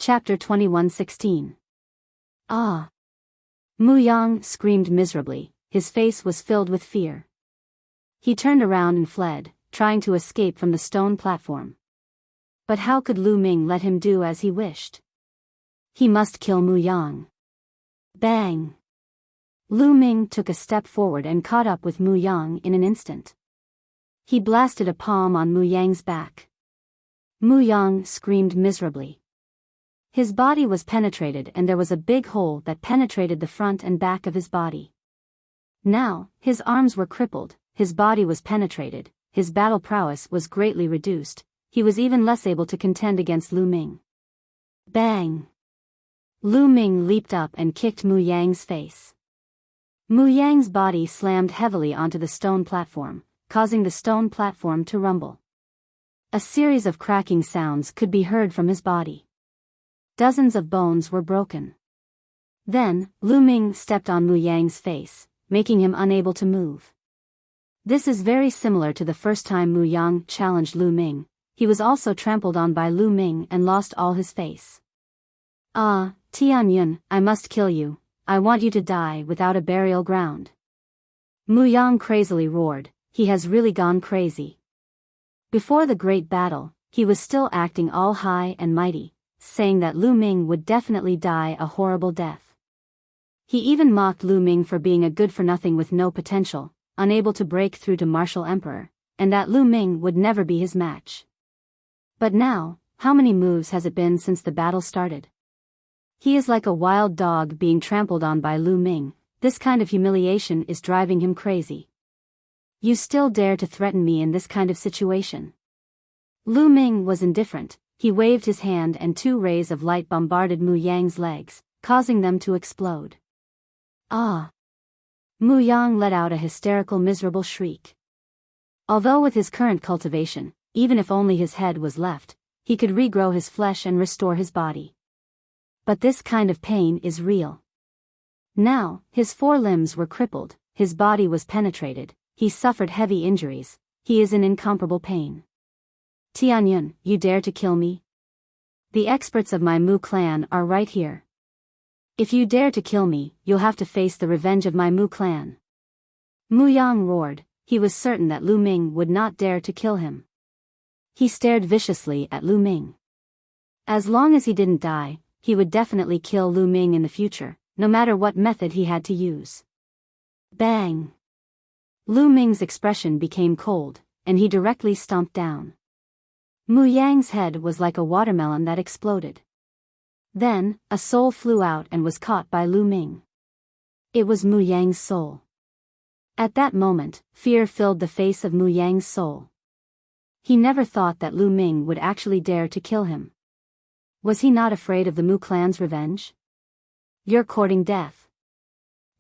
Chapter 21:16. Ah! Mu Yang screamed miserably, his face was filled with fear. He turned around and fled, trying to escape from the stone platform. But how could Lu Ming let him do as he wished? He must kill Mu Yang. Bang! Lu Ming took a step forward and caught up with Mu Yang in an instant. He blasted a palm on Mu Yang's back. Mu Yang screamed miserably. His body was penetrated and there was a big hole that penetrated the front and back of his body. Now, his arms were crippled, his body was penetrated, his battle prowess was greatly reduced, he was even less able to contend against Lu Ming. Bang! Lu Ming leaped up and kicked Mu Yang's face. Mu Yang's body slammed heavily onto the stone platform, causing the stone platform to rumble. A series of cracking sounds could be heard from his body. Dozens of bones were broken. Then, Lu Ming stepped on Mu Yang's face, making him unable to move. This is very similar to the first time Mu Yang challenged Lu Ming. He was also trampled on by Lu Ming and lost all his face. Ah, Tianyun, I must kill you. I want you to die without a burial ground. Mu Yang crazily roared, he has really gone crazy. Before the great battle, he was still acting all high and mighty, saying that Lu Ming would definitely die a horrible death. He even mocked Lu Ming for being a good-for-nothing with no potential, unable to break through to martial emperor, and that Lu Ming would never be his match. But now, how many moves has it been since the battle started? He is like a wild dog being trampled on by Lu Ming. This kind of humiliation is driving him crazy. You still dare to threaten me in this kind of situation? Lu Ming was indifferent. He waved his hand and 2 rays of light bombarded Mu Yang's legs, causing them to explode. Ah! Mu Yang let out a hysterical miserable shriek. Although with his current cultivation, even if only his head was left, he could regrow his flesh and restore his body. But this kind of pain is real. Now, his 4 limbs were crippled, his body was penetrated, he suffered heavy injuries, he is in incomparable pain. Tianyun, you dare to kill me? The experts of my Mu clan are right here. If you dare to kill me, you'll have to face the revenge of my Mu clan. Mu Yang roared, he was certain that Lu Ming would not dare to kill him. He stared viciously at Lu Ming. As long as he didn't die, he would definitely kill Lu Ming in the future, no matter what method he had to use. Bang! Lu Ming's expression became cold, and he directly stomped down. Mu Yang's head was like a watermelon that exploded. Then, a soul flew out and was caught by Lu Ming. It was Mu Yang's soul. At that moment, fear filled the face of Mu Yang's soul. He never thought that Lu Ming would actually dare to kill him. Was he not afraid of the Mu clan's revenge? You're courting death.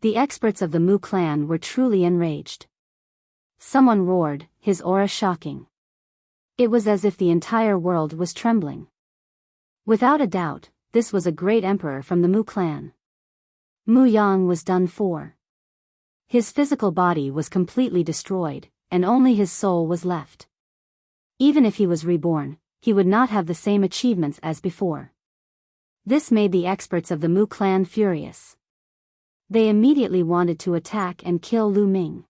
The experts of the Mu clan were truly enraged. Someone roared, his aura shocking. It was as if the entire world was trembling. Without a doubt, this was a great emperor from the Mu clan. Mu Yang was done for. His physical body was completely destroyed, and only his soul was left. Even if he was reborn, he would not have the same achievements as before. This made the experts of the Mu clan furious. They immediately wanted to attack and kill Lu Ming.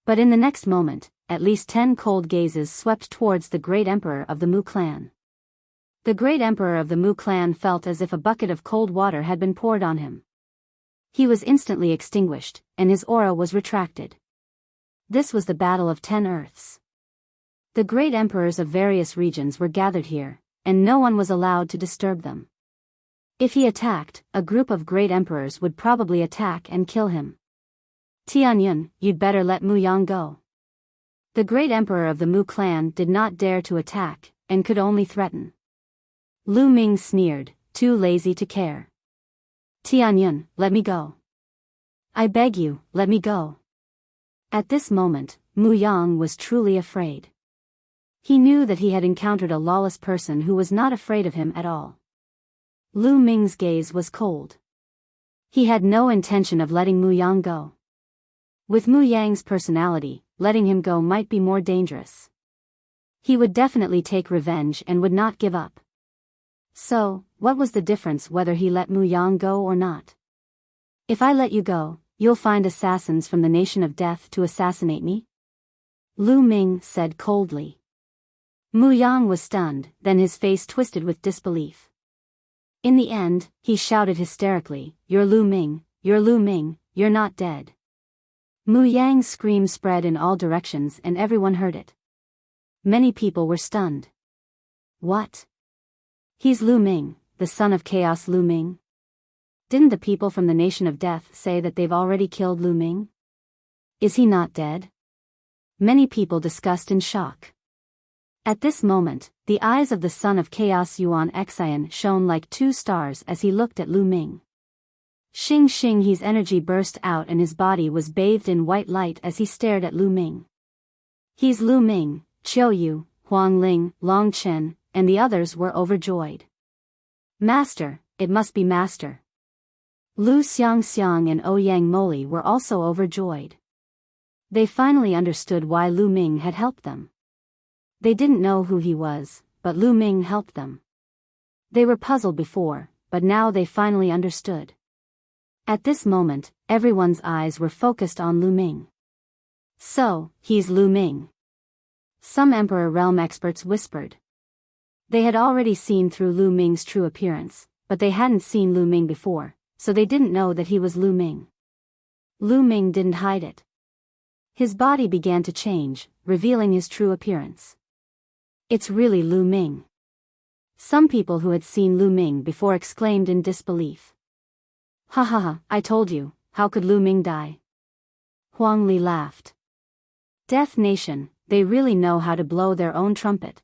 But in the next moment, at least 10 cold gazes swept towards the great emperor of the Mu clan. The great emperor of the Mu clan felt as if a bucket of cold water had been poured on him. He was instantly extinguished, and his aura was retracted. This was the Battle of 10 Earths. The great emperors of various regions were gathered here, and no one was allowed to disturb them. If he attacked, a group of great emperors would probably attack and kill him. Tianyun, you'd better let Mu Yang go. The great emperor of the Mu clan did not dare to attack, and could only threaten. Lu Ming sneered, too lazy to care. Tianyun, let me go. I beg you, let me go. At this moment, Mu Yang was truly afraid. He knew that he had encountered a lawless person who was not afraid of him at all. Lu Ming's gaze was cold. He had no intention of letting Mu Yang go. With Mu Yang's personality, letting him go might be more dangerous. He would definitely take revenge and would not give up. So, what was the difference whether he let Mu Yang go or not? If I let you go, you'll find assassins from the nation of death to assassinate me? Lu Ming said coldly. Mu Yang was stunned, then his face twisted with disbelief. In the end, he shouted hysterically, "You're Lu Ming, you're Lu Ming, you're not dead." Mu Yang's scream spread in all directions and everyone heard it. Many people were stunned. What? He's Lu Ming, the son of Chaos Lu Ming? Didn't the people from the nation of death say that they've already killed Lu Ming? Is he not dead? Many people discussed in shock. At this moment, the eyes of the son of Chaos Yuan Xian shone like two stars as he looked at Lu Ming. Xing Xing, his energy burst out and his body was bathed in white light as he stared at Lu Ming. He's Lu Ming, Qiu Yu, Huang Ling, Long Chen, and the others were overjoyed. Master, it must be Master. Lu Xiangxiang and Ouyang Moli were also overjoyed. They finally understood why Lu Ming had helped them. They didn't know who he was, but Lu Ming helped them. They were puzzled before, but now they finally understood. At this moment, everyone's eyes were focused on Lu Ming. So, he's Lu Ming. Some Emperor Realm experts whispered. They had already seen through Lu Ming's true appearance, but they hadn't seen Lu Ming before, so they didn't know that he was Lu Ming. Lu Ming didn't hide it. His body began to change, revealing his true appearance. It's really Lu Ming. Some people who had seen Lu Ming before exclaimed in disbelief. Ha ha ha, I told you, how could Lu Ming die? Huang Li laughed. Death Nation, they really know how to blow their own trumpet.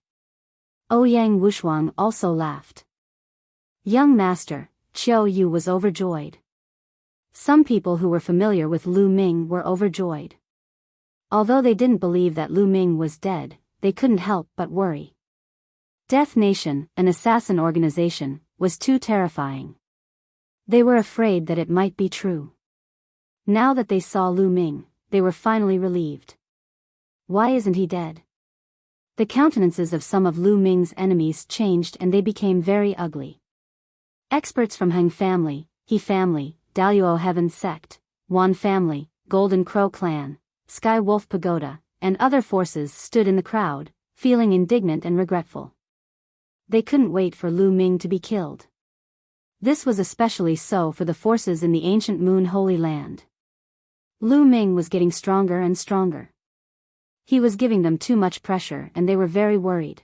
Ouyang Wushuang also laughed. Young Master, Qiu Yu was overjoyed. Some people who were familiar with Lu Ming were overjoyed. Although they didn't believe that Lu Ming was dead, they couldn't help but worry. Death Nation, an assassin organization, was too terrifying. They were afraid that it might be true. Now that they saw Lu Ming, they were finally relieved. Why isn't he dead? The countenances of some of Lu Ming's enemies changed and they became very ugly. Experts from Heng family, He family, Daluo Heaven sect, Wan family, Golden Crow clan, Sky Wolf Pagoda, and other forces stood in the crowd, feeling indignant and regretful. They couldn't wait for Lu Ming to be killed. This was especially so for the forces in the ancient Moon Holy Land. Lu Ming was getting stronger and stronger. He was giving them too much pressure and they were very worried.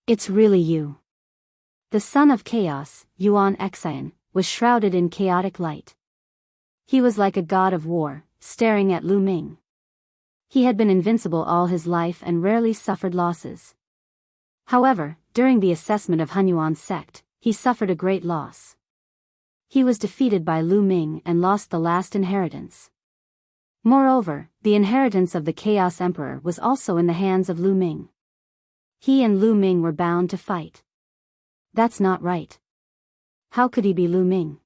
It's really you. The son of chaos, Yuan Xian, was shrouded in chaotic light. He was like a god of war, staring at Lu Ming. He had been invincible all his life and rarely suffered losses. However, during the assessment of Hunyuan's sect, he suffered a great loss. He was defeated by Lu Ming and lost the last inheritance. Moreover, the inheritance of the Chaos Emperor was also in the hands of Lu Ming. He and Lu Ming were bound to fight. That's not right. How could he be Lu Ming?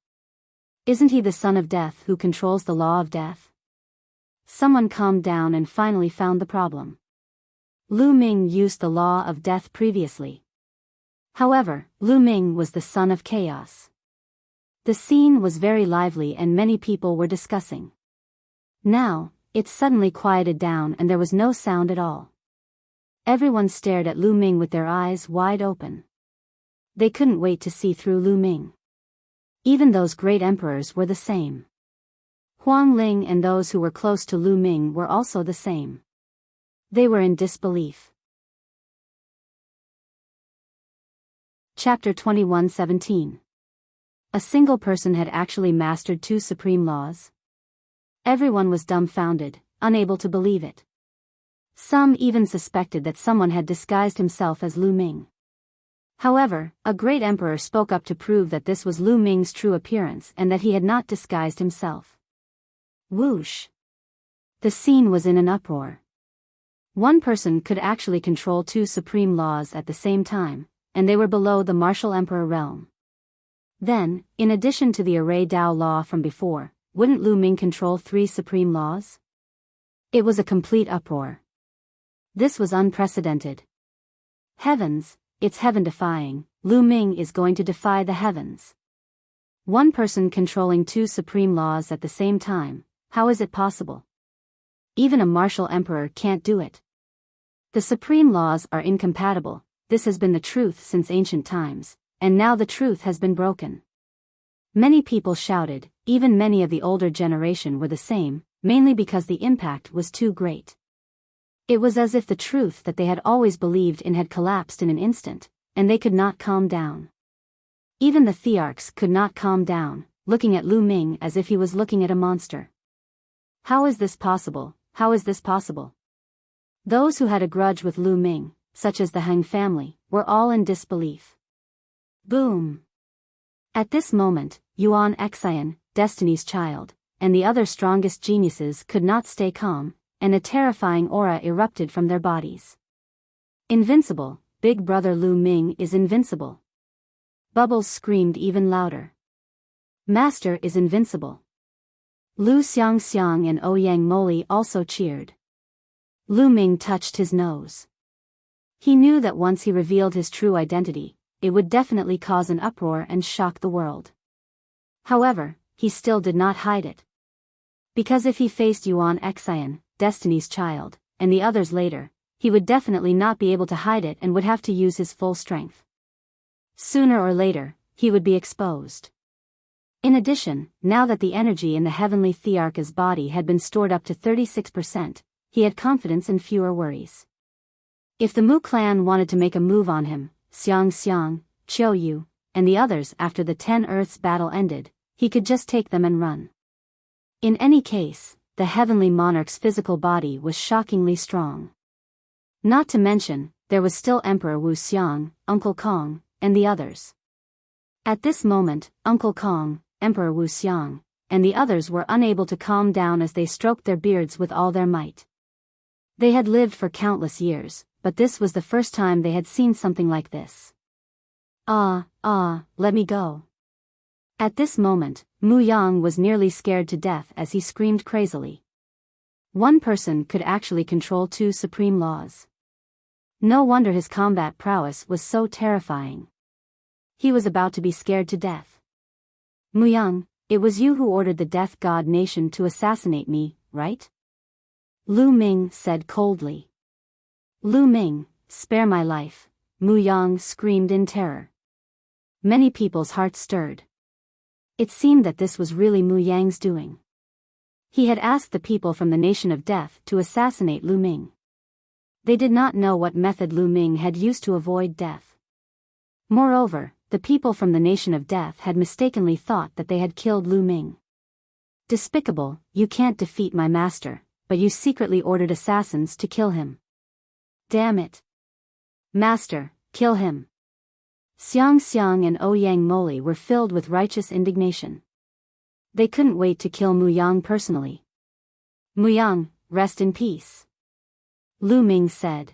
Isn't he the son of death who controls the law of death? Someone calmed down and finally found the problem. Lu Ming used the law of death previously. However, Lu Ming was the son of chaos. The scene was very lively and many people were discussing. Now, it suddenly quieted down and there was no sound at all. Everyone stared at Lu Ming with their eyes wide open. They couldn't wait to see through Lu Ming. Even those great emperors were the same. Huang Ling and those who were close to Lu Ming were also the same. They were in disbelief. Chapter 21:17. A single person had actually mastered 2 supreme laws? Everyone was dumbfounded, unable to believe it. Some even suspected that someone had disguised himself as Lu Ming. However, a great emperor spoke up to prove that this was Lu Ming's true appearance and that he had not disguised himself. Whoosh! The scene was in an uproar. One person could actually control 2 supreme laws at the same time, and they were below the martial emperor realm. Then, in addition to the array Dao law from before, wouldn't Lu Ming control 3 supreme laws? It was a complete uproar. This was unprecedented. Heavens, it's heaven-defying. Lu Ming is going to defy the heavens. One person controlling two supreme laws at the same time, how is it possible? Even a martial emperor can't do it. The supreme laws are incompatible. This has been the truth since ancient times, and now the truth has been broken. Many people shouted, even many of the older generation were the same, mainly because the impact was too great. It was as if the truth that they had always believed in had collapsed in an instant, and they could not calm down. Even the thearchs could not calm down, looking at Lu Ming as if he was looking at a monster. How is this possible? How is this possible? Those who had a grudge with Lu Ming, such as the Heng family, were all in disbelief. Boom! At this moment, Yuan Xian, Destiny's child, and the other strongest geniuses could not stay calm, and a terrifying aura erupted from their bodies. Invincible, Big Brother Lu Ming is invincible. Bubbles screamed even louder. Master is invincible. Lu Xiangxiang and Ouyang Moli also cheered. Lu Ming touched his nose. He knew that once he revealed his true identity, it would definitely cause an uproar and shock the world. However, he still did not hide it. Because if he faced Yuan Xian, Destiny's child, and the others later, he would definitely not be able to hide it and would have to use his full strength. Sooner or later, he would be exposed. In addition, now that the energy in the heavenly thearch's body had been stored up to 36%, he had confidence and fewer worries. If the Mu clan wanted to make a move on him, Xiang, Qiu Yu, and the others after the 10 Earths battle ended, he could just take them and run. In any case, the heavenly monarch's physical body was shockingly strong. Not to mention, there was still Emperor Wu Xiang, Uncle Kong, and the others. At this moment, Uncle Kong, Emperor Wu Xiang, and the others were unable to calm down as they stroked their beards with all their might. They had lived for countless years, but this was the first time they had seen something like this. Let me go. At this moment, Mu Yang was nearly scared to death as he screamed crazily. One person could actually control two supreme laws. No wonder his combat prowess was so terrifying. He was about to be scared to death. Mu Yang, it was you who ordered the Death God Nation to assassinate me, right? Lu Ming said coldly. Lu Ming, spare my life, Mu Yang screamed in terror. Many people's hearts stirred. It seemed that this was really Mu Yang's doing. He had asked the people from the Nation of Death to assassinate Lu Ming. They did not know what method Lu Ming had used to avoid death. Moreover, the people from the Nation of Death had mistakenly thought that they had killed Lu Ming. Despicable, you can't defeat my master, but you secretly ordered assassins to kill him. Damn it. Master, kill him. Xiang and Ouyang Moli were filled with righteous indignation. They couldn't wait to kill Mu Yang personally. Mu Yang, rest in peace. Lu Ming said.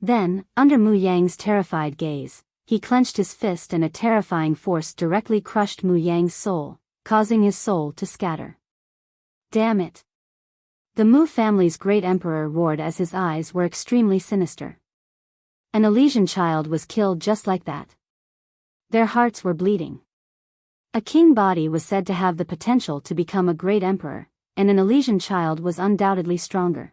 Then, under Mu Yang's terrified gaze, he clenched his fist and a terrifying force directly crushed Mu Yang's soul, causing his soul to scatter. Damn it. The Mu family's great emperor roared as his eyes were extremely sinister. An Elysian child was killed just like that. Their hearts were bleeding. A king body was said to have the potential to become a great emperor, and an Elysian child was undoubtedly stronger.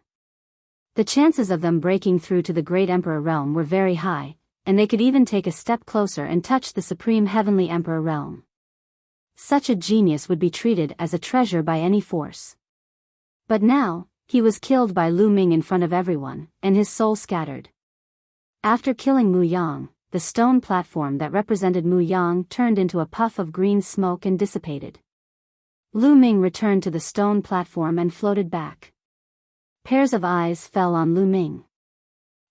The chances of them breaking through to the great emperor realm were very high, and they could even take a step closer and touch the supreme heavenly emperor realm. Such a genius would be treated as a treasure by any force. But now, he was killed by Lu Ming in front of everyone, and his soul scattered. After killing Mu Yang, the stone platform that represented Mu Yang turned into a puff of green smoke and dissipated. Lu Ming returned to the stone platform and floated back. Pairs of eyes fell on Lu Ming.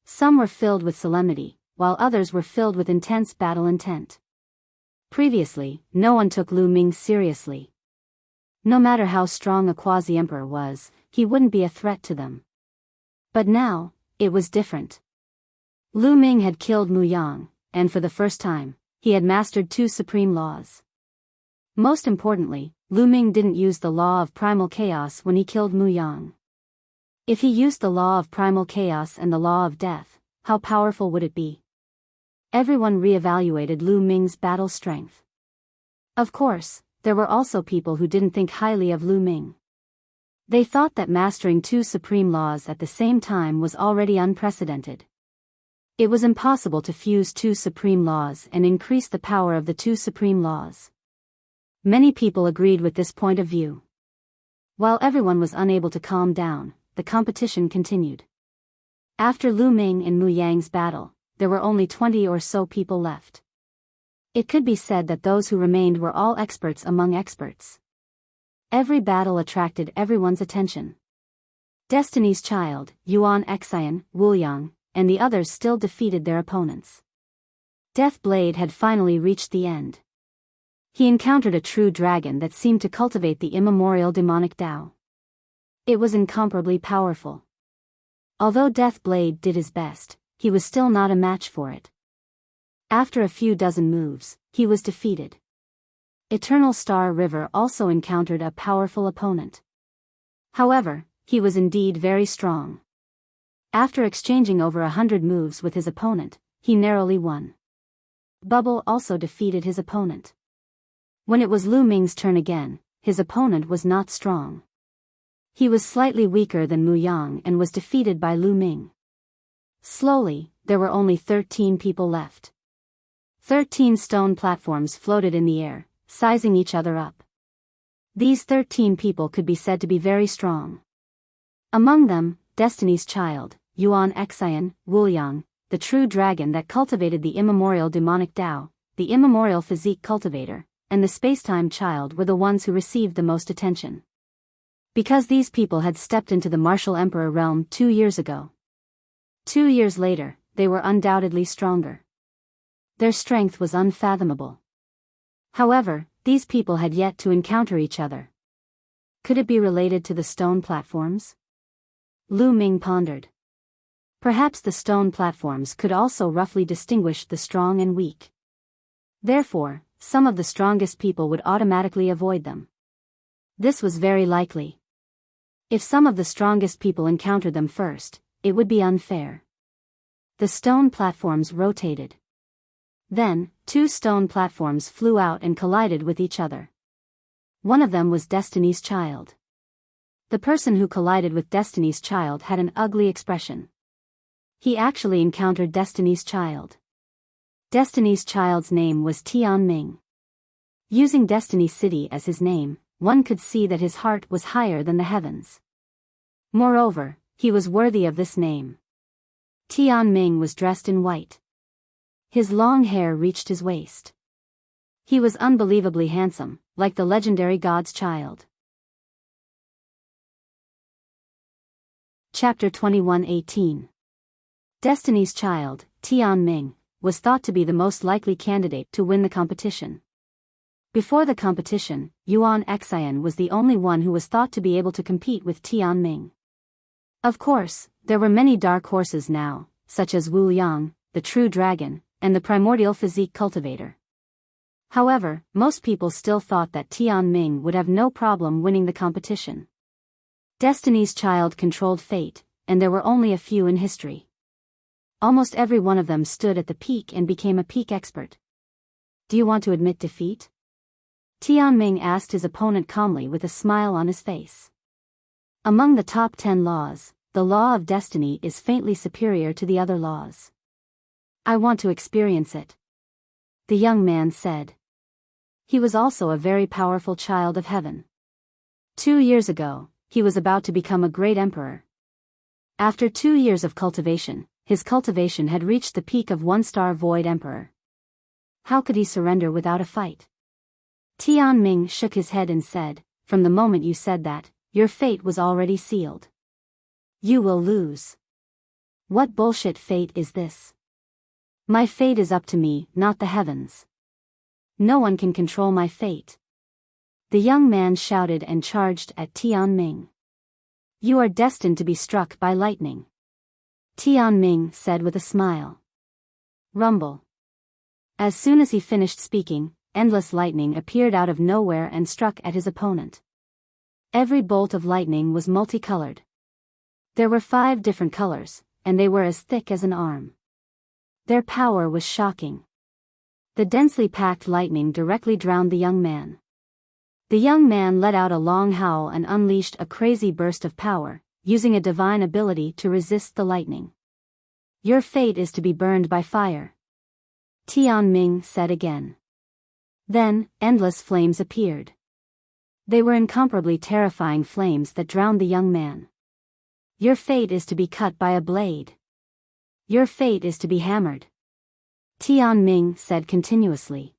Some were filled with solemnity, while others were filled with intense battle intent. Previously, no one took Lu Ming seriously. No matter how strong a quasi-emperor was, he wouldn't be a threat to them. But now, it was different. Lu Ming had killed Mu Yang, and for the first time, he had mastered two supreme laws. Most importantly, Lu Ming didn't use the law of primal chaos when he killed Mu Yang. If he used the law of primal chaos and the law of death, how powerful would it be? Everyone re-evaluated Lu Ming's battle strength. Of course, there were also people who didn't think highly of Lu Ming. They thought that mastering 2 supreme laws at the same time was already unprecedented. It was impossible to fuse 2 supreme laws and increase the power of the 2 supreme laws. Many people agreed with this point of view. While everyone was unable to calm down, the competition continued. After Lu Ming and Mu Yang's battle, there were only 20 or so people left. It could be said that those who remained were all experts among experts. Every battle attracted everyone's attention. Destiny's Child, Yuan Xian, Wuliang, and the others still defeated their opponents. Death Blade had finally reached the end. He encountered a true dragon that seemed to cultivate the immemorial demonic Tao. It was incomparably powerful. Although Death Blade did his best, he was still not a match for it. After a few dozen moves, he was defeated. Eternal Star River also encountered a powerful opponent. However, he was indeed very strong. After exchanging over 100 moves with his opponent, he narrowly won. Bubble also defeated his opponent. When it was Lu Ming's turn again, his opponent was not strong. He was slightly weaker than Mu Yang and was defeated by Lu Ming. Slowly, there were only 13 people left. 13 stone platforms floated in the air, sizing each other up. These 13 people could be said to be very strong. Among them, Destiny's Child, Yuan Xian, Wuliang, the true dragon that cultivated the immemorial demonic Tao, the immemorial physique cultivator, and the Spacetime Child were the ones who received the most attention. Because these people had stepped into the Martial Emperor realm 2 years ago. 2 years later, they were undoubtedly stronger. Their strength was unfathomable. However, these people had yet to encounter each other. Could it be related to the stone platforms? Lu Ming pondered. Perhaps the stone platforms could also roughly distinguish the strong and weak. Therefore, some of the strongest people would automatically avoid them. This was very likely. If some of the strongest people encountered them first, it would be unfair. The stone platforms rotated. Then, 2 stone platforms flew out and collided with each other. One of them was Destiny's Child. The person who collided with Destiny's Child had an ugly expression. He actually encountered Destiny's Child. Destiny's Child's name was Tianming. Using Destiny City as his name, one could see that his heart was higher than the heavens. Moreover, he was worthy of this name. Tianming was dressed in white. His long hair reached his waist. He was unbelievably handsome, like the legendary god's child. Chapter 21:18. Destiny's Child, Tianming, was thought to be the most likely candidate to win the competition. Before the competition, Yuan Xian was the only one who was thought to be able to compete with Tianming. Of course, there were many dark horses now, such as Wu Yang, the true dragon, and the primordial physique cultivator. However, most people still thought that Tianming would have no problem winning the competition. Destiny's Child controlled fate, and there were only a few in history. Almost every one of them stood at the peak and became a peak expert. Do you want to admit defeat? Tianming asked his opponent calmly with a smile on his face. Among the top 10 laws, the law of destiny is faintly superior to the other laws. I want to experience it. The young man said. He was also a very powerful child of heaven. 2 years ago, he was about to become a great emperor. After 2 years of cultivation, his cultivation had reached the peak of 1-star void emperor. How could he surrender without a fight? Tianming shook his head and said, "From the moment you said that, your fate was already sealed. You will lose." What bullshit fate is this? My fate is up to me, not the heavens. No one can control my fate. The young man shouted and charged at Tianming. You are destined to be struck by lightning. Tianming said with a smile. Rumble. As soon as he finished speaking, endless lightning appeared out of nowhere and struck at his opponent. Every bolt of lightning was multicolored. There were 5 different colors, and they were as thick as an arm. Their power was shocking. The densely packed lightning directly drowned the young man. The young man let out a long howl and unleashed a crazy burst of power, using a divine ability to resist the lightning. Your fate is to be burned by fire, Tianming said again. Then, endless flames appeared. They were incomparably terrifying flames that drowned the young man. Your fate is to be cut by a blade. Your fate is to be hammered, Tianming said continuously.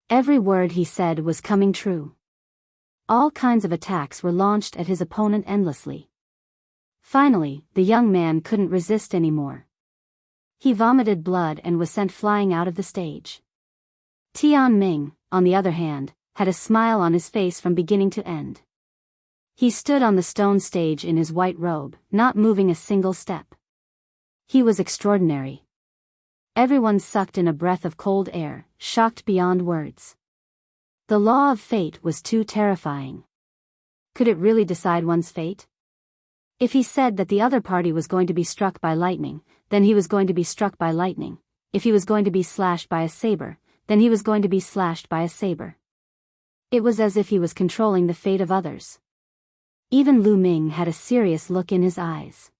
Every word he said was coming true. All kinds of attacks were launched at his opponent endlessly. Finally, the young man couldn't resist anymore. He vomited blood and was sent flying out of the stage. Tianming, on the other hand, had a smile on his face from beginning to end. He stood on the stone stage in his white robe, not moving a single step. He was extraordinary. Everyone sucked in a breath of cold air, shocked beyond words. The law of fate was too terrifying. Could it really decide one's fate? If he said that the other party was going to be struck by lightning, then he was going to be struck by lightning. If he was going to be slashed by a saber, then he was going to be slashed by a saber. It was as if he was controlling the fate of others. Even Lu Ming had a serious look in his eyes.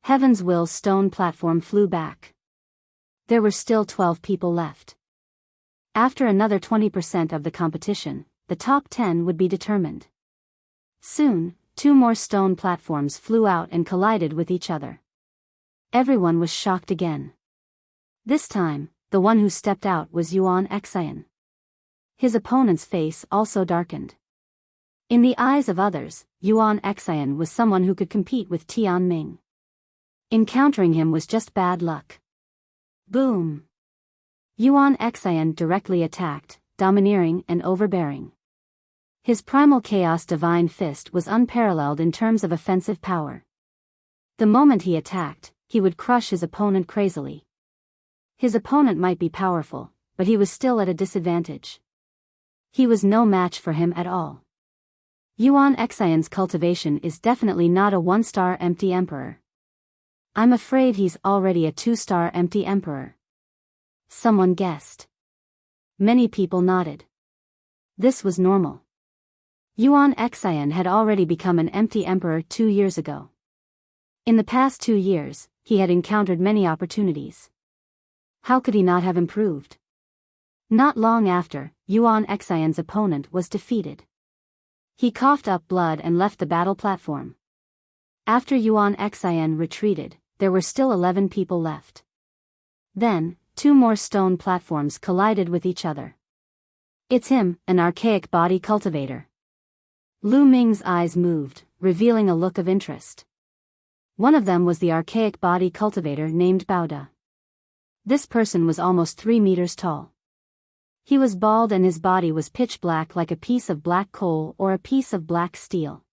Heaven's Will stone platform flew back. There were still 12 people left. After another 20% of the competition, the top 10 would be determined. Soon, 2 more stone platforms flew out and collided with each other. Everyone was shocked again. This time, the one who stepped out was Yuan Xian. His opponent's face also darkened. In the eyes of others, Yuan Xian was someone who could compete with Tianming. Encountering him was just bad luck. Boom! Yuan Xian directly attacked, domineering and overbearing. His primal chaos divine fist was unparalleled in terms of offensive power. The moment he attacked, he would crush his opponent crazily. His opponent might be powerful, but he was still at a disadvantage. He was no match for him at all. Yuan Xian's cultivation is definitely not a 1-star empty emperor. I'm afraid he's already a 2-star empty emperor. Someone guessed. Many people nodded. This was normal. Yuan Xian had already become an empty emperor 2 years ago. In the past 2 years, he had encountered many opportunities. How could he not have improved? Not long after, Yuan Xian's opponent was defeated. He coughed up blood and left the battle platform. After Yuan Xian retreated, there were still 11 people left. Then, 2 more stone platforms collided with each other. It's him, an archaic body cultivator. Lu Ming's eyes moved, revealing a look of interest. One of them was the archaic body cultivator named Biyao. This person was almost 3 meters tall. He was bald and his body was pitch black like a piece of black coal or a piece of black steel.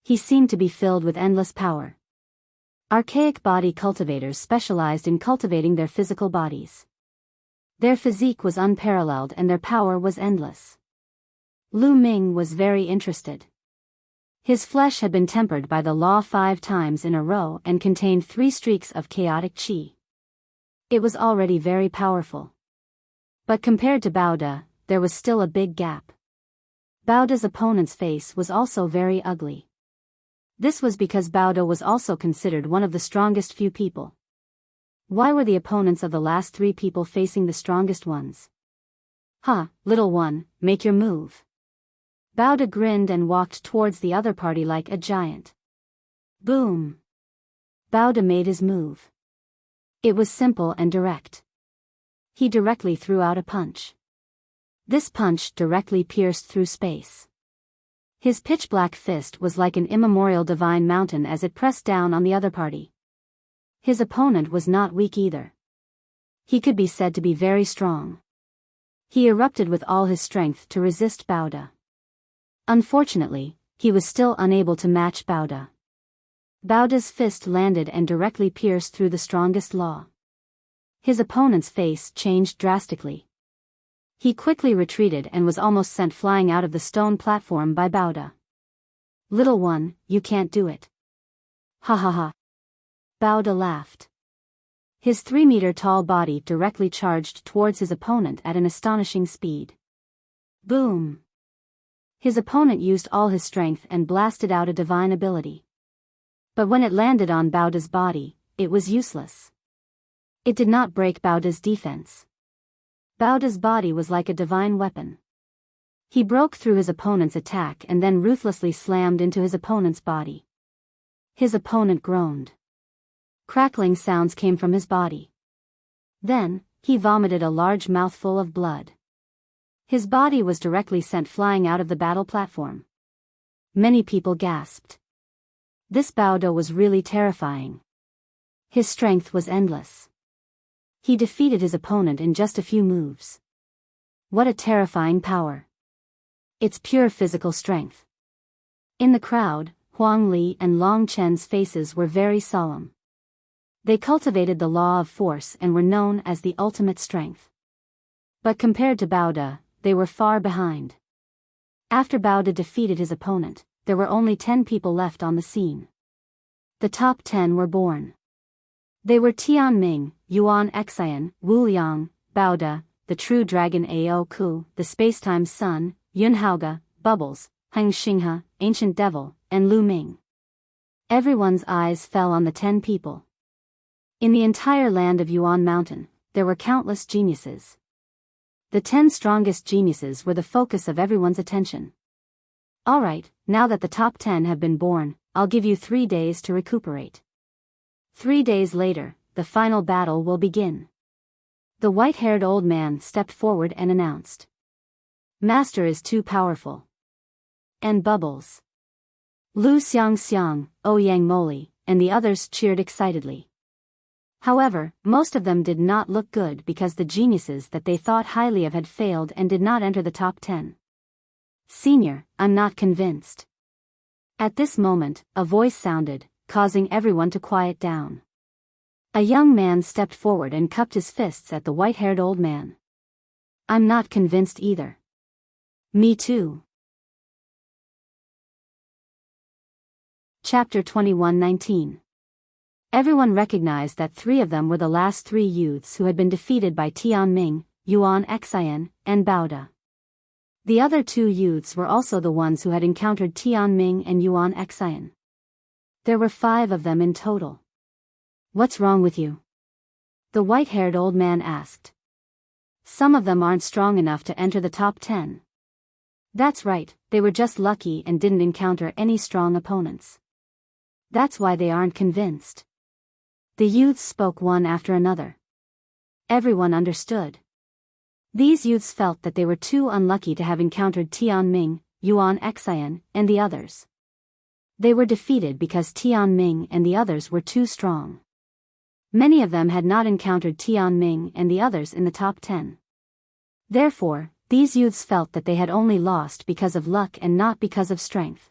He seemed to be filled with endless power. Archaic body cultivators specialized in cultivating their physical bodies. Their physique was unparalleled and their power was endless. Lu Ming was very interested. His flesh had been tempered by the law 5 times in a row and contained 3 streaks of chaotic qi. It was already very powerful. But compared to Biyao, there was still a big gap. Biao's opponent's face was also very ugly. This was because Biyao was also considered one of the strongest few people. Why were the opponents of the last 3 people facing the strongest ones? Little one, make your move. Biyao grinned and walked towards the other party like a giant. Boom! Biyao made his move. It was simple and direct. He directly threw out a punch. This punch directly pierced through space. His pitch-black fist was like an immemorial divine mountain as it pressed down on the other party. His opponent was not weak either. He could be said to be very strong. He erupted with all his strength to resist Biyao. Unfortunately, he was still unable to match Biyao. Biao's fist landed and directly pierced through the strongest law. His opponent's face changed drastically. He quickly retreated and was almost sent flying out of the stone platform by Biyao. Little one, you can't do it. Ha ha ha. Biyao laughed. His 3-meter-tall body directly charged towards his opponent at an astonishing speed. Boom! His opponent used all his strength and blasted out a divine ability. But when it landed on Baoda's body, it was useless. It did not break Baoda's defense. Baoda's body was like a divine weapon. He broke through his opponent's attack and then ruthlessly slammed into his opponent's body. His opponent groaned. Crackling sounds came from his body. Then, he vomited a large mouthful of blood. His body was directly sent flying out of the battle platform. Many people gasped. This Baoda was really terrifying. His strength was endless. He defeated his opponent in just a few moves. What a terrifying power. It's pure physical strength. In the crowd, Huang Li and Long Chen's faces were very solemn. They cultivated the law of force and were known as the ultimate strength. But compared to Baoda, they were far behind. After Baoda defeated his opponent, there were only 10 people left on the scene. The top 10 were born. They were Tianming, Yuan Xian, Wu Liang, Baoda, the true dragon Ao Ku, the spacetime sun, Yun Haoge, Bubbles, Heng Xinghe, ancient devil, and Lu Ming. Everyone's eyes fell on the 10 people. In the entire land of Yuan Mountain, there were countless geniuses. The 10 strongest geniuses were the focus of everyone's attention. Alright, now that the top 10 have been born, I'll give you 3 days to recuperate. 3 days later, the final battle will begin. The white-haired old man stepped forward and announced. Master is too powerful. And Bubbles, Lu Xiangxiang, Ouyang Moli, and the others cheered excitedly. However, most of them did not look good because the geniuses that they thought highly of had failed and did not enter the top 10. Senior, I'm not convinced. At this moment, a voice sounded, causing everyone to quiet down. A young man stepped forward and cupped his fists at the white-haired old man. I'm not convinced either. Me too. Chapter 21:19. Everyone recognized that 3 of them were the last 3 youths who had been defeated by Tianming, Yuan Xian, and Baoda. The other 2 youths were also the ones who had encountered Tianming and Yuan Xian. There were 5 of them in total. What's wrong with you? The white-haired old man asked. Some of them aren't strong enough to enter the top 10. That's right, they were just lucky and didn't encounter any strong opponents. That's why they aren't convinced. The youths spoke one after another. Everyone understood. These youths felt that they were too unlucky to have encountered Tianming, Yuan Xian, and the others. They were defeated because Tianming and the others were too strong. Many of them had not encountered Tianming and the others in the top 10. Therefore, these youths felt that they had only lost because of luck and not because of strength.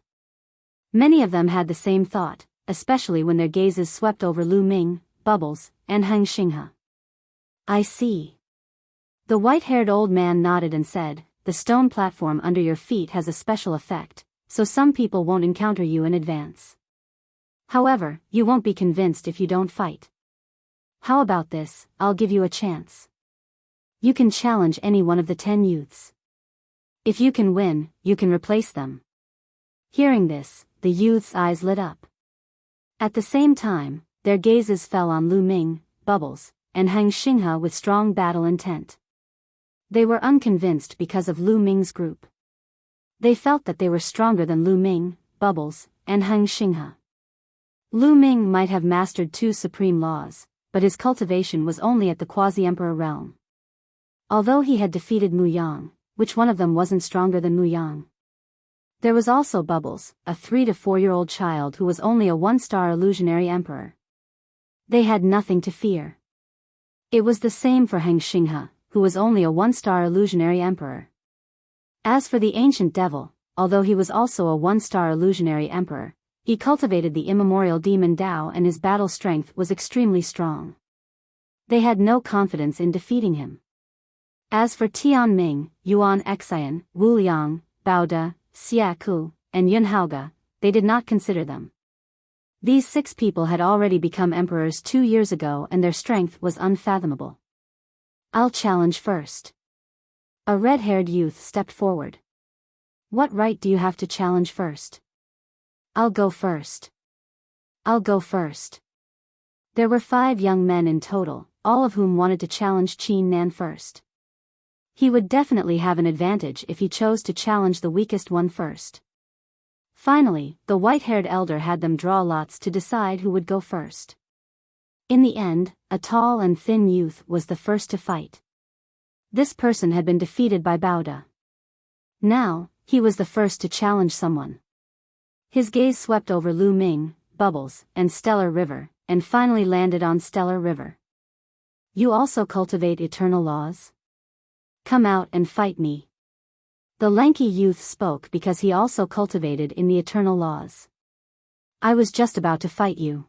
Many of them had the same thought, especially when their gazes swept over Lu Ming, Bubbles, and Heng Xinghe. I see. The white-haired old man nodded and said, the stone platform under your feet has a special effect, so some people won't encounter you in advance. However, you won't be convinced if you don't fight. How about this, I'll give you a chance. You can challenge any one of the 10 youths. If you can win, you can replace them. Hearing this, the youth's eyes lit up. At the same time, their gazes fell on Lu Ming, Bubbles, and Heng Xinghe with strong battle intent. They were unconvinced because of Lu Ming's group. They felt that they were stronger than Lu Ming, Bubbles, and Heng Xinghe. Lu Ming might have mastered 2 supreme laws, but his cultivation was only at the quasi-emperor realm. Although he had defeated Mu Yang, which one of them wasn't stronger than Mu Yang? There was also Bubbles, a 3 to 4-year-old child who was only a 1-star illusionary emperor. They had nothing to fear. It was the same for Heng Xinghe, who was only a 1-star illusionary emperor. As for the ancient devil, although he was also a 1-star illusionary emperor, he cultivated the immemorial demon Dao and his battle strength was extremely strong. They had no confidence in defeating him. As for Tianming, Yuan Xian, Wu Liang, Baoda, Xia Ku, and Yun Haoge, they did not consider them. These 6 people had already become emperors 2 years ago and their strength was unfathomable. I'll challenge first. A red-haired youth stepped forward. What right do you have to challenge first? I'll go first. I'll go first. There were 5 young men in total, all of whom wanted to challenge Qin Nan first. He would definitely have an advantage if he chose to challenge the weakest one first. Finally, the white-haired elder had them draw lots to decide who would go first. In the end, a tall and thin youth was the first to fight. This person had been defeated by Bauda. Now, he was the first to challenge someone. His gaze swept over Lu Ming, Bubbles, and Stellar River, and finally landed on Stellar River. You also cultivate eternal laws? Come out and fight me. The lanky youth spoke because he also cultivated in the eternal laws. I was just about to fight you.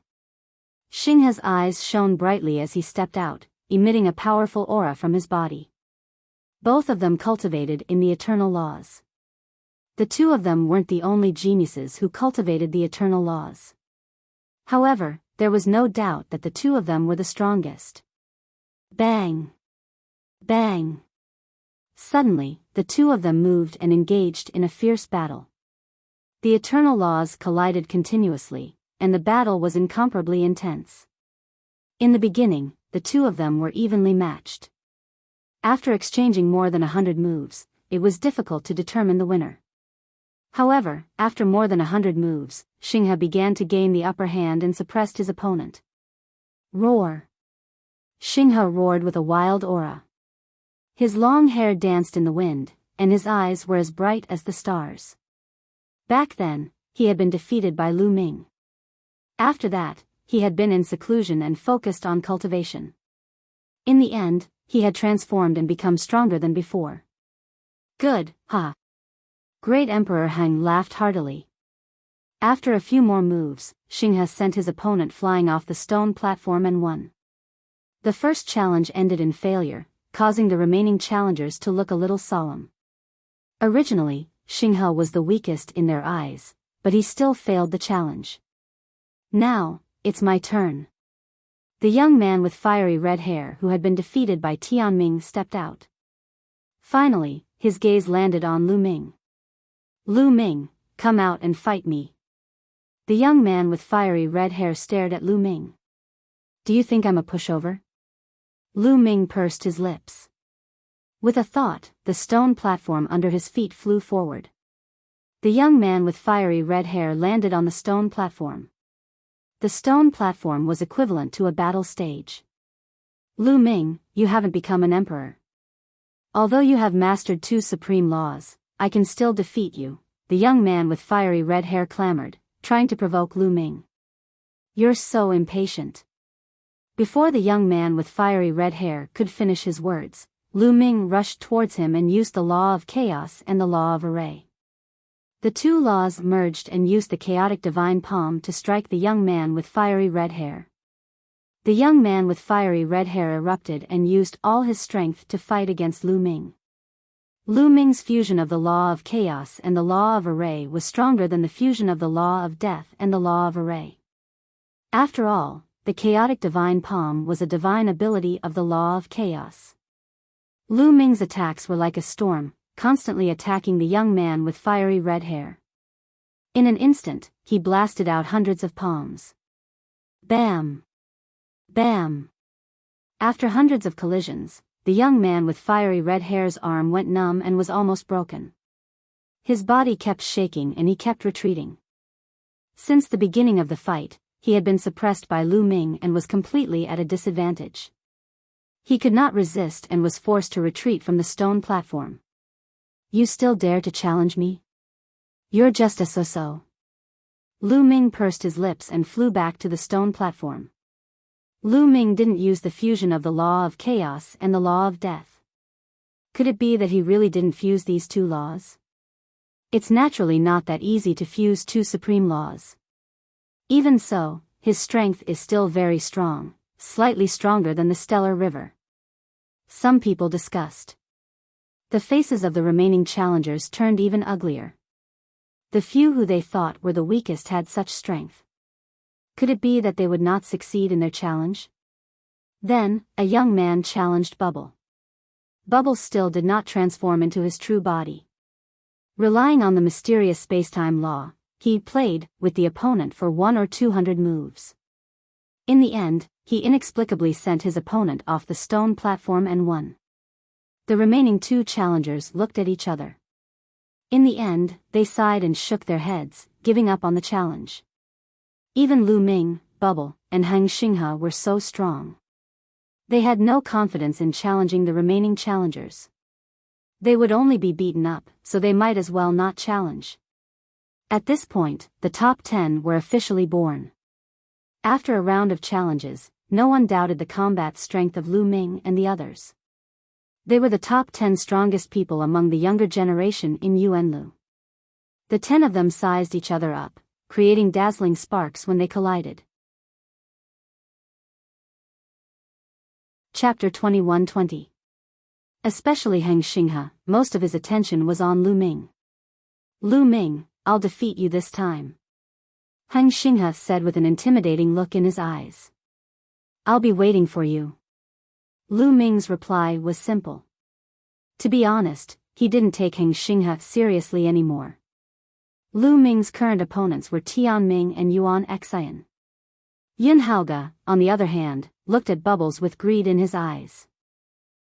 Xinghe's eyes shone brightly as he stepped out, emitting a powerful aura from his body. Both of them cultivated in the eternal laws. The 2 of them weren't the only geniuses who cultivated the eternal laws. However, there was no doubt that the 2 of them were the strongest. Bang! Bang! Suddenly, the 2 of them moved and engaged in a fierce battle. The eternal laws collided continuously, and the battle was incomparably intense. In the beginning, the 2 of them were evenly matched. After exchanging more than 100 moves, it was difficult to determine the winner. However, after more than 100 moves, Xinghe began to gain the upper hand and suppressed his opponent. Roar! Xinghe roared with a wild aura. His long hair danced in the wind, and his eyes were as bright as the stars. Back then, he had been defeated by Lu Ming. After that, he had been in seclusion and focused on cultivation. In the end, he had transformed and become stronger than before. Good, ha! Great Emperor Heng laughed heartily. After a few more moves, Xinghe sent his opponent flying off the stone platform and won. The first challenge ended in failure, causing the remaining challengers to look a little solemn. Originally, Xinghe was the weakest in their eyes, but he still failed the challenge. Now, it's my turn. The young man with fiery red hair who had been defeated by Tianming stepped out. Finally, his gaze landed on Lu Ming. Lu Ming, come out and fight me. The young man with fiery red hair stared at Lu Ming. Do you think I'm a pushover? Lu Ming pursed his lips. With a thought, the stone platform under his feet flew forward. The young man with fiery red hair landed on the stone platform. The stone platform was equivalent to a battle stage. Lu Ming, you haven't become an emperor. Although you have mastered 2 supreme laws, I can still defeat you, the young man with fiery red hair clamored, trying to provoke Lu Ming. You're so impatient. Before the young man with fiery red hair could finish his words, Lu Ming rushed towards him and used the law of chaos and the law of array. The 2 laws merged and used the chaotic divine palm to strike the young man with fiery red hair. The young man with fiery red hair erupted and used all his strength to fight against Lu Ming. Lu Ming's fusion of the law of chaos and the law of array was stronger than the fusion of the law of death and the law of array. After all, the chaotic divine palm was a divine ability of the law of chaos. Lu Ming's attacks were like a storm, constantly attacking the young man with fiery red hair. In an instant, he blasted out hundreds of palms. Bam! Bam! After hundreds of collisions, the young man with fiery red hair's arm went numb and was almost broken. His body kept shaking and he kept retreating. Since the beginning of the fight, he had been suppressed by Lu Ming and was completely at a disadvantage. He could not resist and was forced to retreat from the stone platform. You still dare to challenge me? You're just a so-so. Lu Ming pursed his lips and flew back to the stone platform. Lu Ming didn't use the fusion of the law of chaos and the law of death. Could it be that he really didn't fuse these 2 laws? It's naturally not that easy to fuse 2 supreme laws. Even so, his strength is still very strong, slightly stronger than the Stellar River. Some people discussed. The faces of the remaining challengers turned even uglier. The few who they thought were the weakest had such strength. Could it be that they would not succeed in their challenge? Then, a young man challenged Bubble. Bubble still did not transform into his true body. Relying on the mysterious spacetime law, he played with the opponent for 100 or 200 moves. In the end, he inexplicably sent his opponent off the stone platform and won. The remaining two challengers looked at each other. In the end, they sighed and shook their heads, giving up on the challenge. Even Lu Ming, Bubble, and Heng Xinghe were so strong. They had no confidence in challenging the remaining challengers. They would only be beaten up, so they might as well not challenge. At this point, the top 10 were officially born. After a round of challenges, no one doubted the combat strength of Lu Ming and the others. They were the top 10 strongest people among the younger generation in Yuanlu. The 10 of them sized each other up, creating dazzling sparks when they collided. Chapter 21-20. Especially Heng Xinghe, most of his attention was on Lu Ming. Lu Ming, I'll defeat you this time. Heng Xinghe said with an intimidating look in his eyes. I'll be waiting for you. Lu Ming's reply was simple. To be honest, he didn't take Heng Xinghe seriously anymore. Lu Ming's current opponents were Tian Ming and Yuan Xian. Yun Haoge, on the other hand, looked at Bubbles with greed in his eyes.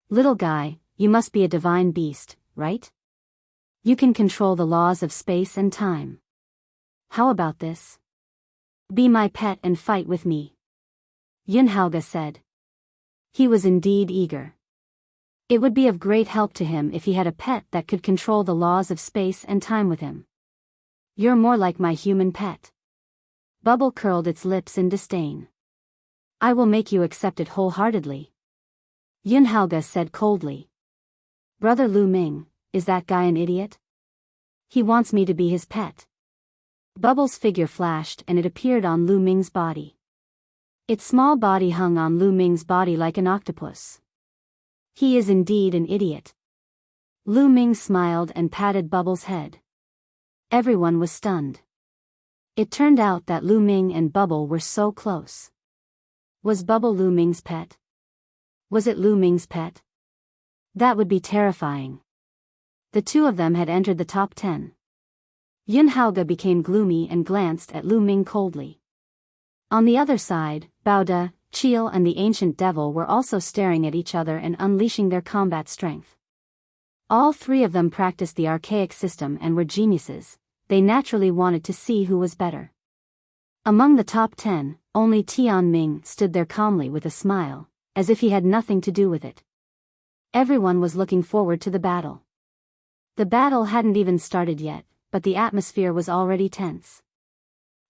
Little guy, you must be a divine beast, right? You can control the laws of space and time. How about this? Be my pet and fight with me. Yun Haoge said. He was indeed eager. It would be of great help to him if he had a pet that could control the laws of space and time with him. You're more like my human pet. Bubble curled its lips in disdain. I will make you accept it wholeheartedly. Yun Haoge said coldly. Brother Lu Ming, is that guy an idiot? He wants me to be his pet. Bubbles' figure flashed and it appeared on Lu Ming's body. Its small body hung on Lu Ming's body like an octopus. He is indeed an idiot. Lu Ming smiled and patted Bubbles' head. Everyone was stunned. It turned out that Lu Ming and Bubble were so close. Was Bubble Lu Ming's pet? Was it Lu Ming's pet? That would be terrifying. The two of them had entered the top 10. Yun Haoge became gloomy and glanced at Lu Ming coldly. On the other side, Bao De, Chil and the Ancient Devil were also staring at each other and unleashing their combat strength. All three of them practiced the archaic system and were geniuses. They naturally wanted to see who was better. Among the top 10, only Tian Ming stood there calmly with a smile, as if he had nothing to do with it. Everyone was looking forward to the battle. The battle hadn't even started yet, but the atmosphere was already tense.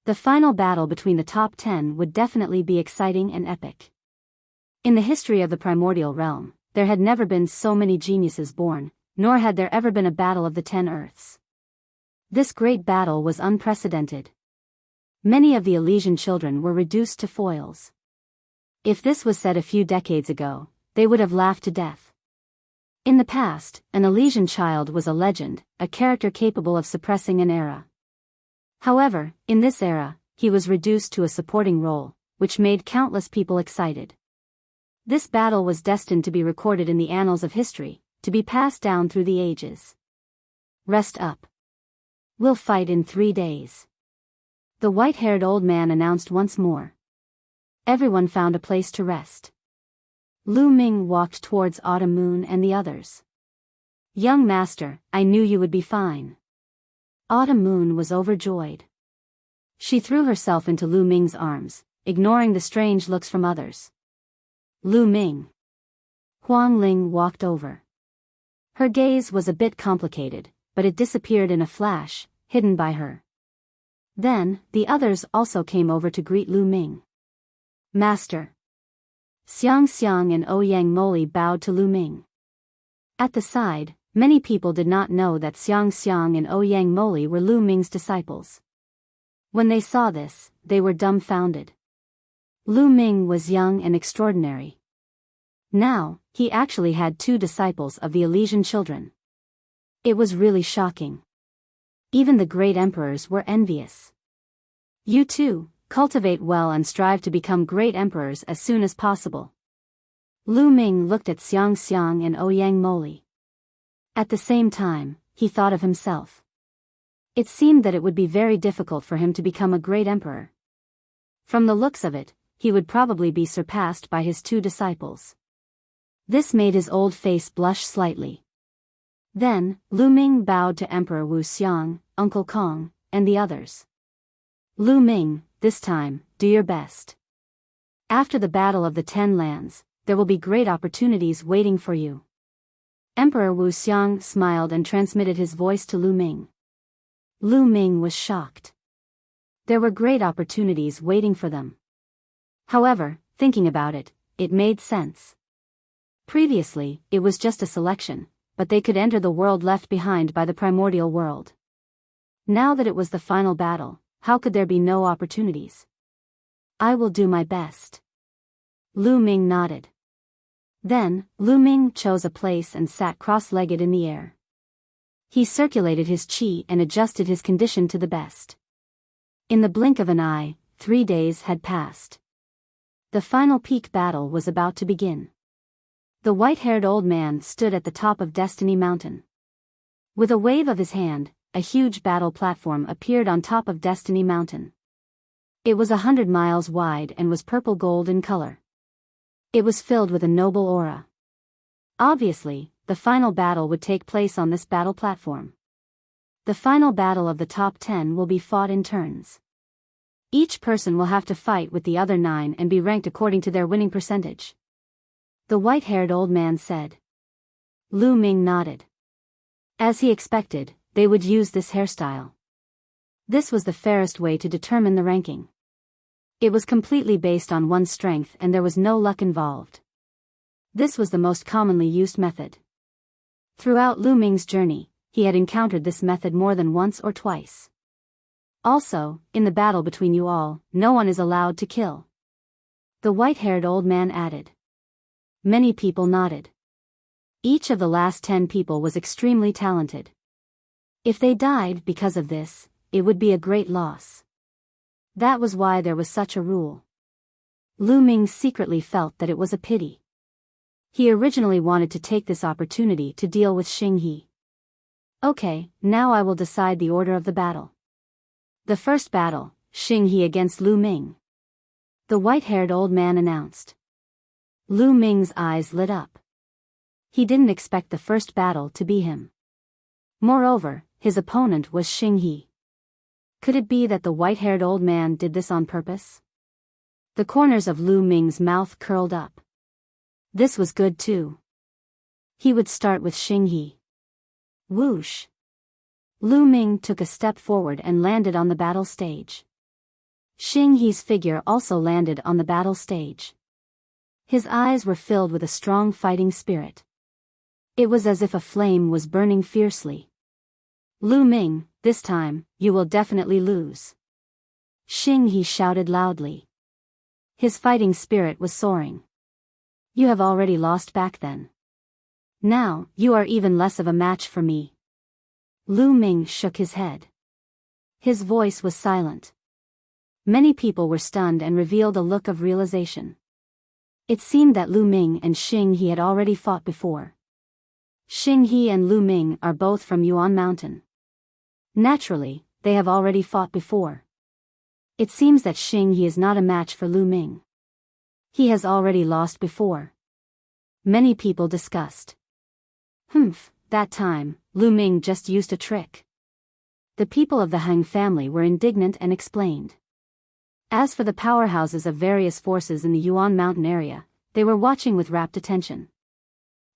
The final battle between the top 10 would definitely be exciting and epic. In the history of the primordial realm, there had never been so many geniuses born, nor had there ever been a battle of the 10 Earths. This great battle was unprecedented. Many of the Elysian children were reduced to foils. If this was said a few decades ago, they would have laughed to death. In the past, an Elysian child was a legend, a character capable of suppressing an era. However, in this era, he was reduced to a supporting role, which made countless people excited. This battle was destined to be recorded in the annals of history, to be passed down through the ages. Rest up. We'll fight in 3 days. The white-haired old man announced once more. Everyone found a place to rest. Lu Ming walked towards Autumn Moon and the others. Young master, I knew you would be fine. Autumn Moon was overjoyed. She threw herself into Lu Ming's arms, ignoring the strange looks from others. Lu Ming. Huang Ling walked over. Her gaze was a bit complicated, but it disappeared in a flash, hidden by her. Then, the others also came over to greet Lu Ming. Master. Xiang Xiang and Ouyang Moli bowed to Lu Ming. At the side, many people did not know that Xiang Xiang and Ouyang Moli were Lu Ming's disciples. When they saw this, they were dumbfounded. Lu Ming was young and extraordinary. Now, he actually had 2 disciples of the Elysian children. It was really shocking. Even the great emperors were envious. You too, Cultivate well and strive to become great emperors as soon as possible. Lu Ming looked at Xiang Xiang and Ouyang Moli. At the same time, he thought of himself. It seemed that it would be very difficult for him to become a great emperor. From the looks of it, he would probably be surpassed by his two disciples. This made his old face blush slightly. Then, Lu Ming bowed to Emperor Wu Xiang, Uncle Kong, and the others. Lu Ming, this time, do your best. After the Battle of the Ten Lands, there will be great opportunities waiting for you. Emperor Wu Xiang smiled and transmitted his voice to Lu Ming. Lu Ming was shocked. There were great opportunities waiting for them. However, thinking about it, it made sense. Previously, it was just a selection, but they could enter the world left behind by the primordial world. Now that it was the final battle, how could there be no opportunities? I will do my best. Lu Ming nodded. Then, Lu Ming chose a place and sat cross-legged in the air. He circulated his qi and adjusted his condition to the best. In the blink of an eye, 3 days had passed. The final peak battle was about to begin. The white-haired old man stood at the top of Destiny Mountain. With a wave of his hand, a huge battle platform appeared on top of Destiny Mountain. It was 100 miles wide and was purple-gold in color. It was filled with a noble aura. Obviously, the final battle would take place on this battle platform. The final battle of the top 10 will be fought in turns. Each person will have to fight with the other 9 and be ranked according to their winning percentage. The white-haired old man said. Lu Ming nodded. As he expected, they would use this hairstyle. This was the fairest way to determine the ranking. It was completely based on one's strength and there was no luck involved. This was the most commonly used method. Throughout Lu Ming's journey, he had encountered this method more than once or twice. Also, in the battle between you all, no one is allowed to kill. The white-haired old man added. Many people nodded. Each of the last 10 people was extremely talented. If they died because of this, it would be a great loss. That was why there was such a rule. Lu Ming secretly felt that it was a pity. He originally wanted to take this opportunity to deal with Xing He. Okay, now I will decide the order of the battle. The first battle, Xing He against Lu Ming. The white-haired old man announced. Lu Ming's eyes lit up. He didn't expect the first battle to be him. Moreover, his opponent was Xing He. Could it be that the white-haired old man did this on purpose? The corners of Lu Ming's mouth curled up. This was good too. He would start with Xing He. Whoosh! Lu Ming took a step forward and landed on the battle stage. Xing He's figure also landed on the battle stage. His eyes were filled with a strong fighting spirit. It was as if a flame was burning fiercely. Lu Ming, this time, you will definitely lose. Xing He shouted loudly. His fighting spirit was soaring. You have already lost back then. Now, you are even less of a match for me. Lu Ming shook his head. His voice was silent. Many people were stunned and revealed a look of realization. It seemed that Lu Ming and Xing He had already fought before. Xing He and Lu Ming are both from Yuan Mountain. Naturally, they have already fought before. It seems that Xing He is not a match for Lu Ming. He has already lost before. Many people discussed. That time, Lu Ming just used a trick. The people of the Heng family were indignant and explained. As for the powerhouses of various forces in the Yuan Mountain area, they were watching with rapt attention.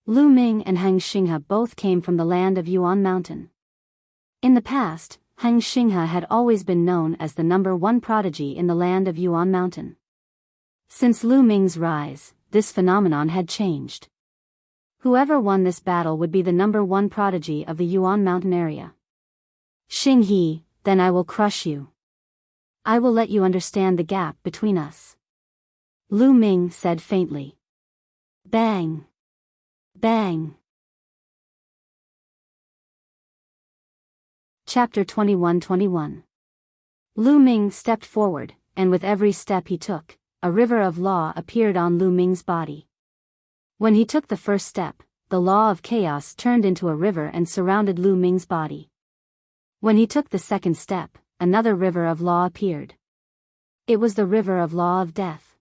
Lu Ming and Heng Xinghe both came from the land of Yuan Mountain. In the past, Heng Xinghe had always been known as the #1 prodigy in the land of Yuan Mountain. Since Lu Ming's rise, this phenomenon had changed. Whoever won this battle would be the #1 prodigy of the Yuan Mountain area. Xing He, then I will crush you. I will let you understand the gap between us. Lu Ming said faintly. Bang! Bang! Chapter 21-21. Lu Ming stepped forward, and with every step he took, a river of law appeared on Lu Ming's body. When he took the first step, the law of chaos turned into a river and surrounded Lu Ming's body. When he took the second step, another river of law appeared. It was the river of law of death.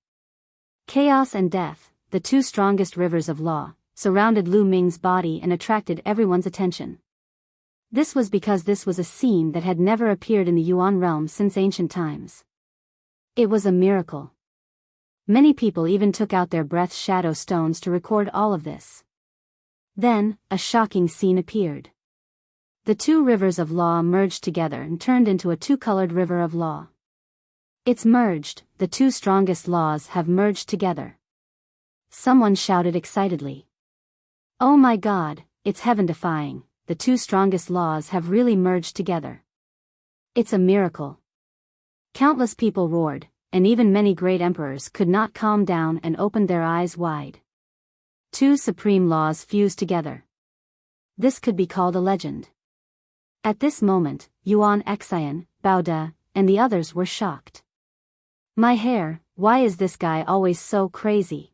Chaos and death, the two strongest rivers of law, surrounded Lu Ming's body and attracted everyone's attention. This was because this was a scene that had never appeared in the Yuan realm since ancient times. It was a miracle. Many people even took out their breath shadow stones to record all of this. Then, a shocking scene appeared. The two rivers of law merged together and turned into a two-colored river of law. It's merged, the two strongest laws have merged together. Someone shouted excitedly. Oh my God, it's heaven-defying, the two strongest laws have really merged together. It's a miracle. Countless people roared, and even many great emperors could not calm down and opened their eyes wide. Two supreme laws fused together. This could be called a legend. At this moment, Yuan Xian, Bao De, and the others were shocked. My hair, why is this guy always so crazy?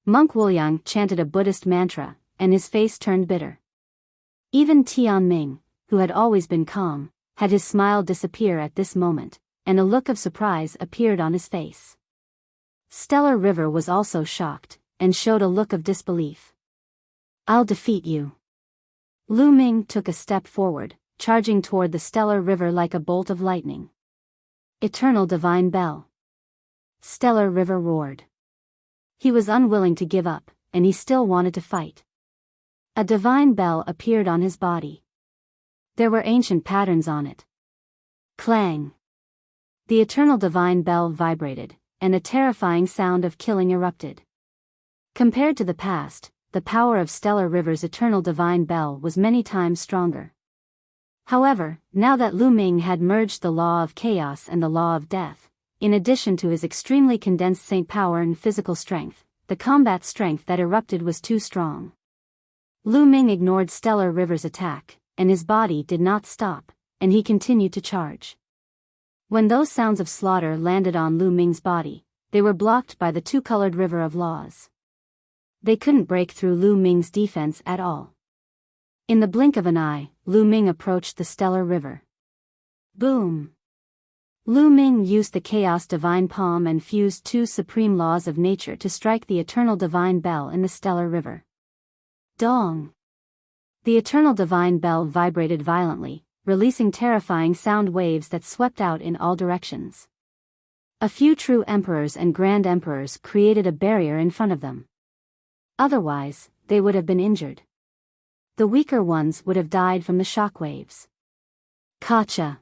Monk Wuliang chanted a Buddhist mantra, and his face turned bitter. Even Tianming, who had always been calm, had his smile disappear at this moment, and a look of surprise appeared on his face. Stellar River was also shocked, and showed a look of disbelief. I'll defeat you. Lu Ming took a step forward, charging toward the Stellar River like a bolt of lightning. Eternal Divine Bell. Stellar River roared. He was unwilling to give up, and he still wanted to fight. A divine bell appeared on his body. There were ancient patterns on it. Clang. The eternal divine bell vibrated, and a terrifying sound of killing erupted. Compared to the past, the power of Stellar River's eternal divine bell was many times stronger. However, now that Lu Ming had merged the law of chaos and the law of death, in addition to his extremely condensed saint power and physical strength, the combat strength that erupted was too strong. Lu Ming ignored Stellar River's attack, and his body did not stop, and he continued to charge. When those sounds of slaughter landed on Lu Ming's body, they were blocked by the two-colored river of laws. They couldn't break through Lu Ming's defense at all. In the blink of an eye, Lu Ming approached the Stellar River. Boom! Lu Ming used the Chaos Divine Palm and fused two supreme laws of nature to strike the Eternal Divine Bell in the Stellar River. Dong! The Eternal Divine Bell vibrated violently, releasing terrifying sound waves that swept out in all directions. A few true emperors and grand emperors created a barrier in front of them. Otherwise, they would have been injured. The weaker ones would have died from the shockwaves. Kacha!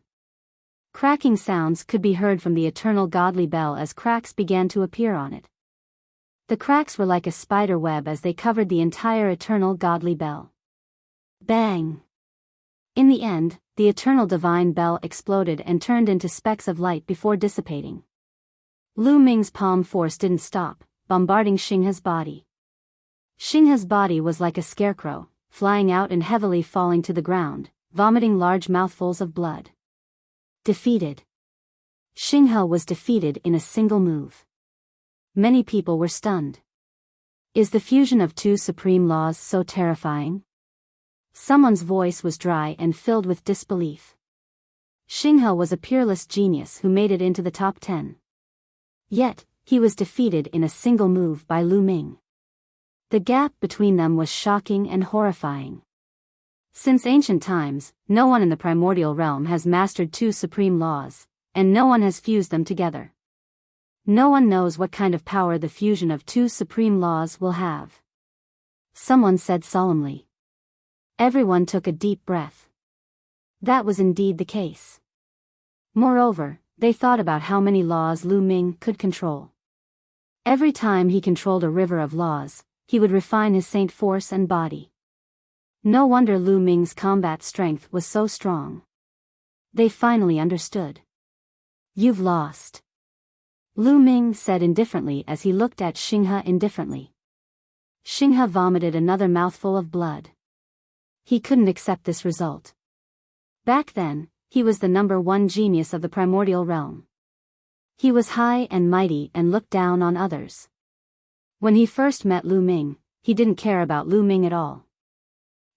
Cracking sounds could be heard from the eternal godly bell as cracks began to appear on it. The cracks were like a spider web as they covered the entire eternal godly bell. Bang! In the end, the eternal divine bell exploded and turned into specks of light before dissipating. Lu Ming's palm force didn't stop, bombarding Xinghe's body. Xinghe's body was like a scarecrow, flying out and heavily falling to the ground, vomiting large mouthfuls of blood. Defeated. Xinghe was defeated in a single move. Many people were stunned. Is the fusion of two supreme laws so terrifying? Someone's voice was dry and filled with disbelief. Xinghe was a peerless genius who made it into the top 10. Yet, he was defeated in a single move by Lu Ming. The gap between them was shocking and horrifying. Since ancient times, no one in the primordial realm has mastered two supreme laws, and no one has fused them together. No one knows what kind of power the fusion of two supreme laws will have. Someone said solemnly. Everyone took a deep breath. That was indeed the case. Moreover, they thought about how many laws Lu Ming could control. Every time he controlled a river of laws, he would refine his saint force and body. No wonder Lu Ming's combat strength was so strong. They finally understood. You've lost. Lu Ming said indifferently as he looked at Xinghe indifferently. Xinghe vomited another mouthful of blood. He couldn't accept this result. Back then, he was the #1 genius of the primordial realm. He was high and mighty and looked down on others. When he first met Lu Ming, he didn't care about Lu Ming at all.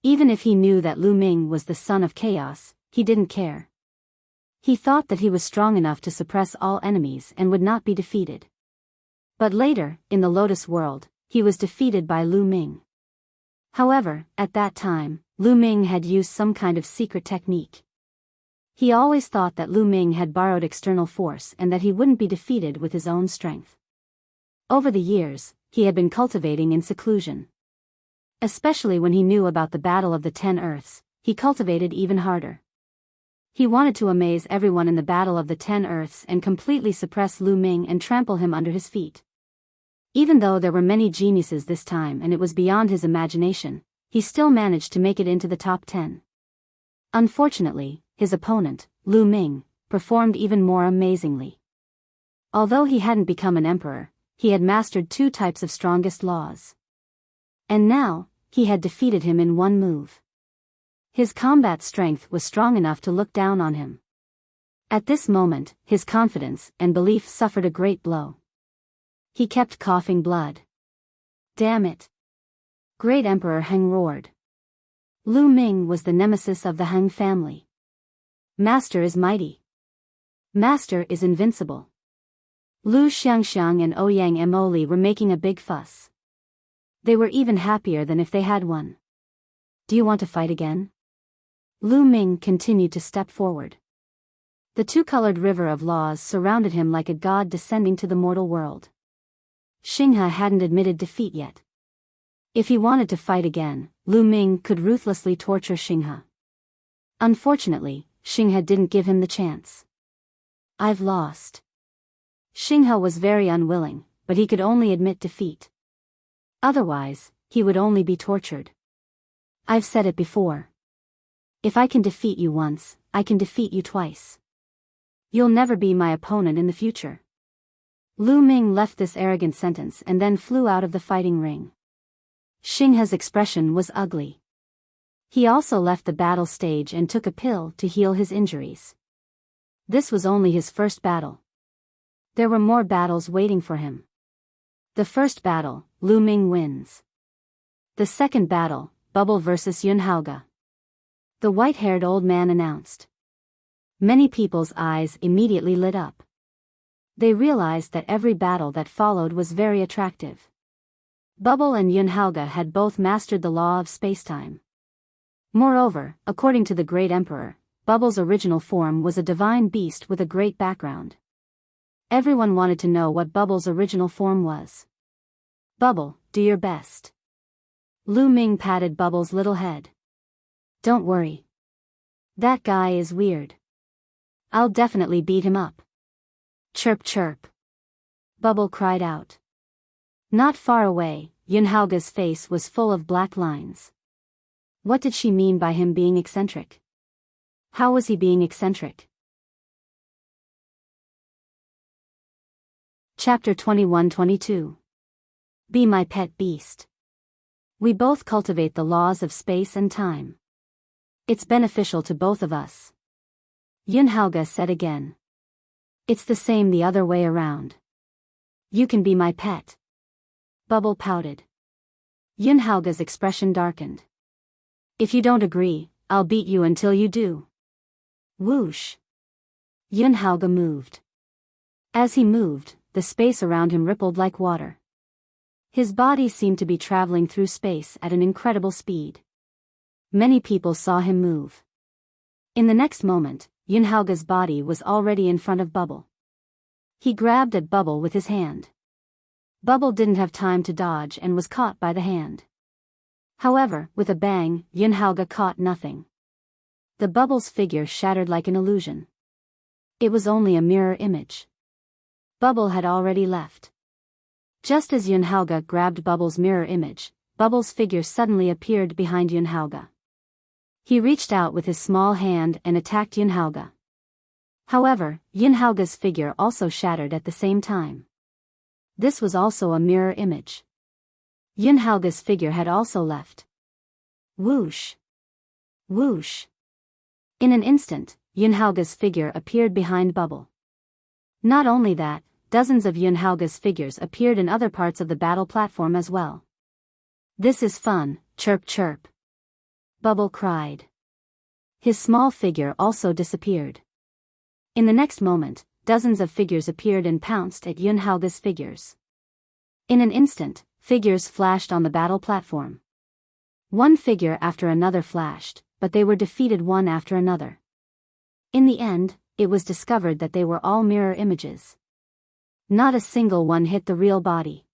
Even if he knew that Lu Ming was the son of chaos, he didn't care. He thought that he was strong enough to suppress all enemies and would not be defeated. But later, in the Lotus World, he was defeated by Lu Ming. However, at that time, Lu Ming had used some kind of secret technique. He always thought that Lu Ming had borrowed external force and that he wouldn't be defeated with his own strength. Over the years, he had been cultivating in seclusion. Especially when he knew about the Battle of the 10 Earths, he cultivated even harder. He wanted to amaze everyone in the Battle of the 10 Earths and completely suppress Lu Ming and trample him under his feet. Even though there were many geniuses this time and it was beyond his imagination, he still managed to make it into the top 10. Unfortunately, his opponent, Lu Ming, performed even more amazingly. Although he hadn't become an emperor, he had mastered 2 types of strongest laws. And now, he had defeated him in one move. His combat strength was strong enough to look down on him. At this moment, his confidence and belief suffered a great blow. He kept coughing blood. Damn it! Great Emperor Heng roared. Lu Ming was the nemesis of the Heng family. Master is mighty. Master is invincible. Lu Xiangxiang and Ouyang Emoli were making a big fuss. They were even happier than if they had won. Do you want to fight again? Lu Ming continued to step forward. The 2-colored river of laws surrounded him like a god descending to the mortal world. Xinghe hadn't admitted defeat yet. If he wanted to fight again, Lu Ming could ruthlessly torture Xinghe. Unfortunately, Xinghe didn't give him the chance. I've lost. Xinghe was very unwilling, but he could only admit defeat. Otherwise, he would only be tortured. I've said it before. If I can defeat you once, I can defeat you twice. You'll never be my opponent in the future. Lu Ming left this arrogant sentence and then flew out of the fighting ring. Xinghe's expression was ugly. He also left the battle stage and took a pill to heal his injuries. This was only his first battle. There were more battles waiting for him. The first battle, Lu Ming wins. The second battle, Bubble vs. Yunhaoge. The white-haired old man announced. Many people's eyes immediately lit up. They realized that every battle that followed was very attractive. Bubble and Yunhaoge had both mastered the law of spacetime. Moreover, according to the Great Emperor, Bubble's original form was a divine beast with a great background. Everyone wanted to know what Bubble's original form was. Bubble, do your best. Lu Ming patted Bubble's little head. Don't worry. That guy is weird. I'll definitely beat him up. Chirp chirp. Bubble cried out. Not far away, Yunhaoge's face was full of black lines. What did she mean by him being eccentric? How was he being eccentric? Chapter 21-22. Be my pet beast. We both cultivate the laws of space and time. It's beneficial to both of us. Yunhaoge said again. It's the same the other way around. You can be my pet. Bubble pouted. Yunhaoge's expression darkened. If you don't agree, I'll beat you until you do. Whoosh. Yunhaoge moved. As he moved, the space around him rippled like water. His body seemed to be traveling through space at an incredible speed. Many people saw him move. In the next moment, Yunhaoge's body was already in front of Bubble. He grabbed at Bubble with his hand. Bubble didn't have time to dodge and was caught by the hand. However, with a bang, Yunhaoge caught nothing. The Bubble's figure shattered like an illusion. It was only a mirror image. Bubble had already left. Just as Yunhaoge grabbed Bubble's mirror image, Bubble's figure suddenly appeared behind Yunhaoge. He reached out with his small hand and attacked Yunhaoge. However, Yunhaoge's figure also shattered at the same time. This was also a mirror image. Yunhaoge's figure had also left. Whoosh! Whoosh! In an instant, Yunhaoge's figure appeared behind Bubble. Not only that, dozens of Yunhaoga's figures appeared in other parts of the battle platform as well. This is fun, chirp chirp. Bubble cried. His small figure also disappeared. In the next moment, dozens of figures appeared and pounced at Yunhaoga's figures. In an instant, figures flashed on the battle platform. One figure after another flashed, but they were defeated one after another. In the end, it was discovered that they were all mirror images. Not a single one hit the real body.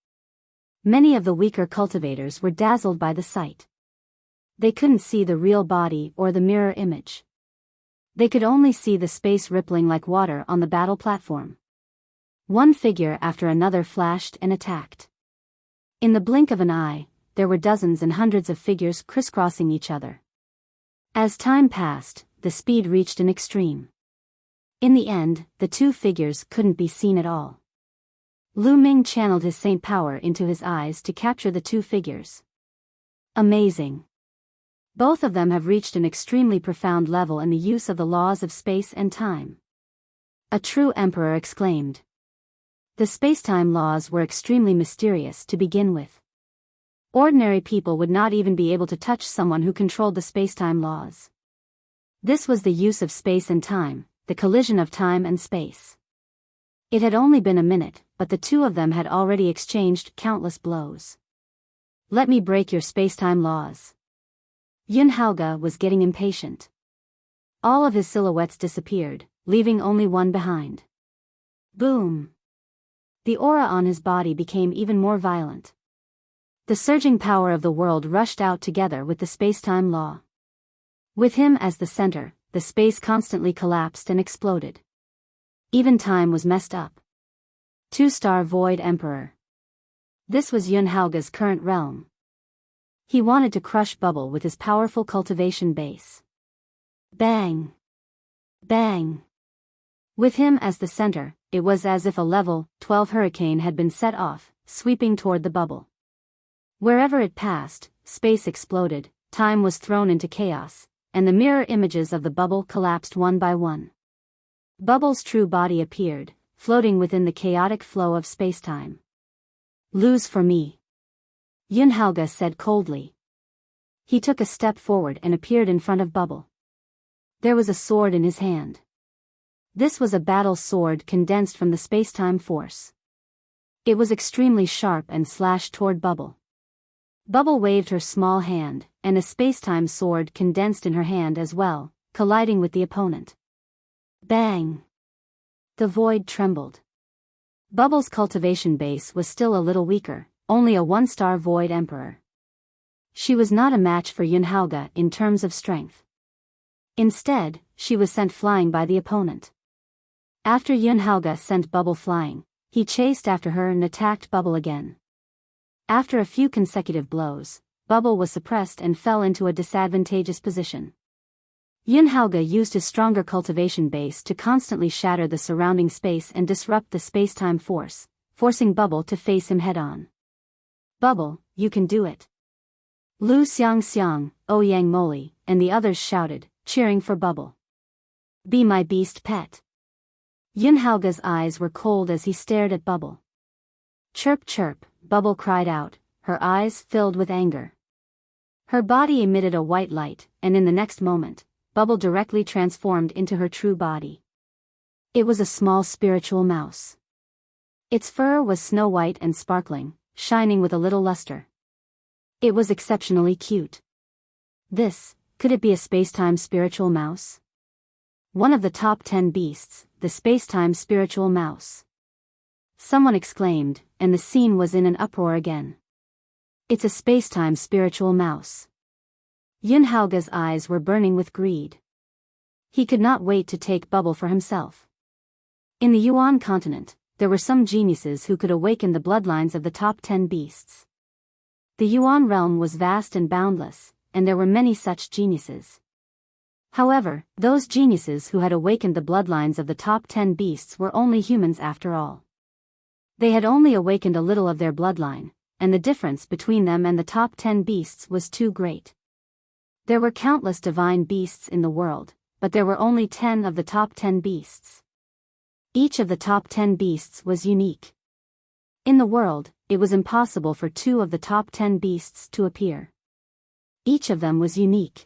Many of the weaker cultivators were dazzled by the sight. They couldn't see the real body or the mirror image. They could only see the space rippling like water on the battle platform. One figure after another flashed and attacked. In the blink of an eye, there were dozens and hundreds of figures crisscrossing each other. As time passed, the speed reached an extreme. In the end, the two figures couldn't be seen at all. Lu Ming channeled his saint power into his eyes to capture the two figures. Amazing. Both of them have reached an extremely profound level in the use of the laws of space and time. A true emperor exclaimed. The space-time laws were extremely mysterious to begin with. Ordinary people would not even be able to touch someone who controlled the space-time laws. This was the use of space and time, the collision of time and space. It had only been a minute, but the two of them had already exchanged countless blows. Let me break your space-time laws. Yunhaoga was getting impatient. All of his silhouettes disappeared, leaving only one behind. Boom! The aura on his body became even more violent. The surging power of the world rushed out together with the space-time law. With him as the center, the space constantly collapsed and exploded. Even time was messed up. Two-star Void Emperor. This was Yunhaoga's current realm. He wanted to crush Bubble with his powerful cultivation base. Bang! Bang! With him as the center, it was as if a level 12 hurricane had been set off, sweeping toward the Bubble. Wherever it passed, space exploded, time was thrown into chaos, and the mirror images of the Bubble collapsed one by one. Bubble's true body appeared, floating within the chaotic flow of space-time. Lose for me. Yunhaoga said coldly. He took a step forward and appeared in front of Bubble. There was a sword in his hand. This was a battle sword condensed from the space-time force. It was extremely sharp and slashed toward Bubble. Bubble waved her small hand, and a space-time sword condensed in her hand as well, colliding with the opponent. Bang! The void trembled. Bubble's cultivation base was still a little weaker, only a one-star Void Emperor. She was not a match for Yunhaoga in terms of strength. Instead, she was sent flying by the opponent. After Yunhaoga sent Bubble flying, he chased after her and attacked Bubble again. After a few consecutive blows, Bubble was suppressed and fell into a disadvantageous position. Yunhaoga used his stronger cultivation base to constantly shatter the surrounding space and disrupt the space-time force, forcing Bubble to face him head-on. Bubble, you can do it. Lu Xiang, Ouyang Moli, and the others shouted, cheering for Bubble. Be my beast pet. Yunhaoga's eyes were cold as he stared at Bubble. Chirp chirp, Bubble cried out, her eyes filled with anger. Her body emitted a white light, and in the next moment, Bubble directly transformed into her true body. It was a small spiritual mouse. Its fur was snow white and sparkling, shining with a little luster. It was exceptionally cute. Could it be a space-time spiritual mouse? One of the top 10 beasts, the space-time spiritual mouse. Someone exclaimed, and the scene was in an uproar again. It's a space-time spiritual mouse. Yunhaoga's eyes were burning with greed. He could not wait to take Bubble for himself. In the Yuan continent, there were some geniuses who could awaken the bloodlines of the top 10 beasts. The Yuan realm was vast and boundless, and there were many such geniuses. However, those geniuses who had awakened the bloodlines of the top 10 beasts were only humans after all. They had only awakened a little of their bloodline, and the difference between them and the top 10 beasts was too great. There were countless divine beasts in the world, but there were only 10 of the top 10 beasts. Each of the top 10 beasts was unique. In the world, it was impossible for 2 of the top 10 beasts to appear. Each of them was unique.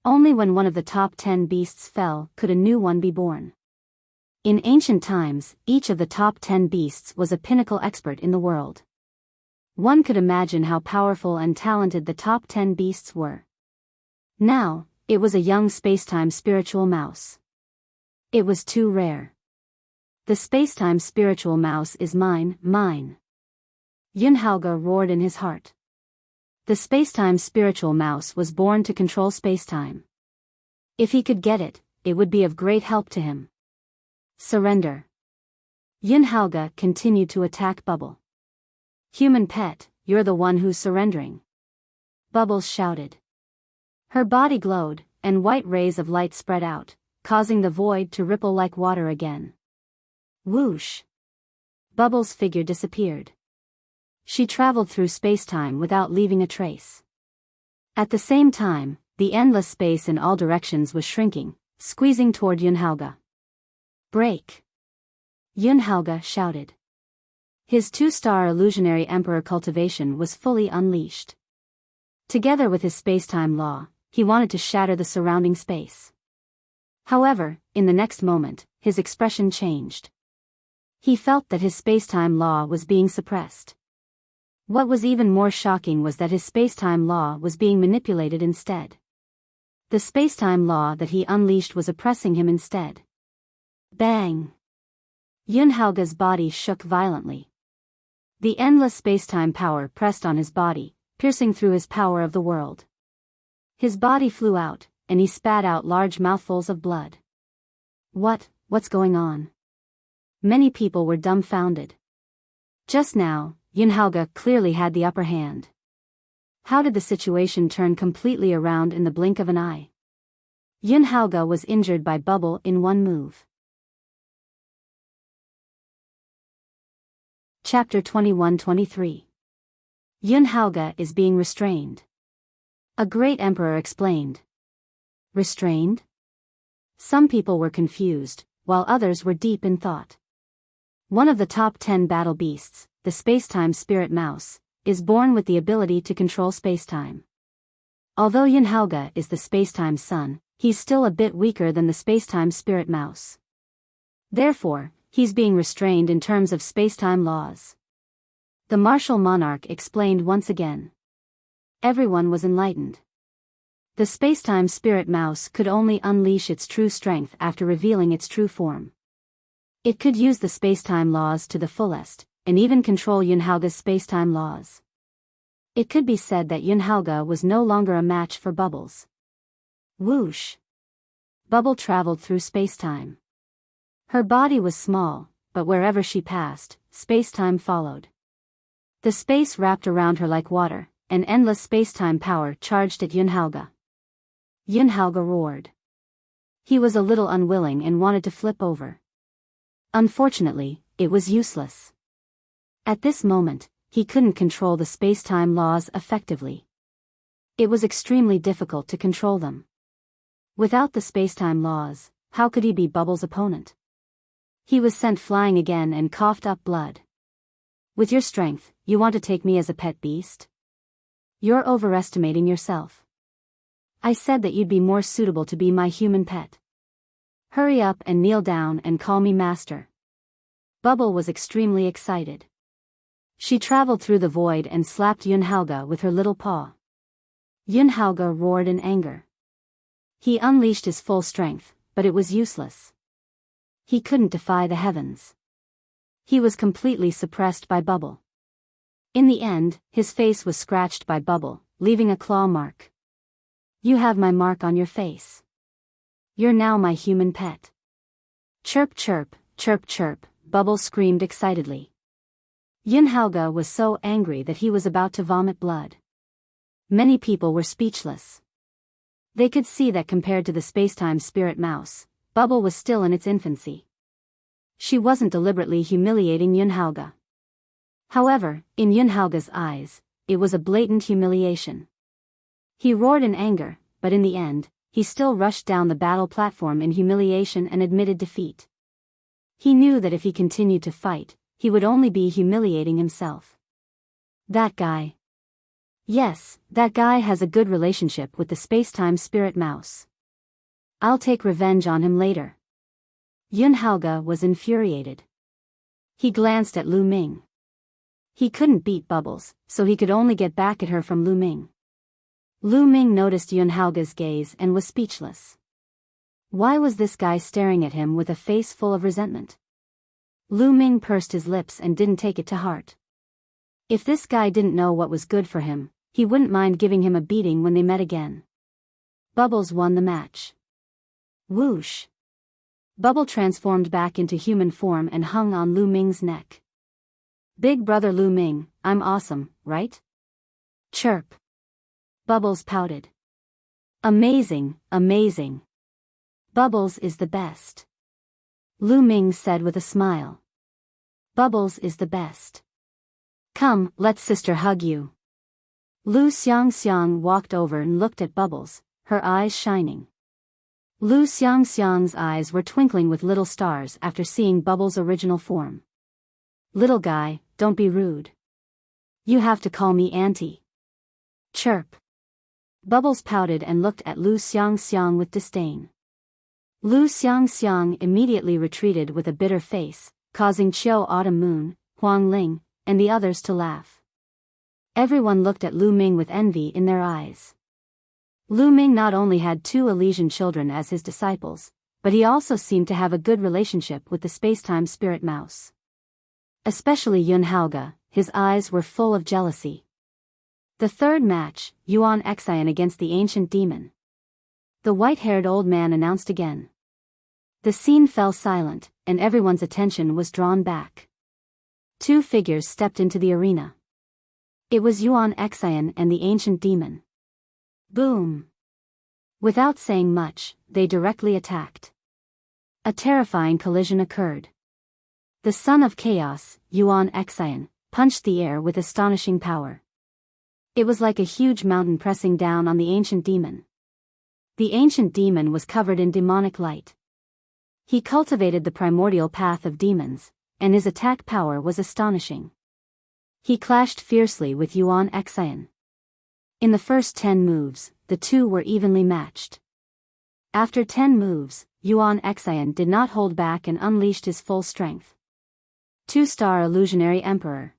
Only when one of the top 10 beasts fell could a new one be born. In ancient times, each of the top 10 beasts was a pinnacle expert in the world. One could imagine how powerful and talented the top 10 beasts were. Now, it was a young spacetime spiritual mouse. It was too rare. The spacetime spiritual mouse is mine, mine. Yunhaoge roared in his heart. The spacetime spiritual mouse was born to control spacetime. If he could get it, it would be of great help to him. Surrender. Yunhaoge continued to attack Bubble. Human pet, you're the one who's surrendering. Bubbles shouted. Her body glowed, and white rays of light spread out, causing the void to ripple like water again. Whoosh! Bubbles' figure disappeared. She traveled through spacetime without leaving a trace. At the same time, the endless space in all directions was shrinking, squeezing toward Yunhaoge. Break! Yunhaoge shouted. His 2-star illusionary emperor cultivation was fully unleashed. Together with his spacetime law, he wanted to shatter the surrounding space. However, in the next moment, his expression changed. He felt that his spacetime law was being suppressed. What was even more shocking was that his spacetime law was being manipulated instead. The spacetime law that he unleashed was oppressing him instead. Bang! Yunhaoge's body shook violently. The endless spacetime power pressed on his body, piercing through his power of the world. His body flew out, and he spat out large mouthfuls of blood. What's going on? Many people were dumbfounded. Just now, Yunhaoge clearly had the upper hand. How did the situation turn completely around in the blink of an eye? Yunhaoge was injured by Bubble in one move. Chapter 21-23. Yunhaoge is being restrained. A great emperor explained. Restrained? Some people were confused, while others were deep in thought. One of the top 10 battle beasts, the spacetime spirit mouse, is born with the ability to control spacetime. Although Yunhaoge is the spacetime son, he's still a bit weaker than the spacetime spirit mouse. Therefore, he's being restrained in terms of spacetime laws. The martial monarch explained once again. Everyone was enlightened. The spacetime spirit mouse could only unleash its true strength after revealing its true form. It could use the spacetime laws to the fullest, and even control Yunhaoge's spacetime laws. It could be said that Yunhaoge was no longer a match for Bubbles. Whoosh! Bubble traveled through spacetime. Her body was small, but wherever she passed, spacetime followed. The space wrapped around her like water, and endless spacetime power charged at Yunhaoge. Yunhaoge roared. He was a little unwilling and wanted to flip over. Unfortunately, it was useless. At this moment, he couldn't control the spacetime laws effectively. It was extremely difficult to control them. Without the spacetime laws, how could he be Bubbles' opponent? He was sent flying again and coughed up blood. With your strength, you want to take me as a pet beast? You're overestimating yourself. I said that you'd be more suitable to be my human pet. Hurry up and kneel down and call me master. Bubble was extremely excited. She traveled through the void and slapped Yunhaoge with her little paw. Yunhaoge roared in anger. He unleashed his full strength, but it was useless. He couldn't defy the heavens. He was completely suppressed by Bubble. In the end, his face was scratched by Bubble, leaving a claw mark. You have my mark on your face. You're now my human pet. Chirp chirp, chirp chirp, Bubble screamed excitedly. Yunhaoge was so angry that he was about to vomit blood. Many people were speechless. They could see that compared to the spacetime spirit mouse, Bubble was still in its infancy. She wasn't deliberately humiliating Yunhaoge. However, in Yunhaoge's eyes, it was a blatant humiliation. He roared in anger, but in the end, he still rushed down the battle platform in humiliation and admitted defeat. He knew that if he continued to fight, he would only be humiliating himself. That guy. Yes, that guy has a good relationship with the space-time spirit mouse. I'll take revenge on him later. Yun Haoge was infuriated. He glanced at Lu Ming. He couldn't beat Bubbles, so he could only get back at her from Lu Ming. Lu Ming noticed Yun Haoge's gaze and was speechless. Why was this guy staring at him with a face full of resentment? Lu Ming pursed his lips and didn't take it to heart. If this guy didn't know what was good for him, he wouldn't mind giving him a beating when they met again. Bubbles won the match. Whoosh! Bubble transformed back into human form and hung on Lu Ming's neck. Big brother Lu Ming, I'm awesome, right? Chirp. Bubbles pouted. Amazing, amazing. Bubbles is the best. Lu Ming said with a smile. Bubbles is the best. Come, let sister hug you. Lu Xiangxiang walked over and looked at Bubbles, her eyes shining. Lu Xiangxiang's eyes were twinkling with little stars after seeing Bubbles' original form. Little guy, don't be rude. You have to call me auntie. Chirp. Bubbles pouted and looked at Lu Xiangxiang with disdain. Lu Xiangxiang immediately retreated with a bitter face, causing Qiu Autumn Moon, Huang Ling, and the others to laugh. Everyone looked at Lu Ming with envy in their eyes. Lu Ming not only had 2 Elysian children as his disciples, but he also seemed to have a good relationship with the space-time spirit mouse. Especially Yun Haoge, his eyes were full of jealousy. The third match, Yuan Xian against the ancient demon. The white-haired old man announced again. The scene fell silent, and everyone's attention was drawn back. 2 figures stepped into the arena. It was Yuan Xian and the ancient demon. Boom! Without saying much, they directly attacked. A terrifying collision occurred. The son of chaos, Yuan Xian, punched the air with astonishing power. It was like a huge mountain pressing down on the ancient demon. The ancient demon was covered in demonic light. He cultivated the primordial path of demons, and his attack power was astonishing. He clashed fiercely with Yuan Xian. In the first 10 moves, the two were evenly matched. After 10 moves, Yuan Xian did not hold back and unleashed his full strength. 2-star Illusionary Emperor.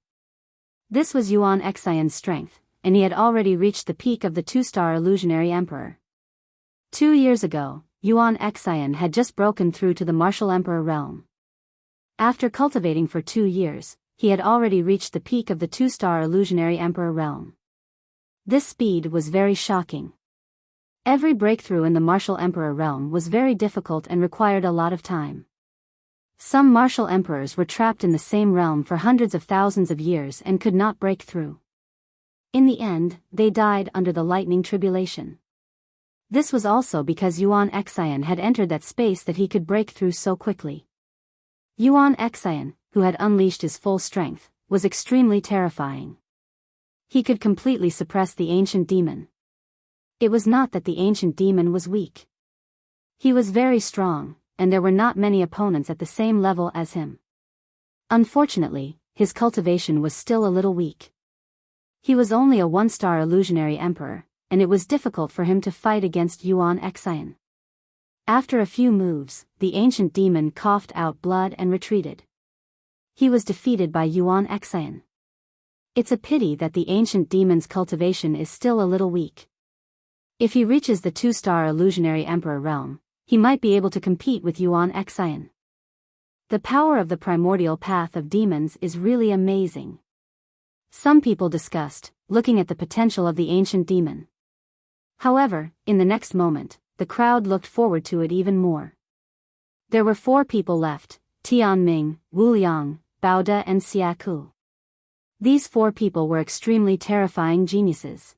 This was Yuan Xian's strength, and he had already reached the peak of the 2-star Illusionary Emperor. 2 years ago, Yuan Xian had just broken through to the Martial Emperor realm. After cultivating for 2 years, he had already reached the peak of the 2-star Illusionary Emperor realm. This speed was very shocking. Every breakthrough in the Martial Emperor realm was very difficult and required a lot of time. Some martial emperors were trapped in the same realm for hundreds of thousands of years and could not break through. In the end, they died under the lightning tribulation. This was also because Yuan Xian had entered that space that he could break through so quickly. Yuan Xian, who had unleashed his full strength, was extremely terrifying. He could completely suppress the ancient demon. It was not that the ancient demon was weak. He was very strong, and there were not many opponents at the same level as him. Unfortunately, his cultivation was still a little weak. He was only a 1-star Illusionary Emperor, and it was difficult for him to fight against Yuan Xian. After a few moves, the ancient demon coughed out blood and retreated. He was defeated by Yuan Xian. It's a pity that the ancient demon's cultivation is still a little weak. If he reaches the 2-star Illusionary Emperor realm, he might be able to compete with Yuan Xian. The power of the primordial path of demons is really amazing. Some people discussed, looking at the potential of the ancient demon. However, in the next moment, the crowd looked forward to it even more. There were 4 people left, Tianming, Wu Liang, Bao De and Xiaku. These 4 people were extremely terrifying geniuses.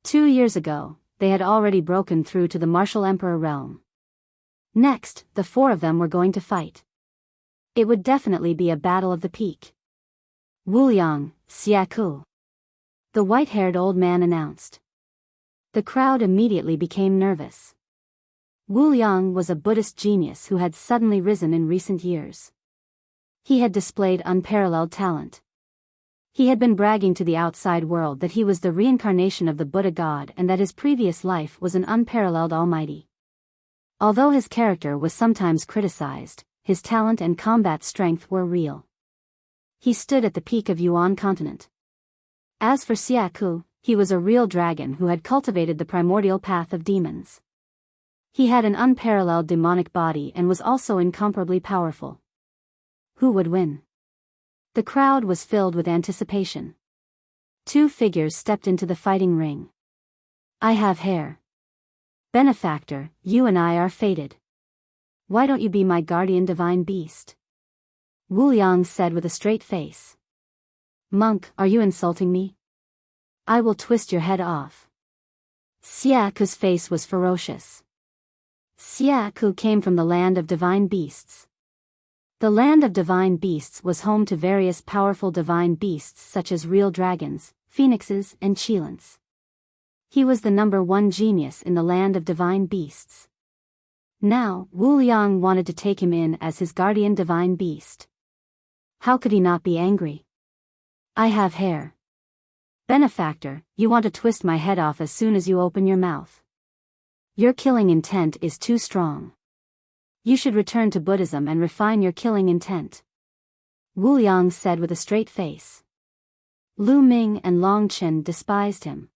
2 years ago, they had already broken through to the Martial Emperor realm. Next, the 4 of them were going to fight. It would definitely be a battle of the peak. Wu Liang, Xiaku. The white-haired old man announced. The crowd immediately became nervous. Wu Liang was a Buddhist genius who had suddenly risen in recent years. He had displayed unparalleled talent. He had been bragging to the outside world that he was the reincarnation of the Buddha god and that his previous life was an unparalleled almighty. Although his character was sometimes criticized, his talent and combat strength were real. He stood at the peak of Yuan continent. As for Xiaku, he was a real dragon who had cultivated the primordial path of demons. He had an unparalleled demonic body and was also incomparably powerful. Who would win? The crowd was filled with anticipation. Two figures stepped into the fighting ring. I have hair. Benefactor, you and I are fated. Why don't you be my guardian divine beast? Wu Liang said with a straight face. Monk, are you insulting me? I will twist your head off. Xiaku's face was ferocious. Xiaku came from the land of divine beasts. The land of divine beasts was home to various powerful divine beasts such as real dragons, phoenixes, and chilants. He was the #1 genius in the land of divine beasts. Now, Wu Liang wanted to take him in as his guardian divine beast. How could he not be angry? I have hair. Benefactor, you want to twist my head off as soon as you open your mouth. Your killing intent is too strong. You should return to Buddhism and refine your killing intent. Wu Liang said with a straight face. Lu Ming and Long Chen despised him.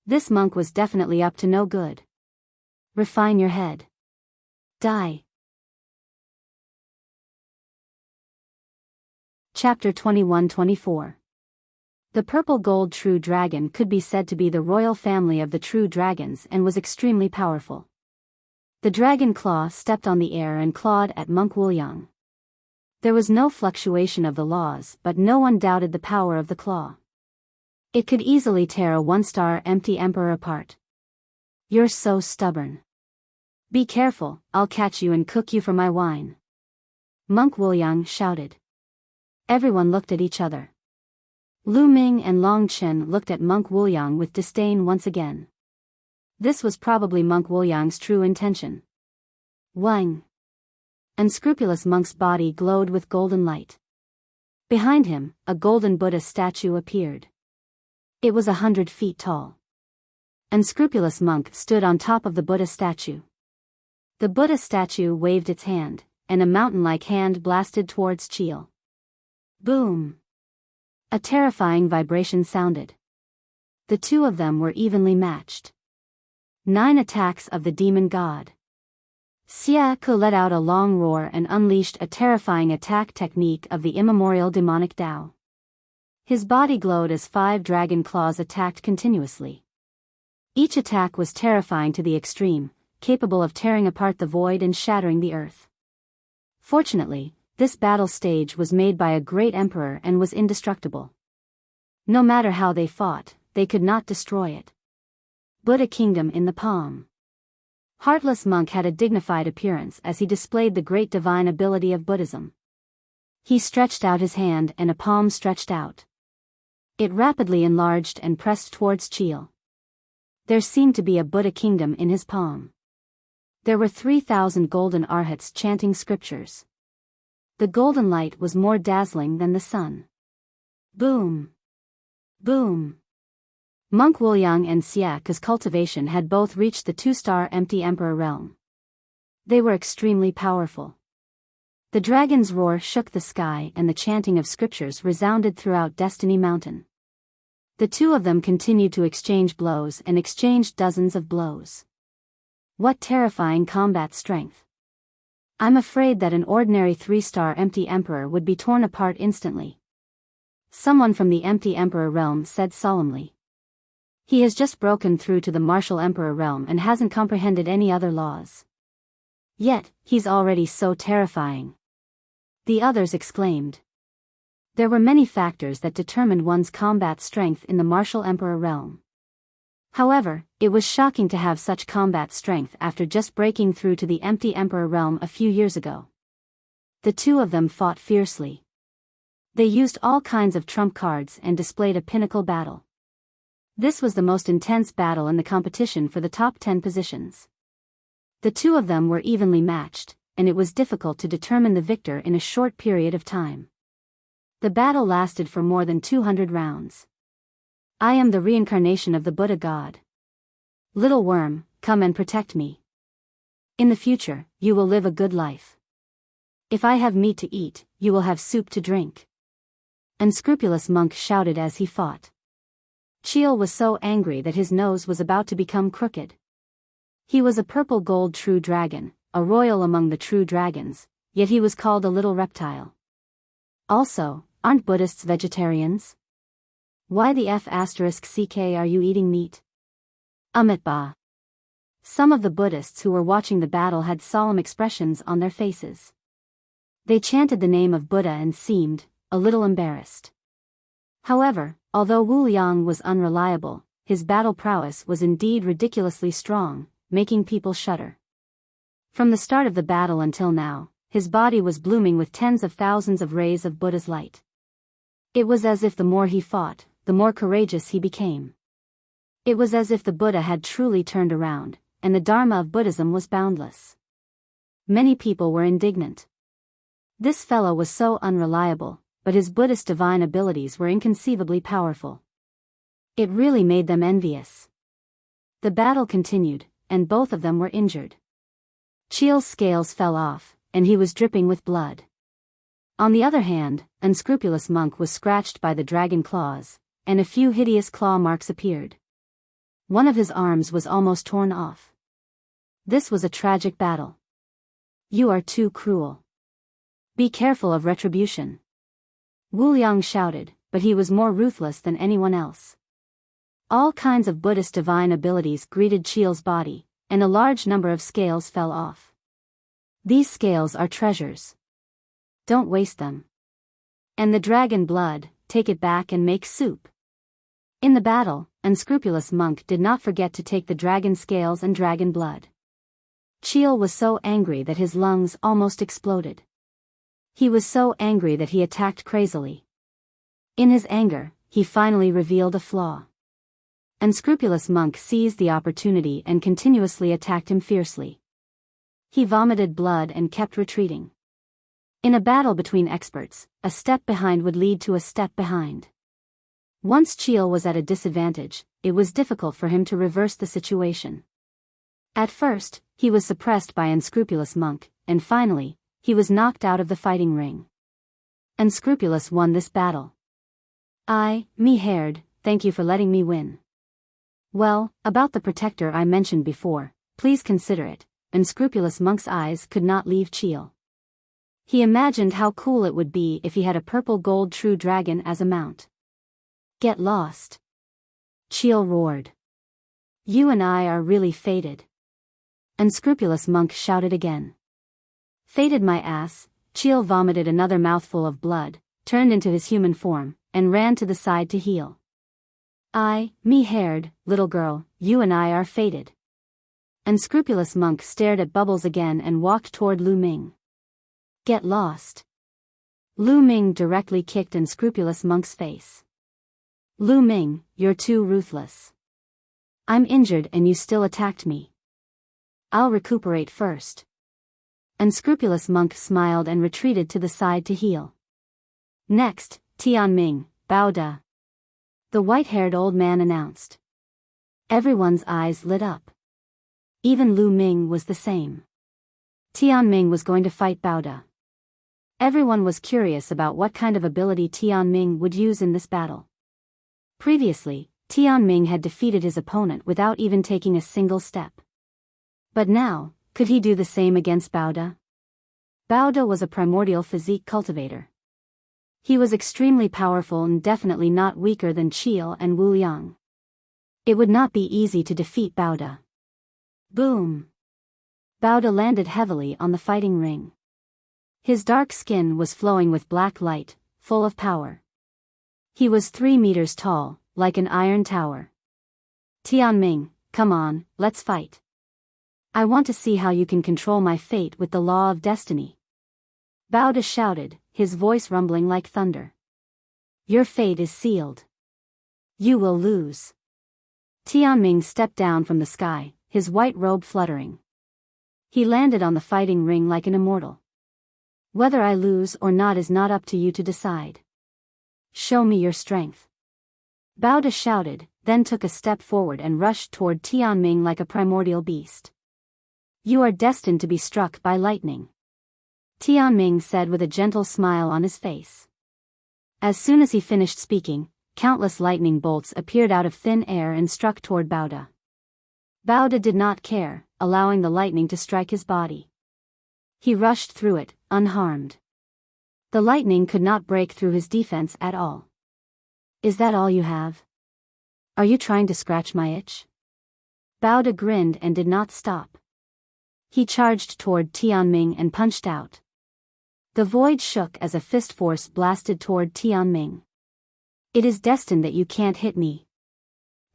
This monk was definitely up to no good. Refine your head. Die. Chapter 21-24. The purple gold true dragon could be said to be the royal family of the true dragons and was extremely powerful. The dragon claw stepped on the air and clawed at Monk Wu Liang. There was no fluctuation of the laws, but no one doubted the power of the claw. It could easily tear a one-star empty emperor apart. You're so stubborn. Be careful, I'll catch you and cook you for my wine. Monk Wu Liang shouted. Everyone looked at each other. Lu Ming and Long Chen looked at Monk Wu Liang with disdain once again. This was probably Monk Wu Liang's true intention. Wang. Unscrupulous monk's body glowed with golden light. Behind him, a golden Buddha statue appeared. It was 100 feet tall. Unscrupulous monk stood on top of the Buddha statue. The Buddha statue waved its hand, and a mountain-like hand blasted towards Chil. Boom! A terrifying vibration sounded. The two of them were evenly matched. 9 attacks of the demon god. Xiaku let out a long roar and unleashed a terrifying attack technique of the immemorial demonic Tao. His body glowed as 5 dragon claws attacked continuously. Each attack was terrifying to the extreme, capable of tearing apart the void and shattering the earth. Fortunately, this battle stage was made by a great emperor and was indestructible. No matter how they fought, they could not destroy it. Buddha Kingdom in the palm. Heartless monk had a dignified appearance as he displayed the great divine ability of Buddhism. He stretched out his hand and a palm stretched out. It rapidly enlarged and pressed towards Chil. There seemed to be a Buddha kingdom in his palm. There were 3,000 golden arhats chanting scriptures. The golden light was more dazzling than the sun. Boom! Boom! Monk Wu Liang and Xiaku's cultivation had both reached the 2-star empty emperor realm. They were extremely powerful. The dragon's roar shook the sky and the chanting of scriptures resounded throughout Destiny Mountain. The two of them continued to exchange blows and exchanged dozens of blows. What terrifying combat strength! I'm afraid that an ordinary 3-star empty emperor would be torn apart instantly. Someone from the empty emperor realm said solemnly. He has just broken through to the martial emperor realm and hasn't comprehended any other laws. Yet, he's already so terrifying. The others exclaimed. There were many factors that determined one's combat strength in the martial emperor realm. However, it was shocking to have such combat strength after just breaking through to the empty emperor realm a few years ago. The two of them fought fiercely. They used all kinds of trump cards and displayed a pinnacle battle. This was the most intense battle in the competition for the top 10 positions. The two of them were evenly matched, and it was difficult to determine the victor in a short period of time. The battle lasted for more than 200 rounds. I am the reincarnation of the Buddha god. Little worm, come and protect me. In the future, you will live a good life. If I have meat to eat, you will have soup to drink. Unscrupulous monk shouted as he fought. Chil was so angry that his nose was about to become crooked. He was a purple gold true dragon, a royal among the true dragons, yet he was called a little reptile. Also, aren't Buddhists vegetarians? Why the **ck are you eating meat? Amitba. Some of the Buddhists who were watching the battle had solemn expressions on their faces. They chanted the name of Buddha and seemed a little embarrassed. However, although Wu Liang was unreliable, his battle prowess was indeed ridiculously strong, making people shudder. From the start of the battle until now, his body was blooming with tens of thousands of rays of Buddha's light. It was as if the more he fought, the more courageous he became. It was as if the Buddha had truly turned around, and the Dharma of Buddhism was boundless. Many people were indignant. This fellow was so unreliable, but his Buddhist divine abilities were inconceivably powerful. It really made them envious. The battle continued, and both of them were injured. Chil's scales fell off, and he was dripping with blood. On the other hand, unscrupulous monk was scratched by the dragon claws, and a few hideous claw marks appeared. One of his arms was almost torn off. This was a tragic battle. You are too cruel. Be careful of retribution. Wu Liang shouted, but he was more ruthless than anyone else. All kinds of Buddhist divine abilities greeted Chil's body, and a large number of scales fell off. These scales are treasures. Don't waste them. And the dragon blood, take it back and make soup. In the battle, unscrupulous monk did not forget to take the dragon scales and dragon blood. Chil was so angry that his lungs almost exploded. He was so angry that he attacked crazily. In his anger, he finally revealed a flaw. Unscrupulous monk seized the opportunity and continuously attacked him fiercely. He vomited blood and kept retreating. In a battle between experts, a step behind would lead to a step behind. Once Chil was at a disadvantage, it was difficult for him to reverse the situation. At first, he was suppressed by unscrupulous monk, and finally, he was knocked out of the fighting ring. Unscrupulous won this battle. Me-haired, thank you for letting me win. Well, about the protector I mentioned before, please consider it. Unscrupulous monk's eyes could not leave Chil. He imagined how cool it would be if he had a purple gold true dragon as a mount. Get lost. Chil roared. You and I are really fated. Unscrupulous monk shouted again. Fated my ass. Chil vomited another mouthful of blood, turned into his human form, and ran to the side to heal. Me-haired, little girl, you and I are fated. Unscrupulous monk stared at Bubbles again and walked toward Lu Ming. Get lost. Lu Ming directly kicked unscrupulous monk's face. Lu Ming, you're too ruthless. I'm injured and you still attacked me. I'll recuperate first. Unscrupulous monk smiled and retreated to the side to heal. Next, Tianming, Bao Da. The white-haired old man announced. Everyone's eyes lit up. Even Lu Ming was the same. Tianming was going to fight Bao Da. Everyone was curious about what kind of ability Tianming would use in this battle. Previously, Tianming had defeated his opponent without even taking a single step. But now, could he do the same against Bao Da? Bao Da was a primordial physique cultivator. He was extremely powerful and definitely not weaker than Chil and Wu Liang. It would not be easy to defeat Bao Da. Boom! Bao Da landed heavily on the fighting ring. His dark skin was flowing with black light, full of power. He was 3 meters tall, like an iron tower. Tianming, come on, let's fight. I want to see how you can control my fate with the law of destiny. Bao Da shouted, his voice rumbling like thunder. Your fate is sealed. You will lose. Tianming stepped down from the sky, his white robe fluttering. He landed on the fighting ring like an immortal. Whether I lose or not is not up to you to decide. Show me your strength. Bao shouted, then took a step forward and rushed toward Tianming like a primordial beast. You are destined to be struck by lightning. Tianming said with a gentle smile on his face. As soon as he finished speaking, countless lightning bolts appeared out of thin air and struck toward Bao. Bao did not care, allowing the lightning to strike his body. He rushed through it, unharmed. The lightning could not break through his defense at all. Is that all you have? Are you trying to scratch my itch? Bao grinned and did not stop. He charged toward Tianming and punched out. The void shook as a fist force blasted toward Tianming. It is destined that you can't hit me,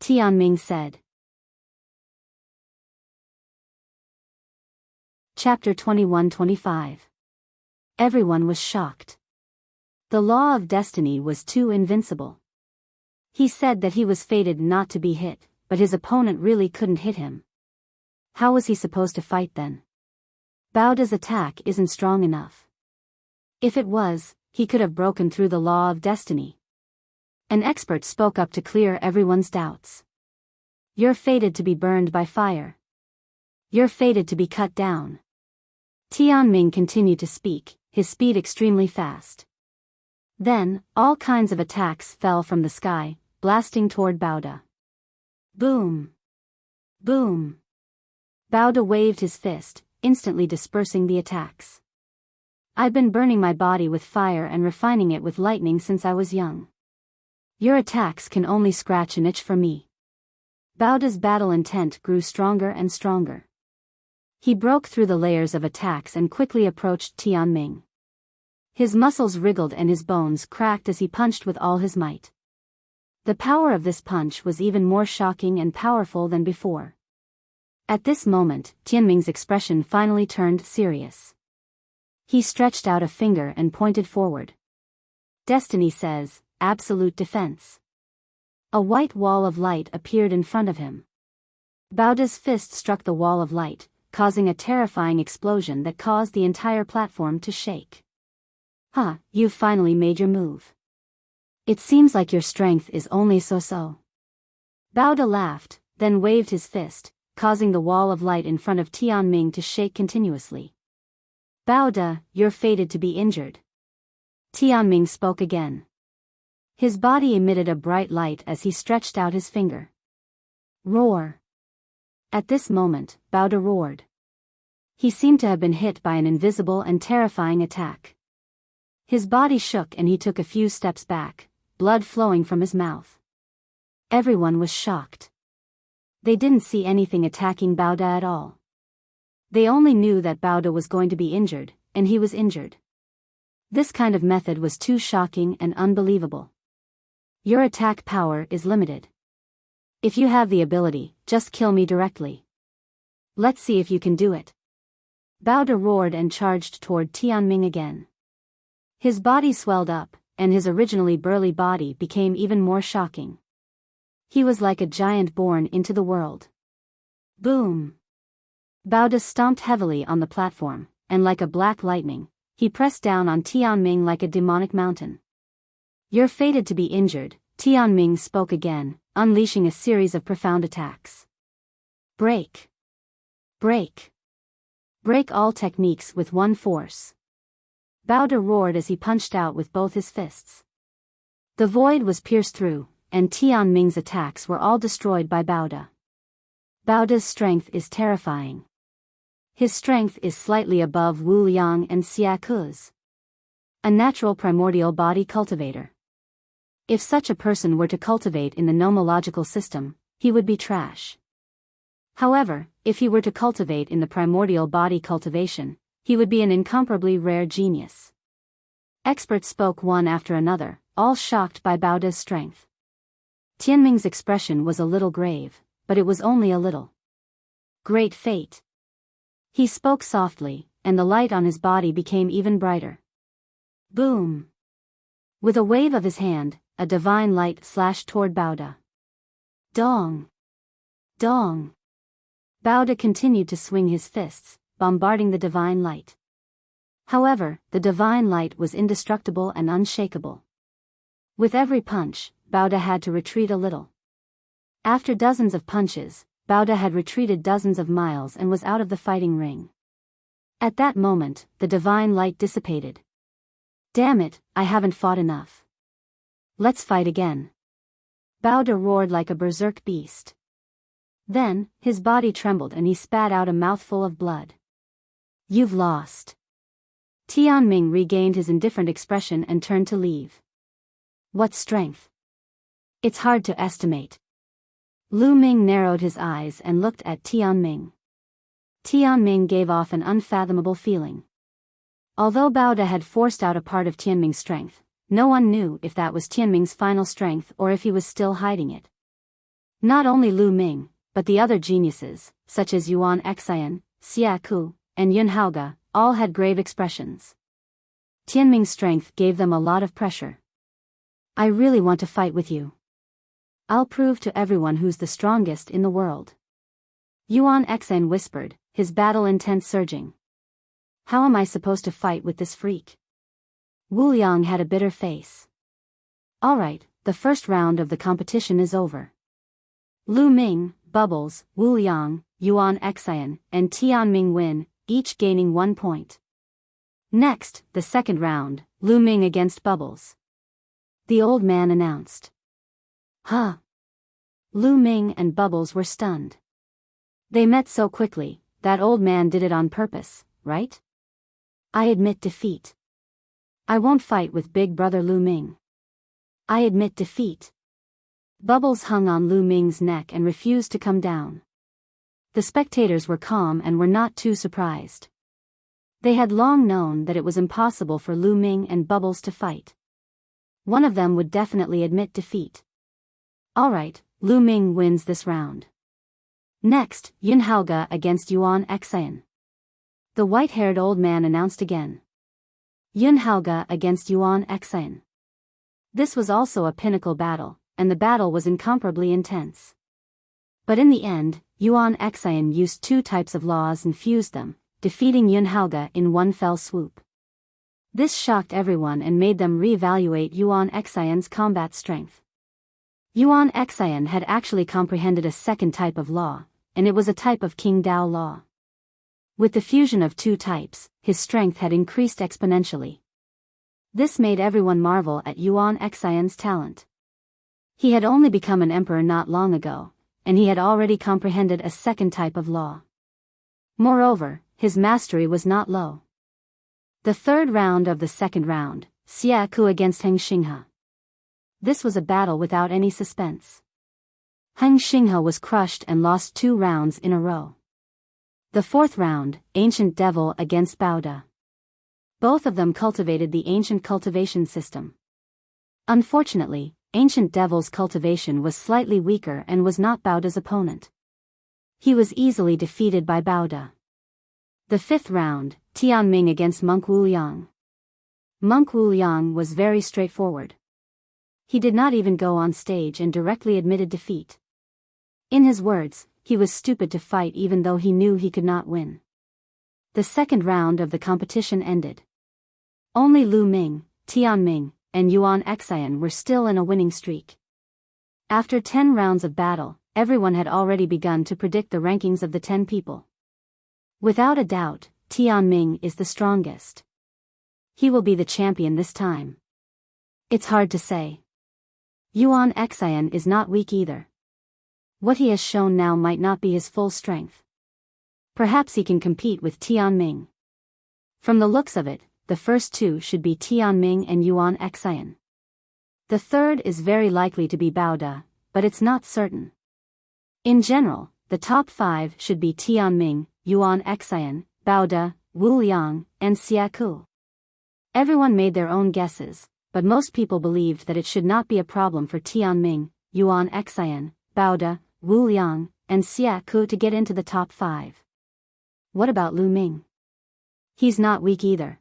Tianming said. Chapter 21-25. Everyone was shocked. The law of destiny was too invincible. He said that he was fated not to be hit, but his opponent really couldn't hit him. How was he supposed to fight then? Bao's attack isn't strong enough. If it was, he could have broken through the law of destiny. An expert spoke up to clear everyone's doubts. You're fated to be burned by fire. You're fated to be cut down. Tianming continued to speak, his speed extremely fast. Then, all kinds of attacks fell from the sky, blasting toward Bao. Boom! Boom! Bao waved his fist, instantly dispersing the attacks. I've been burning my body with fire and refining it with lightning since I was young. Your attacks can only scratch an itch for me. Bao's battle intent grew stronger and stronger. He broke through the layers of attacks and quickly approached Tianming. His muscles wriggled and his bones cracked as he punched with all his might. The power of this punch was even more shocking and powerful than before. At this moment, Tianming's expression finally turned serious. He stretched out a finger and pointed forward. Destiny says, absolute defense. A white wall of light appeared in front of him. Bao's fist struck the wall of light, causing a terrifying explosion that caused the entire platform to shake. You've finally made your move. It seems like your strength is only so-so. Bao laughed, then waved his fist, causing the wall of light in front of Tianming to shake continuously. Bao, you're fated to be injured. Tianming spoke again. His body emitted a bright light as he stretched out his finger. Roar! At this moment, Bao roared. He seemed to have been hit by an invisible and terrifying attack. His body shook and he took a few steps back, blood flowing from his mouth. Everyone was shocked. They didn't see anything attacking Bao at all. They only knew that Bao was going to be injured, and he was injured. This kind of method was too shocking and unbelievable. Your attack power is limited. If you have the ability, just kill me directly. Let's see if you can do it. Bao roared and charged toward Tianming again. His body swelled up, and his originally burly body became even more shocking. He was like a giant born into the world. Boom! Bao stomped heavily on the platform, and like a black lightning, he pressed down on Tianming like a demonic mountain. You're fated to be injured, Tianming spoke again, unleashing a series of profound attacks. Break! Break! Break all techniques with one force. Bao roared as he punched out with both his fists. The void was pierced through, and Tianming's attacks were all destroyed by Bao. Bao's strength is terrifying. His strength is slightly above Wu Liang and Xia Ke's. A natural primordial body cultivator. If such a person were to cultivate in the nomological system, he would be trash. However, if he were to cultivate in the primordial body cultivation, he would be an incomparably rare genius. Experts spoke one after another, all shocked by Bao's strength. Tianming's expression was a little grave, but it was only a little. Great fate. He spoke softly, and the light on his body became even brighter. Boom! With a wave of his hand, a divine light slashed toward Bao. Dong! Dong! Bao continued to swing his fists, bombarding the divine light. However, the divine light was indestructible and unshakable. With every punch, Baoda had to retreat a little. After dozens of punches, Baoda had retreated dozens of miles and was out of the fighting ring. At that moment, the divine light dissipated. Damn it, I haven't fought enough. Let's fight again. Baoda roared like a berserk beast. Then, his body trembled and he spat out a mouthful of blood. You've lost. Tianming regained his indifferent expression and turned to leave. What strength? It's hard to estimate. Lu Ming narrowed his eyes and looked at Tianming. Tianming gave off an unfathomable feeling. Although Baoda had forced out a part of Tianming's strength, no one knew if that was Tianming's final strength or if he was still hiding it. Not only Lu Ming, but the other geniuses, such as Yuan Xian, Xia Ku, and Yun Haoge, all had grave expressions. Tianming's strength gave them a lot of pressure. I really want to fight with you. I'll prove to everyone who's the strongest in the world. Yuan Xian whispered, his battle intent surging. How am I supposed to fight with this freak? Wu Yang had a bitter face. Alright, the first round of the competition is over. Lu Ming, Bubbles, Wu Yang, Yuan Xian, and Tianming win, each gaining 1 point. Next, the second round, Lu Ming against Bubbles. The old man announced. Huh. Lu Ming and Bubbles were stunned. They met so quickly, that old man did it on purpose, right? I admit defeat. I won't fight with big brother Lu Ming. I admit defeat. Bubbles hung on Lu Ming's neck and refused to come down. The spectators were calm and were not too surprised. They had long known that it was impossible for Lu Ming and Bubbles to fight. One of them would definitely admit defeat. Alright, Lu Ming wins this round. Next, Yun Haoge against Yuan Xian. The white-haired old man announced again. Yun Haoge against Yuan Xian. This was also a pinnacle battle, and the battle was incomparably intense. But in the end, Yuan Xian used 2 types of laws and fused them, defeating Yun Haoge in one fell swoop. This shocked everyone and made them re-evaluate Yuan Xian's combat strength. Yuan Xian had actually comprehended a second type of law, and it was a type of King Dao law. With the fusion of 2 types, his strength had increased exponentially. This made everyone marvel at Yuan Xian's talent. He had only become an emperor not long ago, and he had already comprehended a second type of law. Moreover, his mastery was not low. The third round of the second round, Xia Ku against Heng Xinghe. This was a battle without any suspense. Heng Xinghe was crushed and lost 2 rounds in a row. The fourth round, Ancient Devil against Baoda. Both of them cultivated the ancient cultivation system. Unfortunately, Ancient Devil's cultivation was slightly weaker and was not Baoda's opponent. He was easily defeated by Baoda. The fifth round, Tianming against Monk Wu Yang. Monk Wu Yang was very straightforward. He did not even go on stage and directly admitted defeat. In his words, he was stupid to fight even though he knew he could not win. The second round of the competition ended. Only Lu Ming, Tianming, and Yuan Xian were still in a winning streak. After 10 rounds of battle, everyone had already begun to predict the rankings of the 10 people. Without a doubt, Tianming is the strongest. He will be the champion this time. It's hard to say. Yuan Xian is not weak either. What he has shown now might not be his full strength. Perhaps he can compete with Tianming. From the looks of it, the first 2 should be Tianming and Yuan Xian. The third is very likely to be Baoda, but it's not certain. In general, the top 5 should be Tianming, Yuan Xian, Baoda, Wu Yang, and Xia Ku. Everyone made their own guesses, but most people believed that it should not be a problem for Tianming, Yuan Xian, Baoda, Wu Yang, and Xia Ku to get into the top 5. What about Lu Ming? He's not weak either.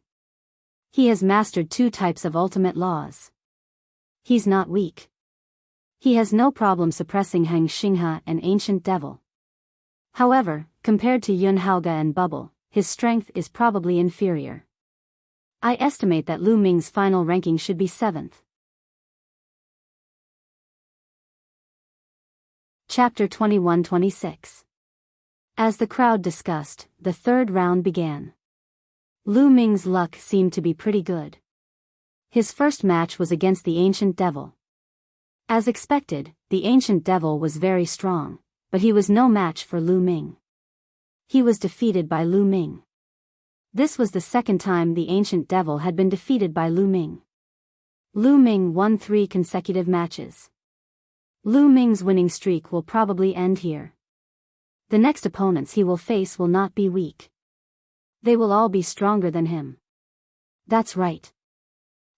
He has mastered 2 types of ultimate laws. He's not weak. He has no problem suppressing Heng Xinghe and Ancient Devil. However, compared to Yun Haoge and Bubble, his strength is probably inferior. I estimate that Lu Ming's final ranking should be 7th. Chapter 21-26. As the crowd discussed, the third round began. Lu Ming's luck seemed to be pretty good. His first match was against the Ancient Devil. As expected, the Ancient Devil was very strong, but he was no match for Lu Ming. He was defeated by Lu Ming. This was the second time the Ancient Devil had been defeated by Lu Ming. Lu Ming won 3 consecutive matches. Lu Ming's winning streak will probably end here. The next opponents he will face will not be weak. They will all be stronger than him. That's right.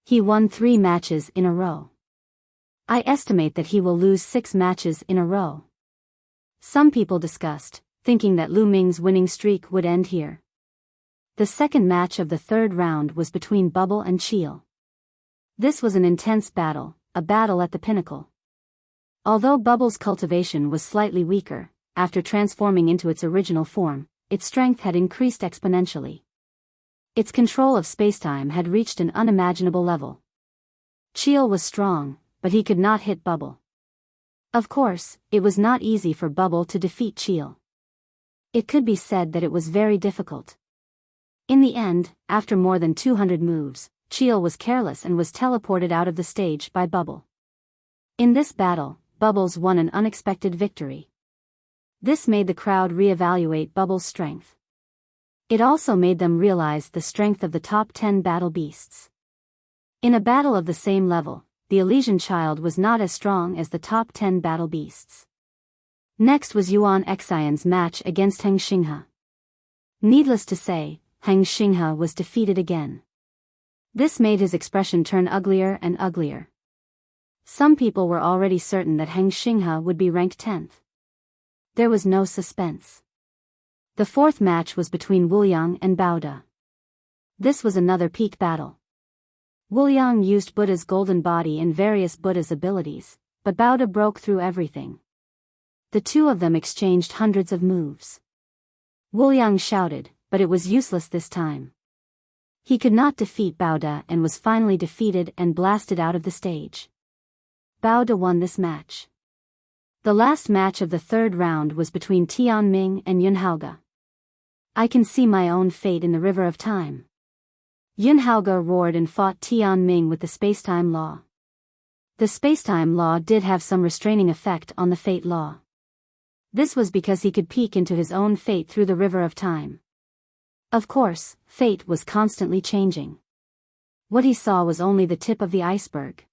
He won 3 matches in a row. I estimate that he will lose 6 matches in a row. Some people discussed, thinking that Lu Ming's winning streak would end here. The second match of the third round was between Bubble and Cheel. This was an intense battle, a battle at the pinnacle. Although Bubble's cultivation was slightly weaker, after transforming into its original form, its strength had increased exponentially. Its control of spacetime had reached an unimaginable level. Cheel was strong, but he could not hit Bubble. Of course, it was not easy for Bubble to defeat Cheel. It could be said that it was very difficult. In the end, after more than 200 moves, Cheel was careless and was teleported out of the stage by Bubble. In this battle, Bubbles won an unexpected victory. This made the crowd re-evaluate Bubble's strength. It also made them realize the strength of the top 10 battle beasts. In a battle of the same level, the Elysian Child was not as strong as the top 10 battle beasts. Next was Yuan Xian's match against Heng Xinghe. Needless to say, Heng Xinghe was defeated again. This made his expression turn uglier and uglier. Some people were already certain that Heng Xinghe would be ranked 10th. There was no suspense. The fourth match was between Wuliang and Baoda. This was another peak battle. Wuliang used Buddha's golden body and various Buddha's abilities, but Baoda broke through everything. The two of them exchanged hundreds of moves. Wuliang shouted, but it was useless this time. He could not defeat Baoda and was finally defeated and blasted out of the stage. Baoda won this match. The last match of the third round was between Tianming and Yunhaoge. I can see my own fate in the river of time. Yunhaoge roared and fought Tianming with the spacetime law. The spacetime law did have some restraining effect on the fate law. This was because he could peek into his own fate through the river of time. Of course, fate was constantly changing. What he saw was only the tip of the iceberg.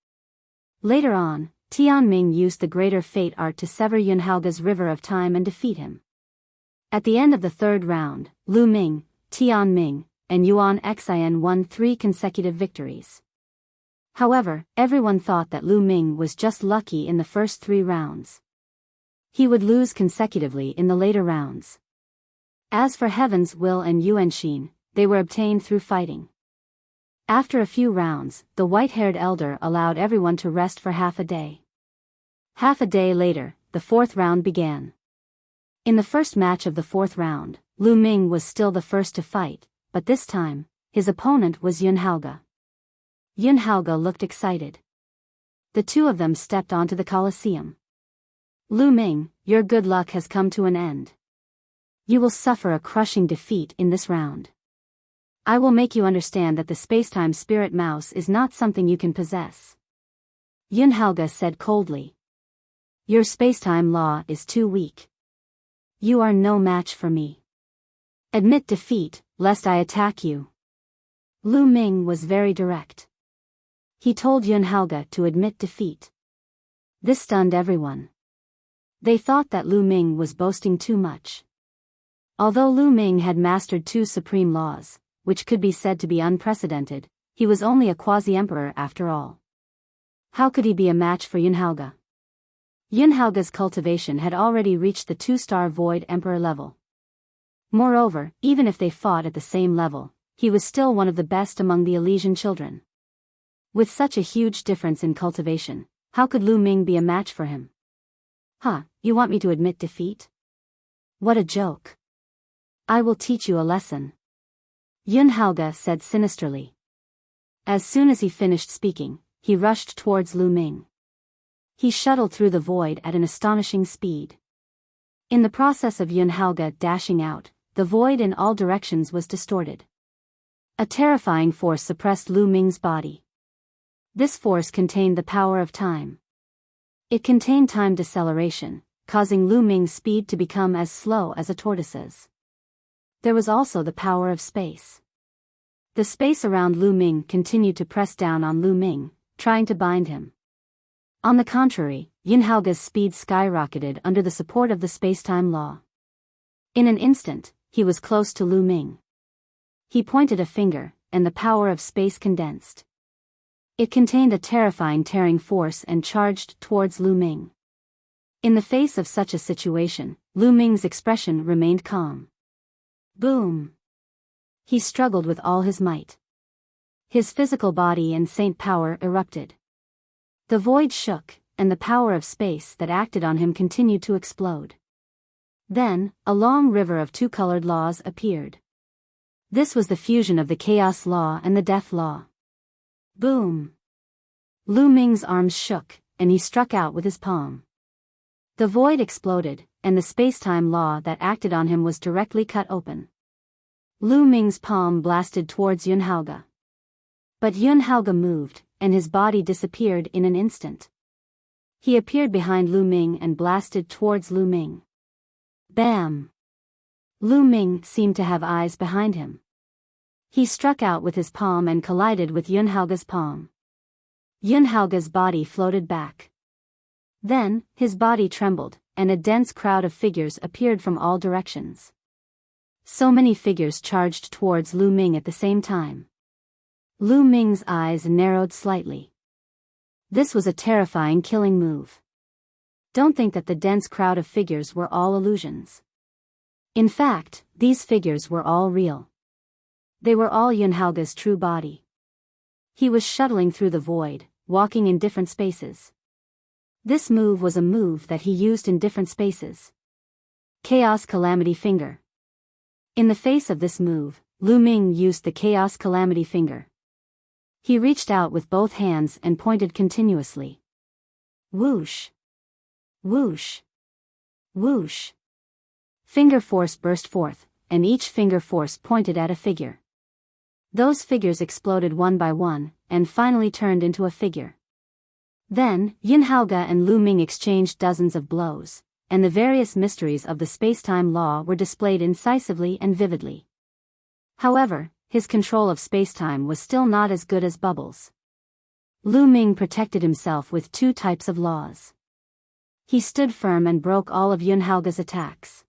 Later on, Tianming used the greater fate art to sever Yunhaoge's river of time and defeat him. At the end of the third round, Lu Ming, Tianming, and Yuan Xian won 3 consecutive victories. However, everyone thought that Lu Ming was just lucky in the first 3 rounds. He would lose consecutively in the later rounds. As for Heaven's Will and Yuanxin, they were obtained through fighting. After a few rounds, the white-haired elder allowed everyone to rest for half a day. Half a day later, the fourth round began. In the first match of the fourth round, Lu Ming was still the first to fight, but this time, his opponent was Yunhaoge. Yunhaoge looked excited. The two of them stepped onto the Colosseum. Lu Ming, your good luck has come to an end. You will suffer a crushing defeat in this round. I will make you understand that the spacetime spirit mouse is not something you can possess. Yunhaoge said coldly. Your spacetime law is too weak. You are no match for me. Admit defeat, lest I attack you. Lu Ming was very direct. He told Yunhaoge to admit defeat. This stunned everyone. They thought that Lu Ming was boasting too much. Although Lu Ming had mastered 2 supreme laws, which could be said to be unprecedented, he was only a quasi-emperor after all. How could he be a match for Yunhaoge? Yunhaoge's cultivation had already reached the 2-star Void Emperor level. Moreover, even if they fought at the same level, he was still one of the best among the Elysian children. With such a huge difference in cultivation, how could Lu Ming be a match for him? You want me to admit defeat? What a joke. I will teach you a lesson. Yun Haoge said sinisterly. As soon as he finished speaking, he rushed towards Lu Ming. He shuttled through the void at an astonishing speed. In the process of Yun Haoge dashing out, the void in all directions was distorted. A terrifying force suppressed Lu Ming's body. This force contained the power of time. It contained time deceleration, causing Lu Ming's speed to become as slow as a tortoise's. There was also the power of space. The space around Lu Ming continued to press down on Lu Ming, trying to bind him. On the contrary, Yun Haoge's speed skyrocketed under the support of the space-time law. In an instant, he was close to Lu Ming. He pointed a finger, and the power of space condensed. It contained a terrifying tearing force and charged towards Lu Ming. In the face of such a situation, Lu Ming's expression remained calm. Boom! He struggled with all his might. His physical body and saint power erupted. The void shook, and the power of space that acted on him continued to explode. Then, a long river of two-colored laws appeared. This was the fusion of the chaos law and the death law. Boom! Lu Ming's arms shook, and he struck out with his palm. The void exploded, and the space-time law that acted on him was directly cut open. Lu Ming's palm blasted towards Yun Haoge. But Yun Haoge moved, and his body disappeared in an instant. He appeared behind Lu Ming and blasted towards Lu Ming. Bam! Lu Ming seemed to have eyes behind him. He struck out with his palm and collided with Yun Haoge's palm. Yun Haoge's body floated back. Then, his body trembled, and a dense crowd of figures appeared from all directions. So many figures charged towards Lu Ming at the same time. Lu Ming's eyes narrowed slightly. This was a terrifying killing move. Don't think that the dense crowd of figures were all illusions. In fact, these figures were all real. They were all Yun Haoge's true body. He was shuttling through the void, walking in different spaces. This move was a move that he used in different spaces. Chaos Calamity Finger. In the face of this move, Lu Ming used the Chaos Calamity Finger. He reached out with both hands and pointed continuously. Whoosh! Whoosh! Whoosh! Finger force burst forth, and each finger force pointed at a figure. Those figures exploded one by one, and finally turned into a figure. Then, Yun Haoge and Lu Ming exchanged dozens of blows, and the various mysteries of the space-time law were displayed incisively and vividly. However, his control of space-time was still not as good as Bubbles. Lu Ming protected himself with two types of laws. He stood firm and broke all of Yun Haoge's attacks.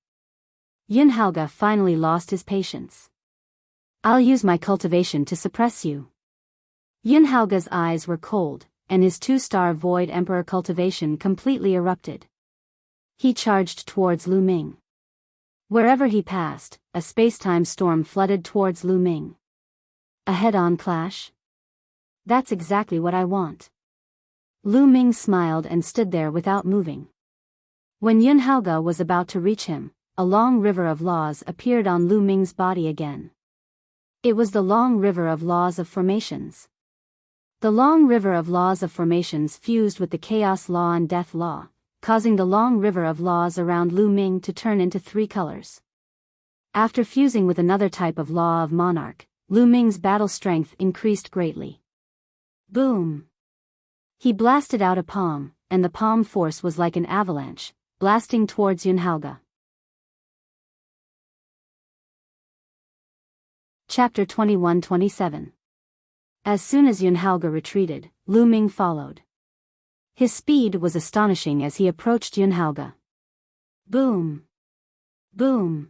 Yun Haoge finally lost his patience. I'll use my cultivation to suppress you. Yun Haoge's eyes were cold, and his two-star Void Emperor cultivation completely erupted. He charged towards Lu Ming. Wherever he passed, a space-time storm flooded towards Lu Ming. A head-on clash? That's exactly what I want. Lu Ming smiled and stood there without moving. When Yun Haoge was about to reach him, a long river of laws appeared on Lu Ming's body again. It was the long river of laws of formations. The long river of laws of formations fused with the chaos law and death law, causing the long river of laws around Lu Ming to turn into three colors. After fusing with another type of law of Monarch, Lu Ming's battle strength increased greatly. Boom! He blasted out a palm, and the palm force was like an avalanche, blasting towards Yun Haoge. Chapter 21-27. As soon as Yun Haoge retreated, Lu Ming followed. His speed was astonishing as he approached Yun Haoge. Boom! Boom!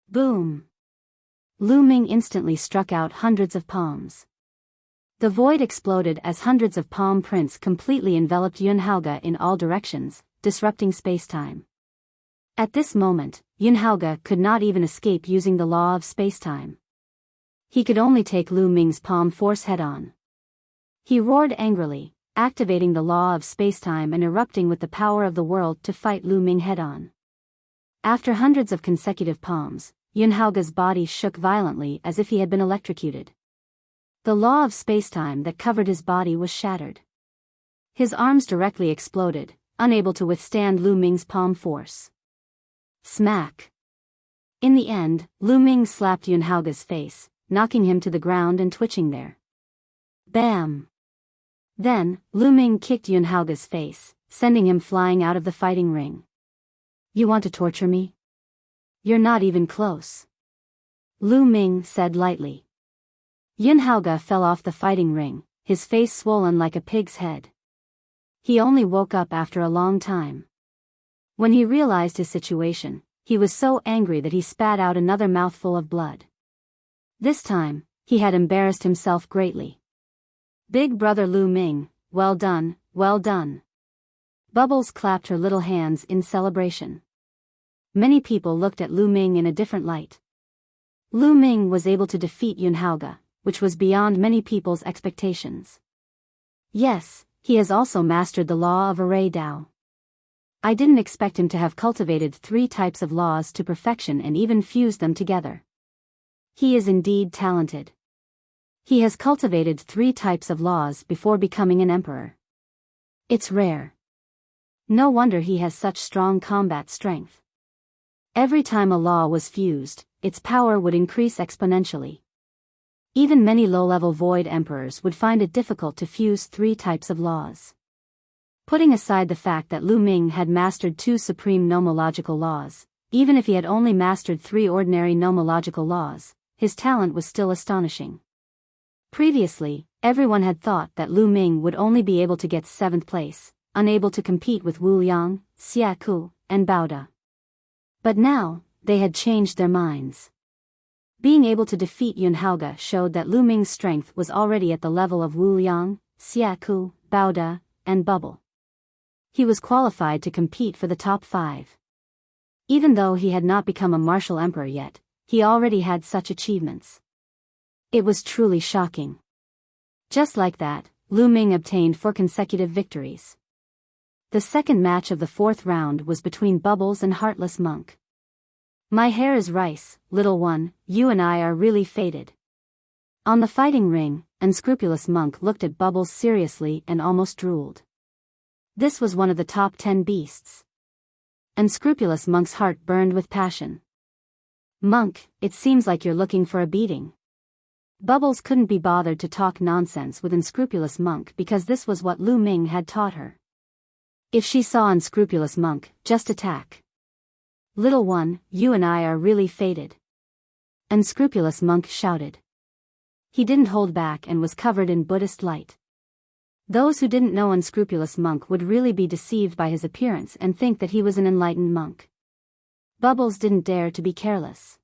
Boom! Lu Ming instantly struck out hundreds of palms. The void exploded as hundreds of palm prints completely enveloped Yun Haoge in all directions, disrupting space-time. At this moment, Yun Haoge could not even escape using the law of space-time. He could only take Lu Ming's palm force head-on. He roared angrily, activating the law of space-time and erupting with the power of the world to fight Lu Ming head-on. After hundreds of consecutive palms, Yunhaoge's body shook violently as if he had been electrocuted. The law of spacetime that covered his body was shattered. His arms directly exploded, unable to withstand Lu Ming's palm force. Smack! In the end, Lu Ming slapped Yunhaoge's face, knocking him to the ground and twitching there. Bam! Then, Lu Ming kicked Yunhaoge's face, sending him flying out of the fighting ring. You want to torture me? You're not even close. Lu Ming said lightly. Yunhaoge fell off the fighting ring, his face swollen like a pig's head. He only woke up after a long time. When he realized his situation, he was so angry that he spat out another mouthful of blood. This time, he had embarrassed himself greatly. Big brother Lu Ming, well done, well done. Bubbles clapped her little hands in celebration. Many people looked at Lu Ming in a different light. Lu Ming was able to defeat Yunhaoge, which was beyond many people's expectations. Yes, he has also mastered the law of array Dao. I didn't expect him to have cultivated 3 types of laws to perfection and even fused them together. He is indeed talented. He has cultivated 3 types of laws before becoming an emperor. It's rare. No wonder he has such strong combat strength. Every time a law was fused, its power would increase exponentially. Even many low-level void emperors would find it difficult to fuse 3 types of laws. Putting aside the fact that Lu Ming had mastered 2 supreme nomological laws, even if he had only mastered 3 ordinary nomological laws, his talent was still astonishing. Previously, everyone had thought that Lu Ming would only be able to get 7th place, unable to compete with Wu Liang, Xia Ku, and Baoda. But now, they had changed their minds. Being able to defeat Yunhaoge showed that Lu Ming's strength was already at the level of Wu Liang, Xia Ku, Baoda, and Bubble. He was qualified to compete for the top 5. Even though he had not become a martial emperor yet, he already had such achievements. It was truly shocking. Just like that, Lu Ming obtained 4 consecutive victories. The second match of the 4th round was between Bubbles and Heartless Monk. My hair is rice, little one, you and I are really fated. On the fighting ring, Unscrupulous Monk looked at Bubbles seriously and almost drooled. This was one of the top 10 beasts. Unscrupulous Monk's heart burned with passion. Monk, it seems like you're looking for a beating. Bubbles couldn't be bothered to talk nonsense with Unscrupulous Monk because this was what Lu Ming had taught her. If she saw Unscrupulous Monk, just attack. Little one, you and I are really fated. Unscrupulous Monk shouted. He didn't hold back and was covered in Buddhist light. Those who didn't know Unscrupulous Monk would really be deceived by his appearance and think that he was an enlightened monk. Bubbles didn't dare to be careless.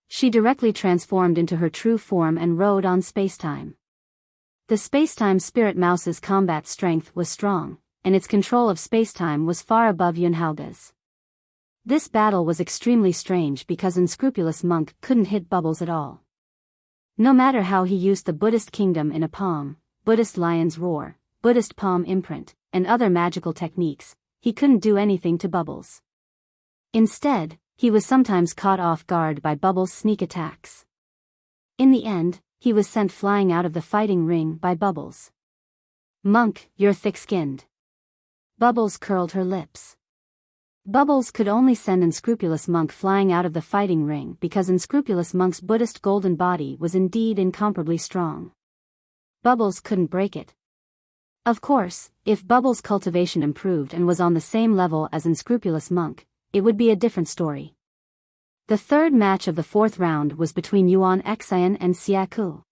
She directly transformed into her true form and rode on spacetime. The spacetime spirit mouse's combat strength was strong, and its control of spacetime was far above Yunhaoge's. This battle was extremely strange because Unscrupulous Monk couldn't hit Bubbles at all. No matter how he used the Buddhist kingdom in a palm, Buddhist lion's roar, Buddhist palm imprint, and other magical techniques, he couldn't do anything to Bubbles. Instead, he was sometimes caught off guard by Bubbles' sneak attacks. In the end, he was sent flying out of the fighting ring by Bubbles. Monk, you're thick-skinned. Bubbles curled her lips. Bubbles could only send Unscrupulous Monk flying out of the fighting ring because Unscrupulous Monk's Buddhist golden body was indeed incomparably strong. Bubbles couldn't break it. Of course, if Bubbles' cultivation improved and was on the same level as Unscrupulous Monk, it would be a different story. The third match of the 4th round was between Yuan Xian and Xia Ku.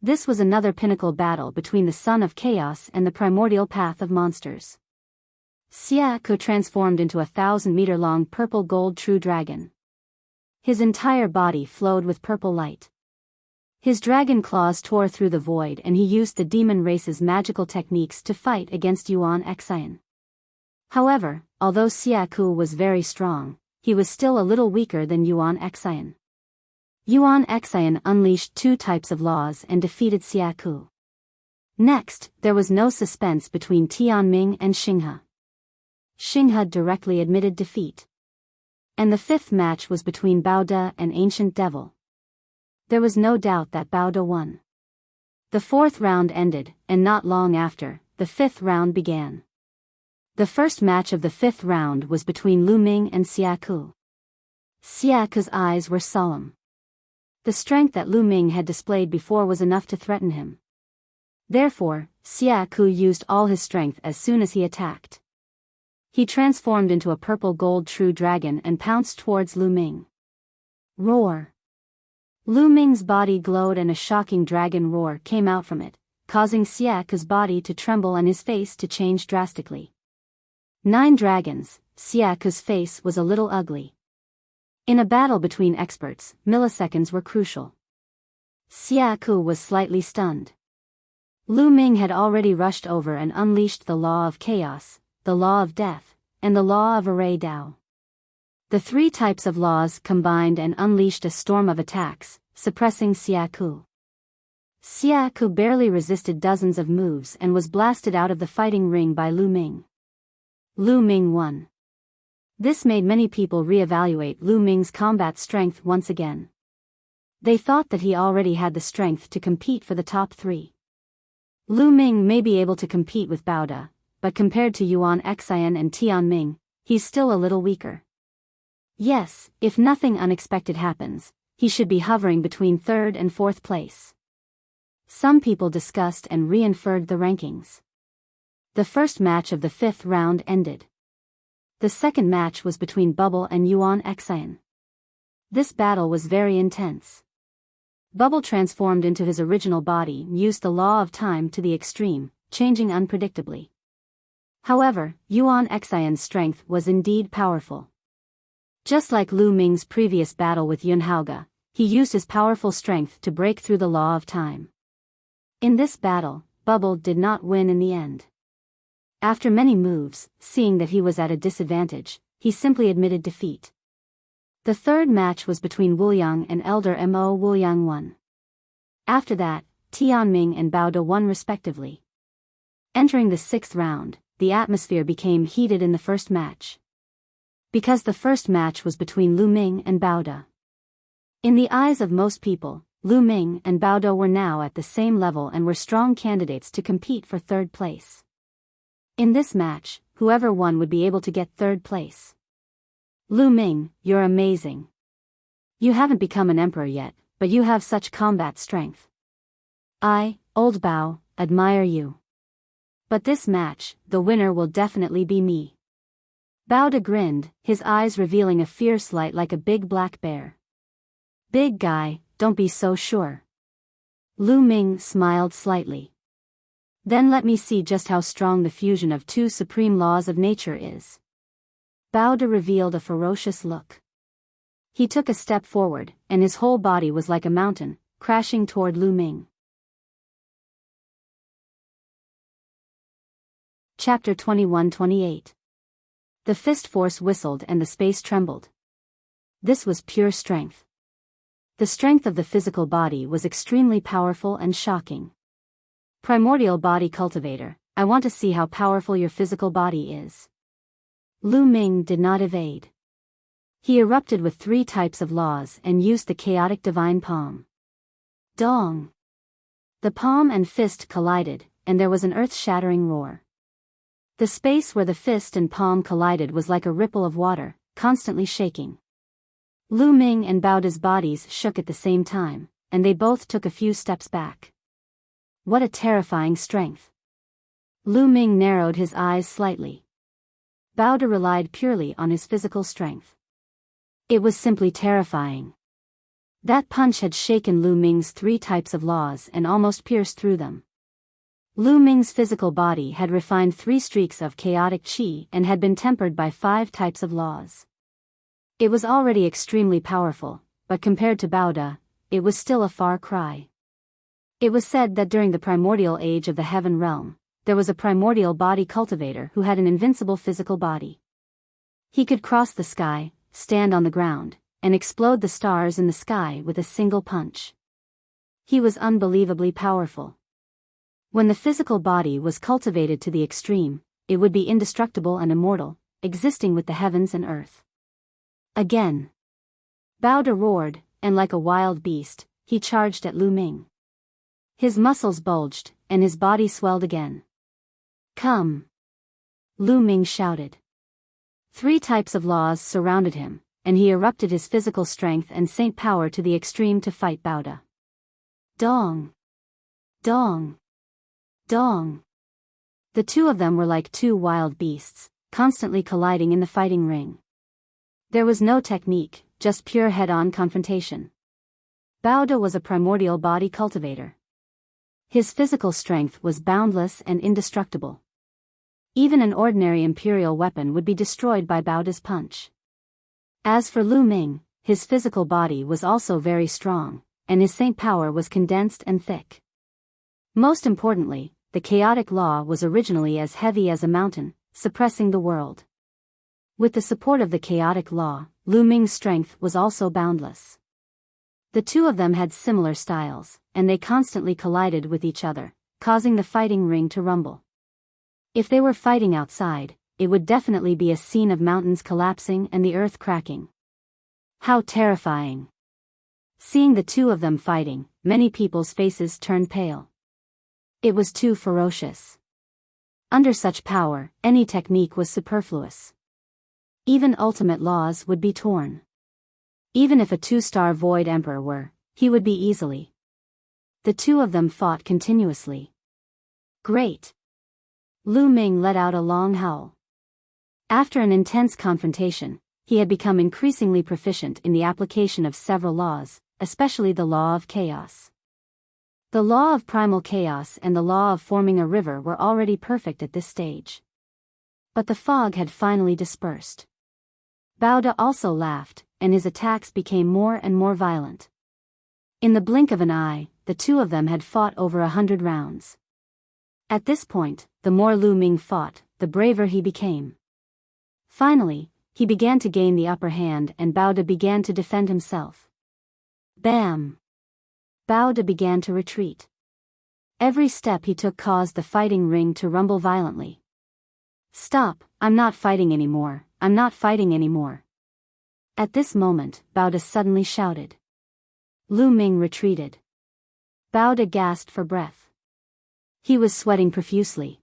This was another pinnacle battle between the Son of Chaos and the primordial path of monsters. Xia Ku transformed into a 1,000-meter-long purple-gold true dragon. His entire body flowed with purple light. His dragon claws tore through the void and he used the demon race's magical techniques to fight against Yuan Xian. However, although Xia Ku was very strong, he was still a little weaker than Yuan Xian. Yuan Xian unleashed 2 types of laws and defeated Xia Ku. Next, there was no suspense between Tianming and Xinghe. Xinghe directly admitted defeat. And the fifth match was between Bao De and Ancient Devil. There was no doubt that Bao De won. The fourth round ended, and not long after, the fifth round began. The first match of the fifth round was between Lu Ming and Xia Ku. Xia Ku's eyes were solemn. The strength that Lu Ming had displayed before was enough to threaten him. Therefore, Xia Ku used all his strength as soon as he attacked. He transformed into a purple gold true dragon and pounced towards Lu Ming. Roar! Lu Ming's body glowed and a shocking dragon roar came out from it, causing Xia Ku's body to tremble and his face to change drastically. 9 dragons, Xia Ku's face was a little ugly. In a battle between experts, milliseconds were crucial. Xia Ku was slightly stunned. Lu Ming had already rushed over and unleashed the law of chaos, the law of death, and the law of array Dao. The 3 types of laws combined and unleashed a storm of attacks, suppressing Xia Ku. Xia Ku barely resisted dozens of moves and was blasted out of the fighting ring by Lu Ming. Lu Ming won. This made many people re-evaluate Lu Ming's combat strength once again. They thought that he already had the strength to compete for the top 3. Lu Ming may be able to compete with Bao De, but compared to Yuan Xian and Tian Ming, he's still a little weaker. Yes, if nothing unexpected happens, he should be hovering between 3rd and 4th place. Some people discussed and re-inferred the rankings. The first match of the 5th round ended. The second match was between Bubble and Yuan Xian. This battle was very intense. Bubble transformed into his original body and used the law of time to the extreme, changing unpredictably. However, Yuan Xian's strength was indeed powerful. Just like Lu Ming's previous battle with Yun Haoge, he used his powerful strength to break through the law of time. In this battle, Bubble did not win in the end. After many moves, seeing that he was at a disadvantage, he simply admitted defeat. The third match was between Wuliang and Elder Mo. Wuliang won. After that, Tianming and Bao De won respectively. Entering the 6th round, the atmosphere became heated in the first match. Because the first match was between Lu Ming and Bao De. In the eyes of most people, Lu Ming and Bao De were now at the same level and were strong candidates to compete for 3rd place. In this match, whoever won would be able to get 3rd place. Lu Ming, you're amazing. You haven't become an emperor yet, but you have such combat strength. I, Old Bao, admire you. But this match, the winner will definitely be me. Bao De grinned, his eyes revealing a fierce light like a big black bear. Big guy, don't be so sure. Lu Ming smiled slightly. Then let me see just how strong the fusion of 2 supreme laws of nature is. Bao De revealed a ferocious look. He took a step forward, and his whole body was like a mountain, crashing toward Lu Ming. Chapter 21-28. The fist force whistled and the space trembled. This was pure strength. The strength of the physical body was extremely powerful and shocking. Primordial body cultivator, I want to see how powerful your physical body is. Lu Ming did not evade. He erupted with 3 types of laws and used the chaotic divine palm. Dong! The palm and fist collided, and there was an earth-shattering roar. The space where the fist and palm collided was like a ripple of water, constantly shaking. Lu Ming and Bao De's bodies shook at the same time, and they both took a few steps back. What a terrifying strength. Lu Ming narrowed his eyes slightly. Bao De relied purely on his physical strength. It was simply terrifying. That punch had shaken Lu Ming's 3 types of laws and almost pierced through them. Lu Ming's physical body had refined 3 streaks of chaotic qi and had been tempered by 5 types of laws. It was already extremely powerful, but compared to Bao De, it was still a far cry. It was said that during the primordial age of the heaven realm, there was a primordial body cultivator who had an invincible physical body. He could cross the sky, stand on the ground, and explode the stars in the sky with a single punch. He was unbelievably powerful. When the physical body was cultivated to the extreme, it would be indestructible and immortal, existing with the heavens and earth. Again. Bao De roared, and like a wild beast, he charged at Lu Ming. His muscles bulged, and his body swelled again. Come! Lu Ming shouted. 3 types of laws surrounded him, and he erupted his physical strength and saint power to the extreme to fight Bao De. Dong! Dong! Dong! The two of them were like 2 wild beasts, constantly colliding in the fighting ring. There was no technique, just pure head-on confrontation. Bao De was a primordial body cultivator. His physical strength was boundless and indestructible. Even an ordinary imperial weapon would be destroyed by Bao De's punch. As for Lu Ming, his physical body was also very strong, and his saint power was condensed and thick. Most importantly, the chaotic law was originally as heavy as a mountain, suppressing the world. With the support of the chaotic law, Lu Ming's strength was also boundless. The two of them had similar styles, and they constantly collided with each other, causing the fighting ring to rumble. If they were fighting outside, it would definitely be a scene of mountains collapsing and the earth cracking. How terrifying! Seeing the two of them fighting, many people's faces turned pale. It was too ferocious. Under such power, any technique was superfluous. Even ultimate laws would be torn. Even if a 2-star Void Emperor were, he would be easily. The two of them fought continuously. Great! Lu Ming let out a long howl. After an intense confrontation, he had become increasingly proficient in the application of several laws, especially the law of chaos. The law of primal chaos and the law of forming a river were already perfect at this stage. But the fog had finally dispersed. Bao De also laughed, and his attacks became more and more violent. In the blink of an eye, the two of them had fought over 100 rounds. At this point, the more Lu Ming fought, the braver he became. Finally, he began to gain the upper hand and Bao De began to defend himself. Bam! Bao De began to retreat. Every step he took caused the fighting ring to rumble violently. Stop, I'm not fighting anymore, I'm not fighting anymore. At this moment, Bao De suddenly shouted. Lu Ming retreated. Bao De gasped for breath. He was sweating profusely.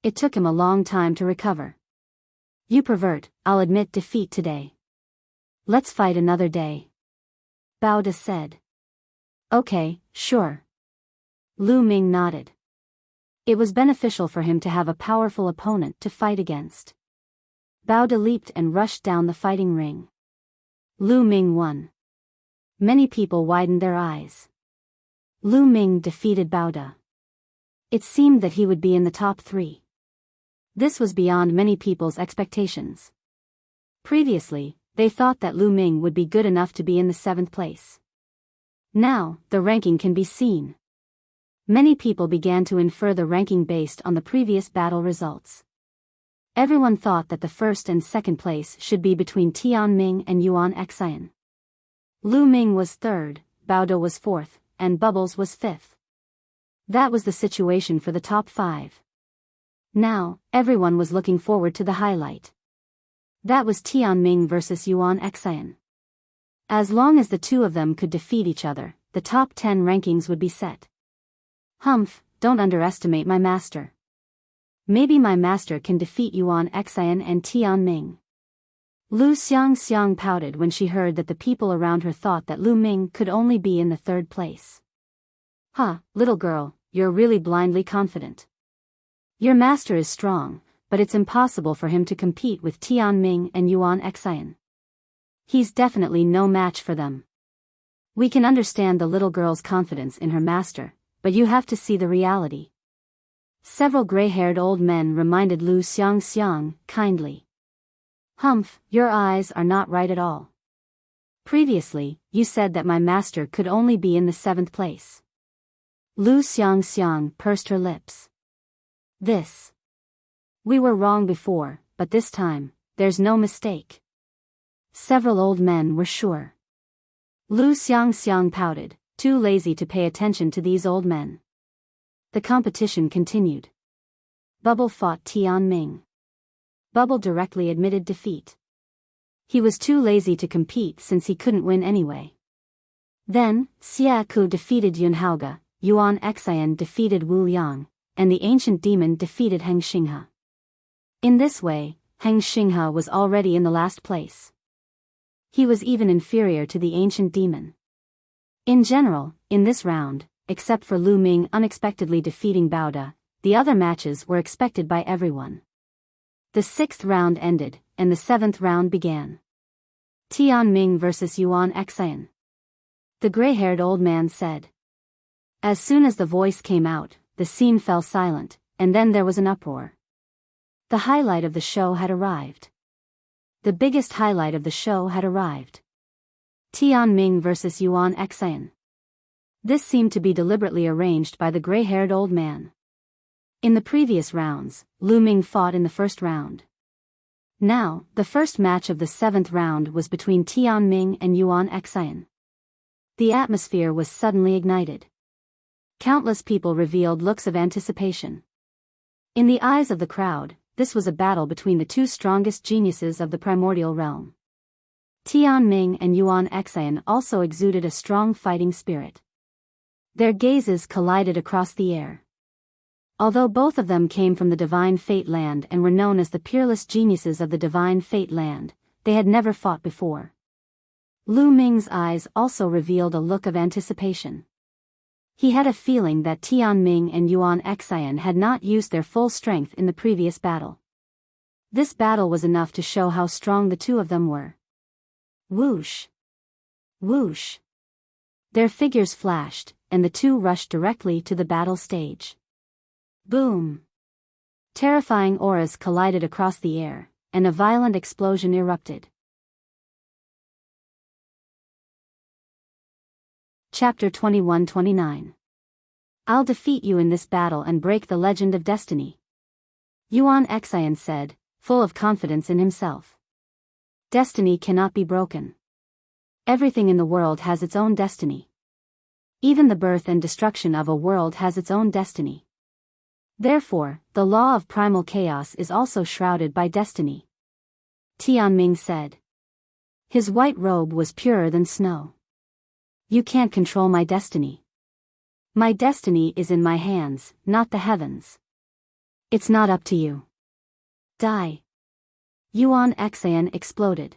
It took him a long time to recover. You pervert, I'll admit defeat today. Let's fight another day. Bao De said. Okay, sure. Lu Ming nodded. It was beneficial for him to have a powerful opponent to fight against. Bao De leaped and rushed down the fighting ring. Lu Ming won. Many people widened their eyes. Lu Ming defeated Bao De. It seemed that he would be in the top 3. This was beyond many people's expectations. Previously, they thought that Lu Ming would be good enough to be in the 7th place. Now, the ranking can be seen. Many people began to infer the ranking based on the previous battle results. Everyone thought that the 1st and 2nd place should be between Tian Ming and Yuan Xian. Lu Ming was 3rd, Bao De was 4th, and Bubbles was 5th. That was the situation for the top 5. Now, everyone was looking forward to the highlight. That was Tian Ming versus Yuan Xian. As long as the two of them could defeat each other, the top 10 rankings would be set. Humph, don't underestimate my master. Maybe my master can defeat Yuan Xian and Tian Ming. Lu Xiang pouted when she heard that the people around her thought that Lu Ming could only be in the 3rd place. Huh, little girl, you're really blindly confident. Your master is strong, but it's impossible for him to compete with Tian Ming and Yuan Xian. He's definitely no match for them. We can understand the little girl's confidence in her master, but you have to see the reality. Several gray-haired old men reminded Lu Xiang kindly. Humph, your eyes are not right at all. Previously, you said that my master could only be in the 7th place. Lu Xiang pursed her lips. We were wrong before, but this time, there's no mistake. Several old men were sure. Lu Xiang pouted, too lazy to pay attention to these old men. The competition continued. Bubble fought Tian Ming. Bubble directly admitted defeat. He was too lazy to compete since he couldn't win anyway. Then, Xia Ku defeated Yun Haoge, Yuan Xian defeated Wu Yang, and the ancient demon defeated Heng Xinghe. In this way, Heng Xinghe was already in the last place. He was even inferior to the ancient demon. In general, in this round, except for Lu Ming unexpectedly defeating Bao De, the other matches were expected by everyone. The 6th round ended, and the 7th round began. Tian Ming vs Yuan Xian. The gray-haired old man said. As soon as the voice came out, the scene fell silent, and then there was an uproar. The highlight of the show had arrived. The biggest highlight of the show had arrived. Tian Ming vs Yuan Xian. This seemed to be deliberately arranged by the gray-haired old man. In the previous rounds, Lu Ming fought in the first round. Now, the first match of the 7th round was between Tian Ming and Yuan Xian. The atmosphere was suddenly ignited. Countless people revealed looks of anticipation. In the eyes of the crowd, this was a battle between the two strongest geniuses of the primordial realm. Tian Ming and Yuan Xian also exuded a strong fighting spirit. Their gazes collided across the air. Although both of them came from the Divine Fate Land and were known as the peerless geniuses of the Divine Fate Land, they had never fought before. Lu Ming's eyes also revealed a look of anticipation. He had a feeling that Tian Ming and Yuan Xian had not used their full strength in the previous battle. This battle was enough to show how strong the two of them were. Whoosh! Whoosh! Their figures flashed, and the two rushed directly to the battle stage. Boom! Terrifying auras collided across the air, and a violent explosion erupted. Chapter 21-29. I'll defeat you in this battle and break the legend of destiny. Yuan Xian said, full of confidence in himself. Destiny cannot be broken. Everything in the world has its own destiny. Even the birth and destruction of a world has its own destiny. Therefore, the law of primal chaos is also shrouded by destiny. Tian Ming said. His white robe was purer than snow. You can't control my destiny. My destiny is in my hands, not the heavens. It's not up to you. Die. Yuan Xian exploded.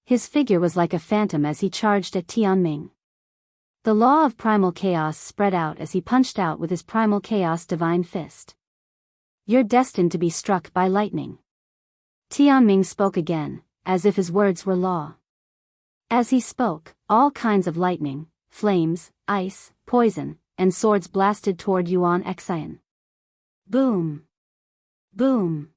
His figure was like a phantom as he charged at Tian Ming. The law of primal chaos spread out as he punched out with his primal chaos divine fist. You're destined to be struck by lightning. Tian Ming spoke again, as if his words were law. As he spoke, all kinds of lightning, flames, ice, poison, and swords blasted toward Yuan Xian. Boom! Boom!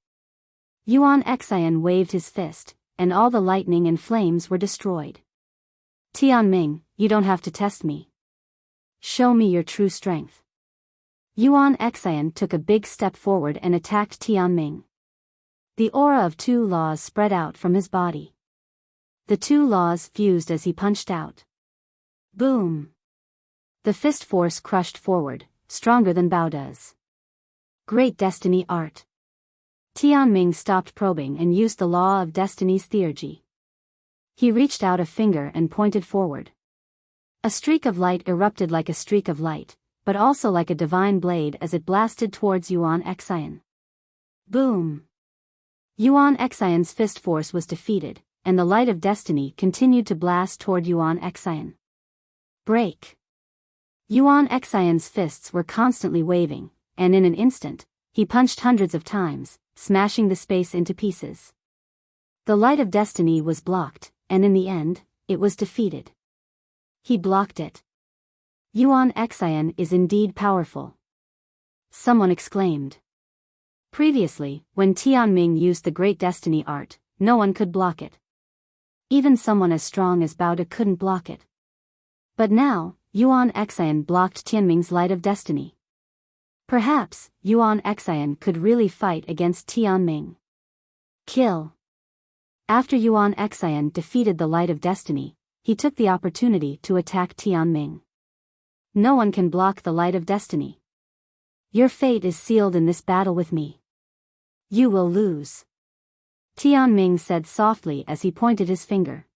Yuan Xian waved his fist, and all the lightning and flames were destroyed. Tian Ming, you don't have to test me. Show me your true strength. Yuan Xian took a big step forward and attacked Tian Ming. The aura of two laws spread out from his body. The two laws fused as he punched out. Boom! The fist force crushed forward, stronger than Bao De's. Great destiny art. Tian Ming stopped probing and used the law of destiny's theurgy. He reached out a finger and pointed forward. A streak of light erupted like a streak of light, but also like a divine blade as it blasted towards Yuan Xian. Boom! Yuan Xian's fist force was defeated, and the light of destiny continued to blast toward Yuan Xian. Break! Yuan Xian's fists were constantly waving, and in an instant, he punched hundreds of times, smashing the space into pieces. The light of destiny was blocked, and in the end, it was defeated. He blocked it. Yuan Xian is indeed powerful. Someone exclaimed. Previously, when Tian Ming used the great destiny art, no one could block it. Even someone as strong as Bao De couldn't block it. But now, Yuan Xian blocked Tian Ming's light of destiny. Perhaps, Yuan Xian could really fight against Tian Ming. Kill. After Yuan Xian defeated the light of destiny, he took the opportunity to attack Tian Ming. No one can block the light of destiny. Your fate is sealed in this battle with me. You will lose. Tianming said softly as he pointed his finger.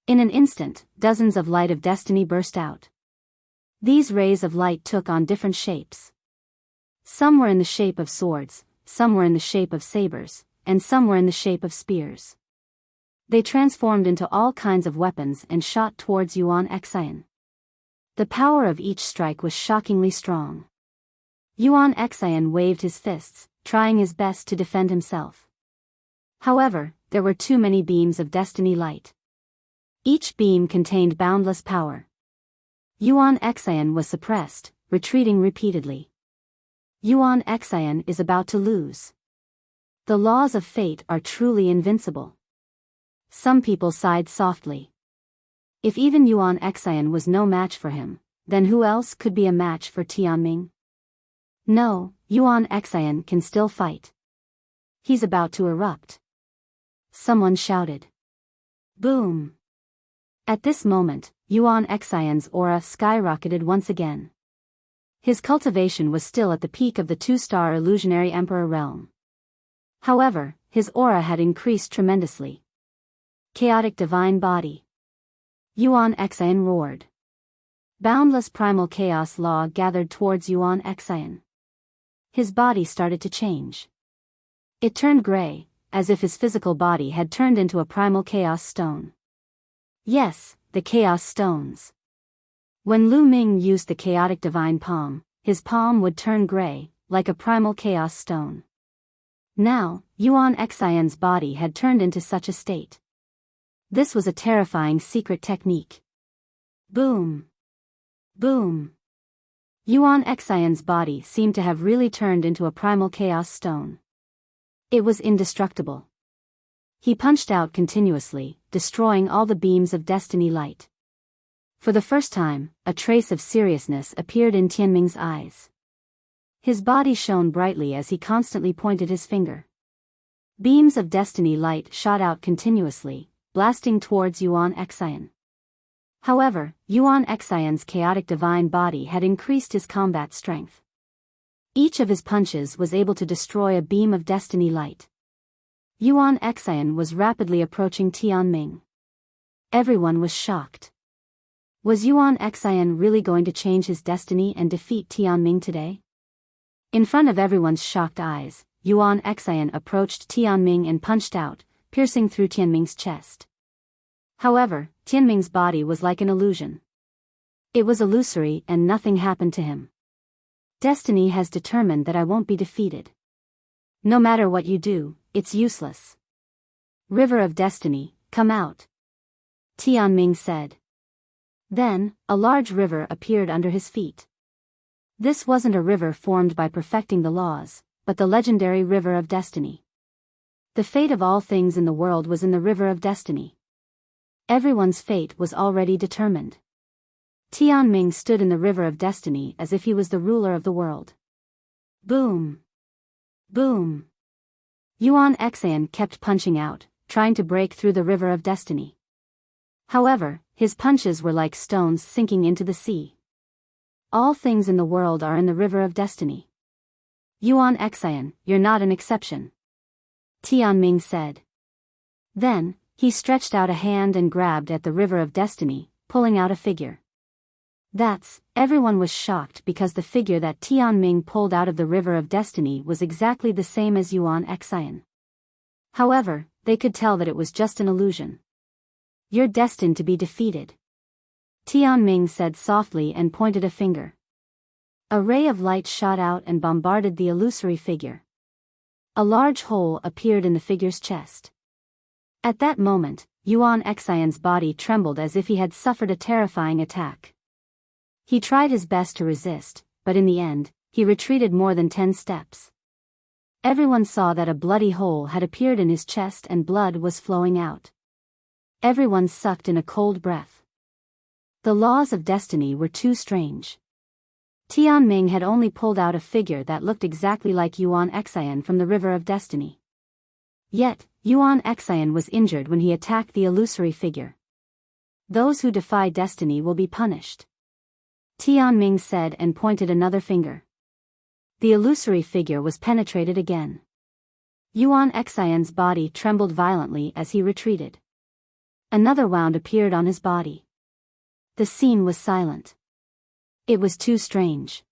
In an instant, dozens of light of destiny burst out. These rays of light took on different shapes. Some were in the shape of swords, some were in the shape of sabers, and some were in the shape of spears. They transformed into all kinds of weapons and shot towards Yuan Xian. The power of each strike was shockingly strong. Yuan Xian waved his fists, trying his best to defend himself. However, there were too many beams of destiny light. Each beam contained boundless power. Yuan Xian was suppressed, retreating repeatedly. Yuan Xian is about to lose. The laws of fate are truly invincible. Some people sighed softly. If even Yuan Xian was no match for him, then who else could be a match for Tianming? No, Yuan Xian can still fight. He's about to erupt. Someone shouted. Boom! At this moment, Yuan Xian's aura skyrocketed once again. His cultivation was still at the peak of the 2-star illusionary emperor realm. However, his aura had increased tremendously. Chaotic divine body. Yuan Xian roared. Boundless primal chaos law gathered towards Yuan Xian. His body started to change. It turned gray, as if his physical body had turned into a primal chaos stone. Yes, the chaos stones. When Lu Ming used the chaotic divine palm, his palm would turn gray, like a primal chaos stone. Now, Yuan Xian's body had turned into such a state. This was a terrifying secret technique. Boom! Boom! Yuan Xian's body seemed to have really turned into a primal chaos stone. It was indestructible. He punched out continuously, destroying all the beams of destiny light. For the first time, a trace of seriousness appeared in Tianming's eyes. His body shone brightly as he constantly pointed his finger. Beams of destiny light shot out continuously, blasting towards Yuan Xian. However, Yuan Xian's chaotic divine body had increased his combat strength. Each of his punches was able to destroy a beam of destiny light. Yuan Xian was rapidly approaching Tianming. Everyone was shocked. Was Yuan Xian really going to change his destiny and defeat Tianming today? In front of everyone's shocked eyes, Yuan Xian approached Tianming and punched out, piercing through Tianming's chest. However, Tianming's body was like an illusion. It was illusory and nothing happened to him. Destiny has determined that I won't be defeated. No matter what you do, it's useless. River of Destiny, come out. Tianming said. Then, a large river appeared under his feet. This wasn't a river formed by perfecting the laws, but the legendary River of Destiny. The fate of all things in the world was in the River of Destiny. Everyone's fate was already determined. Tianming stood in the River of Destiny as if he was the ruler of the world. Boom! Boom! Yuan Xian kept punching out, trying to break through the River of Destiny. However, his punches were like stones sinking into the sea. All things in the world are in the River of Destiny. Yuan Xian, you're not an exception. Tianming said. Then, he stretched out a hand and grabbed at the River of Destiny, pulling out a figure. Everyone was shocked because the figure that Tianming pulled out of the River of Destiny was exactly the same as Yuan Xian. However, they could tell that it was just an illusion. You're destined to be defeated. Tianming said softly and pointed a finger. A ray of light shot out and bombarded the illusory figure. A large hole appeared in the figure's chest. At that moment, Yuan Xian's body trembled as if he had suffered a terrifying attack. He tried his best to resist, but in the end, he retreated more than 10 steps. Everyone saw that a bloody hole had appeared in his chest and blood was flowing out. Everyone sucked in a cold breath. The laws of destiny were too strange. Tianming had only pulled out a figure that looked exactly like Yuan Xian from the River of Destiny. Yet, Yuan Xian was injured when he attacked the illusory figure. Those who defy destiny will be punished. Tianming said and pointed another finger. The illusory figure was penetrated again. Yuan Xian's body trembled violently as he retreated. Another wound appeared on his body. The scene was silent. It was too strange.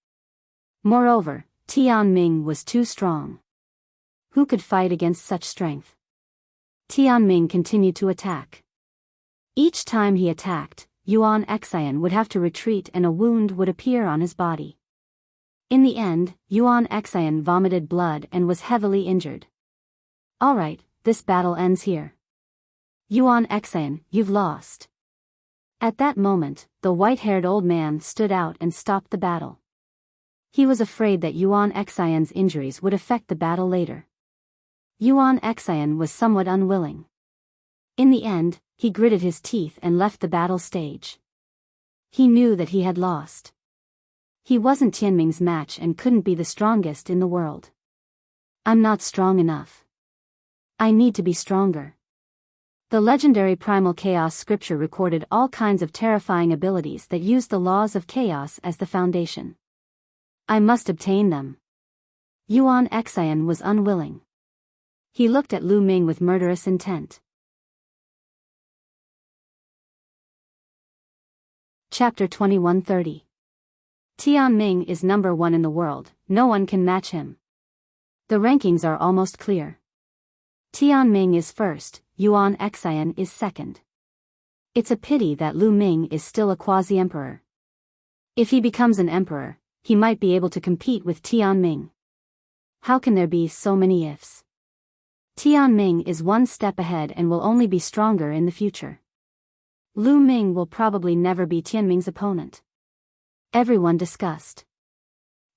Moreover, Tianming was too strong. Who could fight against such strength? Tianming continued to attack. Each time he attacked, Yuan Xian would have to retreat and a wound would appear on his body. In the end, Yuan Xian vomited blood and was heavily injured. Alright, this battle ends here. Yuan Xian, you've lost. At that moment, the white-haired old man stood out and stopped the battle. He was afraid that Yuan Xian's injuries would affect the battle later. Yuan Xian was somewhat unwilling. In the end, he gritted his teeth and left the battle stage. He knew that he had lost. He wasn't Tianming's match and couldn't be the strongest in the world. I'm not strong enough. I need to be stronger. The legendary Primal Chaos scripture recorded all kinds of terrifying abilities that used the laws of chaos as the foundation. I must obtain them. Yuan Xian was unwilling. He looked at Lu Ming with murderous intent. Chapter 2130. Tianming is number 1 in the world, no one can match him. The rankings are almost clear. Tianming is first, Yuan Xian is second. It's a pity that Lu Ming is still a quasi-emperor. If he becomes an emperor, he might be able to compete with Tianming. How can there be so many ifs? Tianming is one step ahead and will only be stronger in the future. Lu Ming will probably never be Tianming's opponent. Everyone discussed.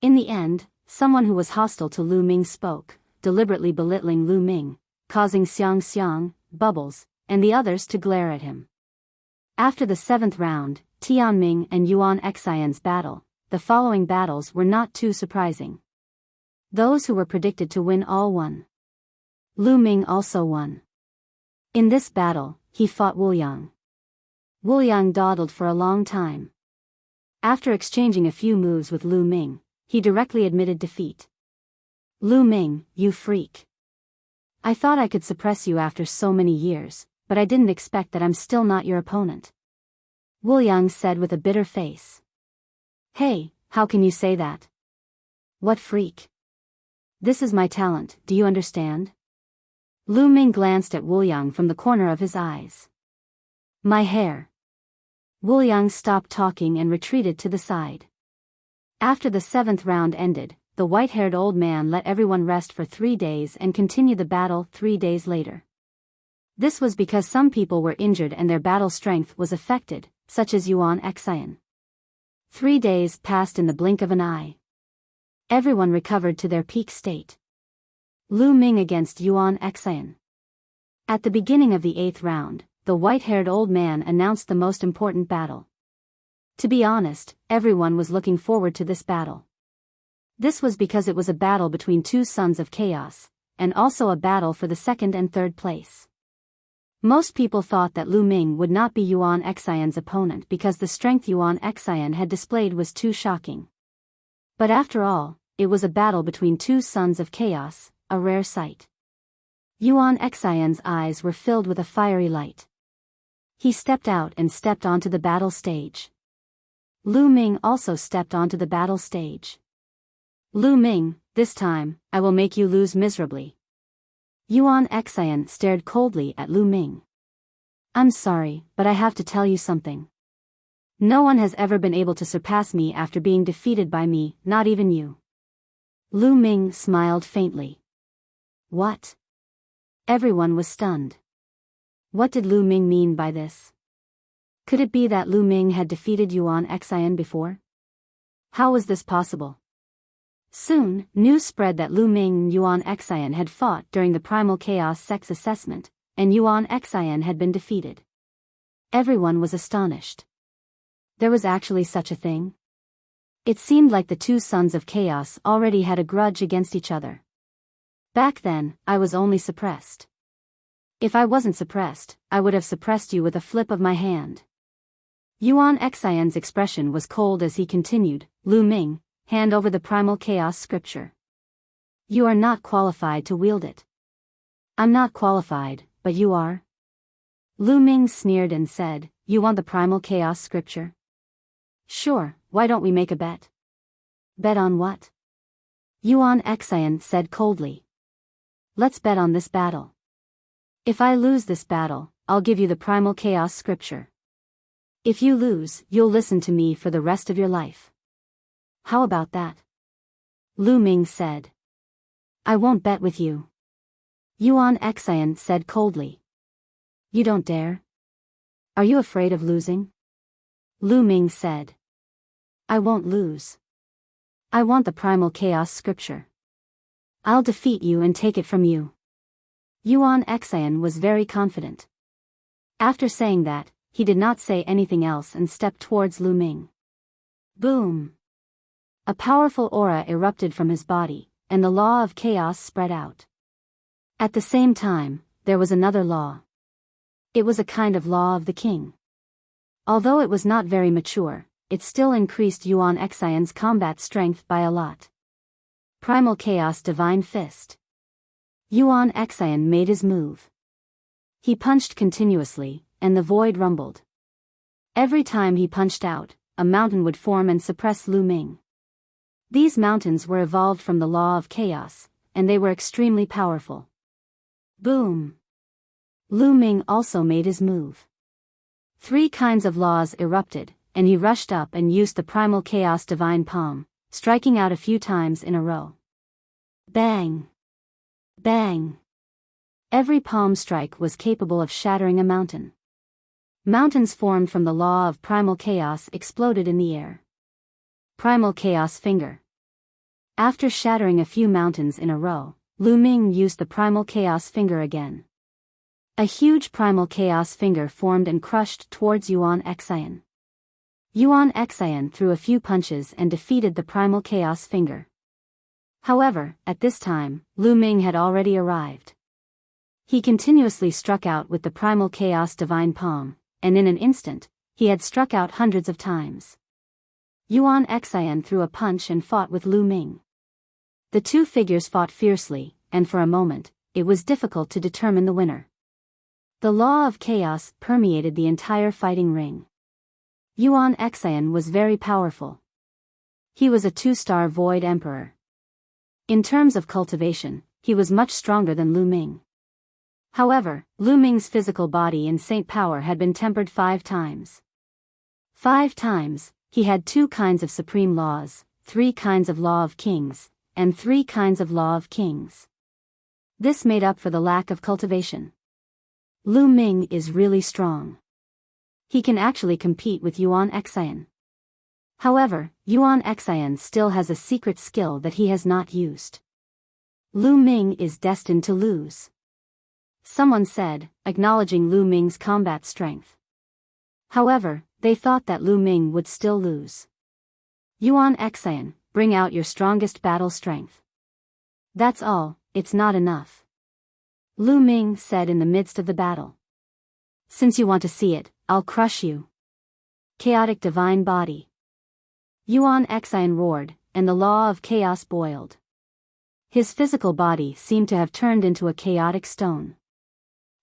In the end, someone who was hostile to Lu Ming spoke, deliberately belittling Lu Ming, causing Xiang, Bubbles, and the others to glare at him. After the 7th round, Tianming and Yuan Xian's battle, the following battles were not too surprising. Those who were predicted to win all won. Lu Ming also won. In this battle, he fought Wuliang. Wuliang dawdled for a long time. After exchanging a few moves with Lu Ming, he directly admitted defeat. Lu Ming, you freak. I thought I could suppress you after so many years, but I didn't expect that I'm still not your opponent. Wuliang said with a bitter face. Hey, how can you say that? What freak? This is my talent, do you understand? Lu Ming glanced at Wuliang from the corner of his eyes. My hair. Wuliang stopped talking and retreated to the side. After the 7th round ended, the white-haired old man let everyone rest for 3 days and continue the battle 3 days later. This was because some people were injured and their battle strength was affected, such as Yuan Xian. 3 days passed in the blink of an eye. Everyone recovered to their peak state. Lu Ming against Yuan Xian. At the beginning of the 8th round, the white-haired old man announced the most important battle. To be honest, everyone was looking forward to this battle. This was because it was a battle between 2 sons of chaos, and also a battle for the 2nd and 3rd place. Most people thought that Lu Ming would not be Yuan Xian's opponent because the strength Yuan Xian had displayed was too shocking. But after all, it was a battle between 2 sons of chaos, a rare sight. Yuan Xian's eyes were filled with a fiery light. He stepped out and stepped onto the battle stage. Lu Ming also stepped onto the battle stage. Lu Ming, this time, I will make you lose miserably. Yuan Xian stared coldly at Lu Ming. I'm sorry, but I have to tell you something. No one has ever been able to surpass me after being defeated by me, not even you. Lu Ming smiled faintly. What? Everyone was stunned. What did Lu Ming mean by this? Could it be that Lu Ming had defeated Yuan Xian before? How was this possible? Soon, news spread that Lu Ming and Yuan Xian had fought during the Primal Chaos sex assessment, and Yuan Xian had been defeated. Everyone was astonished. There was actually such a thing? It seemed like the 2 sons of chaos already had a grudge against each other. Back then, I was only suppressed. If I wasn't suppressed, I would have suppressed you with a flip of my hand. Yuan Xian's expression was cold as he continued, Lu Ming, hand over the Primal Chaos scripture. You are not qualified to wield it. I'm not qualified, but you are? Lu Ming sneered and said, you want the primal chaos scripture? Sure, why don't we make a bet? Bet on what? Yuan Xian said coldly. Let's bet on this battle. If I lose this battle, I'll give you the primal chaos scripture. If you lose, you'll listen to me for the rest of your life. How about that? Lu Ming said. I won't bet with you. Yuan Xian said coldly. You don't dare? Are you afraid of losing? Lu Ming said. I won't lose. I want the primal chaos scripture. I'll defeat you and take it from you. Yuan Xian was very confident. After saying that, he did not say anything else and stepped towards Lu Ming. Boom! A powerful aura erupted from his body, and the law of chaos spread out. At the same time, there was another law. It was a kind of law of the king. Although it was not very mature, it still increased Yuan Xian's combat strength by a lot. Primal Chaos Divine Fist. Yuan Xian made his move. He punched continuously, and the void rumbled. Every time he punched out, a mountain would form and suppress Lu Ming. These mountains were evolved from the law of chaos, and they were extremely powerful. Boom! Lu Ming also made his move. 3 kinds of laws erupted, and he rushed up and used the primal chaos divine palm, striking out a few times in a row. Bang! Bang! Every palm strike was capable of shattering a mountain. Mountains formed from the law of primal chaos exploded in the air. Primal chaos finger. After shattering a few mountains in a row, Lu Ming used the primal chaos finger again. A huge primal chaos finger formed and crushed towards Yuan Xian. Yuan Xian threw a few punches and defeated the primal chaos finger. However, at this time, Lu Ming had already arrived. He continuously struck out with the primal chaos divine palm, and in an instant, he had struck out hundreds of times. Yuan Xian threw a punch and fought with Lu Ming. The two figures fought fiercely, and for a moment, it was difficult to determine the winner. The law of chaos permeated the entire fighting ring. Yuan Xian was very powerful. He was a 2-star Void Emperor. In terms of cultivation, he was much stronger than Lu Ming. However, Lu Ming's physical body and saint power had been tempered 5 times. 5 times, he had 2 kinds of supreme laws, 3 kinds of law of kings, and 3 kinds of law of kings. This made up for the lack of cultivation. Lu Ming is really strong. He can actually compete with Yuan Xian. However, Yuan Xian still has a secret skill that he has not used. Lu Ming is destined to lose. Someone said, acknowledging Lu Ming's combat strength. However, they thought that Lu Ming would still lose. Yuan Xian, bring out your strongest battle strength. That's all, it's not enough. Lu Ming said in the midst of the battle. Since you want to see it, I'll crush you. Chaotic divine body. Yuan Xian roared, and the law of chaos boiled. His physical body seemed to have turned into a chaotic stone.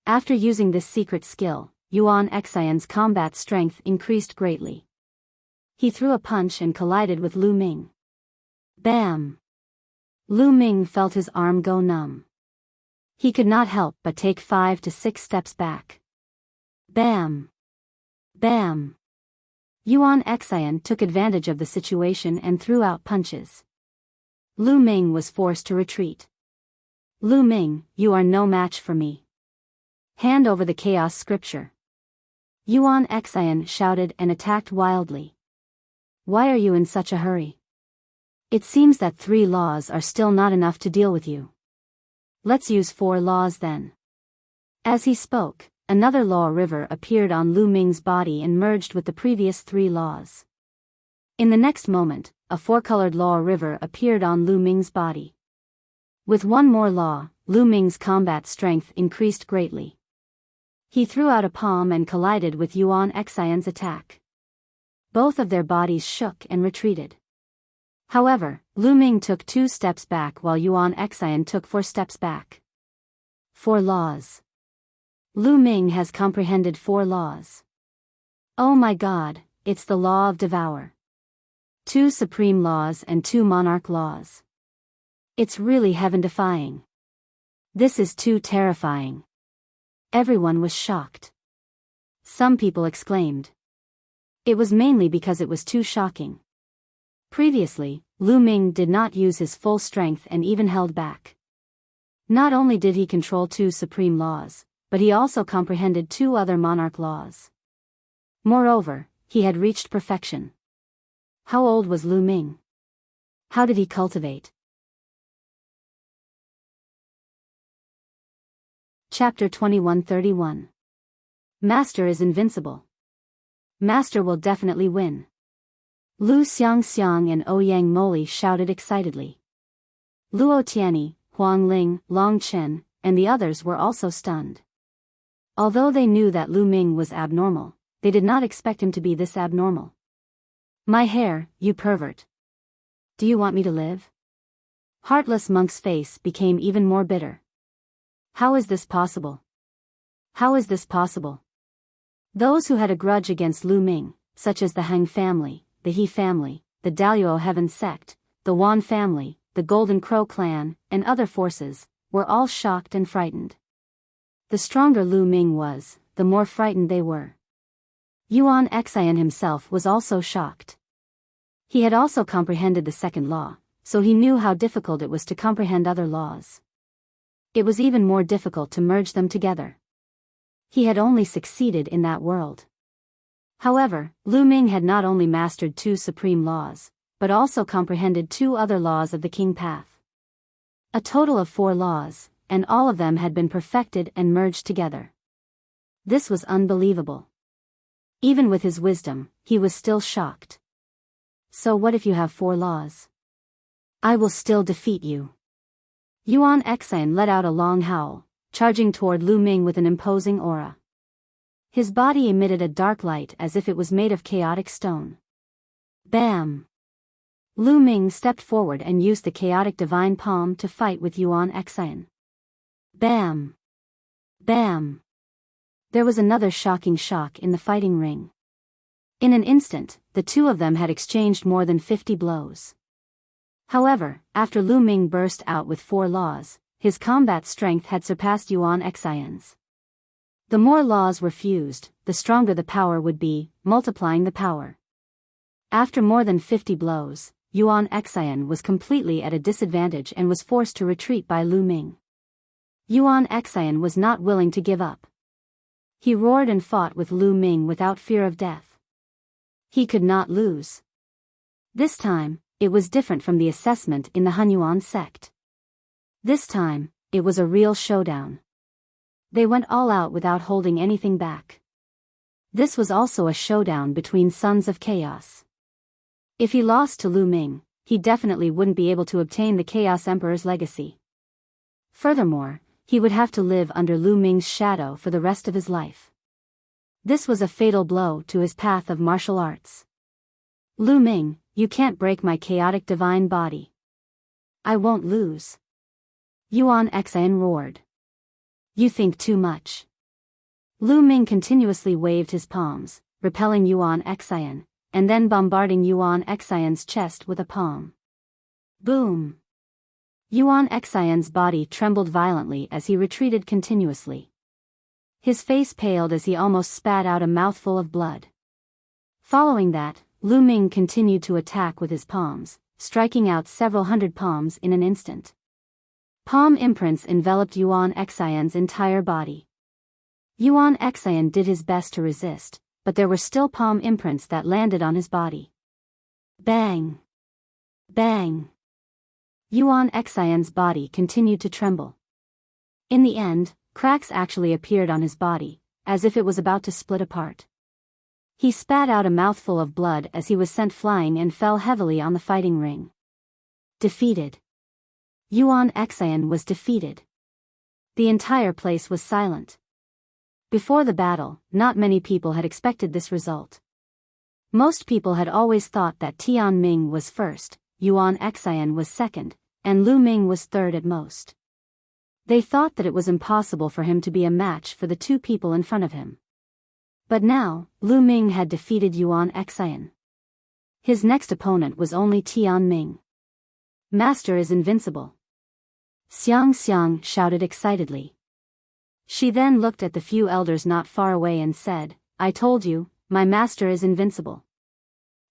After using this secret skill, Yuan Xian's combat strength increased greatly. He threw a punch and collided with Lu Ming. Bam! Lu Ming felt his arm go numb. He could not help but take 5 to 6 steps back. Bam! Bam! Yuan Xian took advantage of the situation and threw out punches. Lu Ming was forced to retreat. Lu Ming, you are no match for me. Hand over the chaos scripture. Yuan Xian shouted and attacked wildly. Why are you in such a hurry? It seems that 3 laws are still not enough to deal with you. Let's use 4 laws then. As he spoke, another law river appeared on Lu Ming's body and merged with the previous 3 laws. In the next moment, a 4-colored law river appeared on Lu Ming's body. With one more law, Lu Ming's combat strength increased greatly. He threw out a palm and collided with Yuan Xian's attack. Both of their bodies shook and retreated. However, Lu Ming took 2 steps back while Yuan Xian took 4 steps back. 4 laws. Lu Ming has comprehended 4 laws. Oh my god, it's the law of devour. 2 supreme laws and 2 monarch laws. It's really heaven-defying. This is too terrifying. Everyone was shocked. Some people exclaimed. It was mainly because it was too shocking. Previously, Lu Ming did not use his full strength and even held back. Not only did he control 2 supreme laws, but he also comprehended 2 other monarch laws. Moreover, he had reached perfection. How old was Lu Ming? How did he cultivate? Chapter 2131. Master is invincible. Master will definitely win. Lu Xiangxiang and Ouyang Moli shouted excitedly. Luo Tianyi, Huang Ling, Long Chen, and the others were also stunned. Although they knew that Lu Ming was abnormal, they did not expect him to be this abnormal. My hair, you pervert. Do you want me to live? Heartless Monk's face became even more bitter. How is this possible? How is this possible? Those who had a grudge against Lu Ming, such as the Hang family, the He family, the Daluo Heaven sect, the Wan family, the Golden Crow clan, and other forces, were all shocked and frightened. The stronger Lu Ming was, the more frightened they were. Yuan Xian himself was also shocked. He had also comprehended the second law, so he knew how difficult it was to comprehend other laws. It was even more difficult to merge them together. He had only succeeded in that world. However, Lu Ming had not only mastered 2 supreme laws, but also comprehended 2 other laws of the King Path. A total of 4 laws, and all of them had been perfected and merged together. This was unbelievable. Even with his wisdom, he was still shocked. So what if you have 4 laws? I will still defeat you. Yuan Xian let out a long howl, charging toward Lu Ming with an imposing aura. His body emitted a dark light as if it was made of chaotic stone. Bam! Lu Ming stepped forward and used the chaotic divine palm to fight with Yuan Xian. Bam! Bam! There was another shocking shock in the fighting ring. In an instant, the 2 of them had exchanged more than 50 blows. However, after Lu Ming burst out with 4 laws, his combat strength had surpassed Yuan Xian's. The more laws were fused, the stronger the power would be, multiplying the power. After more than 50 blows, Yuan Xian was completely at a disadvantage and was forced to retreat by Lu Ming. Yuan Xian was not willing to give up. He roared and fought with Lu Ming without fear of death. He could not lose. This time, it was different from the assessment in the Hunyuan sect. This time, it was a real showdown. They went all out without holding anything back. This was also a showdown between Sons of Chaos. If he lost to Lu Ming, he definitely wouldn't be able to obtain the Chaos Emperor's legacy. Furthermore, he would have to live under Lu Ming's shadow for the rest of his life. This was a fatal blow to his path of martial arts. Lu Ming, you can't break my chaotic divine body. I won't lose. Yuan Xian roared. You think too much. Lu Ming continuously waved his palms, repelling Yuan Xian, and then bombarding Yuan Xian's chest with a palm. Boom! Yuan Xian's body trembled violently as he retreated continuously. His face paled as he almost spat out a mouthful of blood. Following that, Lu Ming continued to attack with his palms, striking out several hundred palms in an instant. Palm imprints enveloped Yuan Xian's entire body. Yuan Xian did his best to resist, but there were still palm imprints that landed on his body. Bang! Bang! Yuan Xian's body continued to tremble. In the end, cracks actually appeared on his body, as if it was about to split apart. He spat out a mouthful of blood as he was sent flying and fell heavily on the fighting ring. Defeated. Yuan Xian was defeated. The entire place was silent. Before the battle, not many people had expected this result. Most people had always thought that Tian Ming was first, Yuan Xian was second, and Lu Ming was third at most. They thought that it was impossible for him to be a match for the two people in front of him. But now, Lu Ming had defeated Yuan Xian. His next opponent was only Tian Ming. Master is invincible. Xiang Xiang shouted excitedly. She then looked at the few elders not far away and said, I told you, my master is invincible.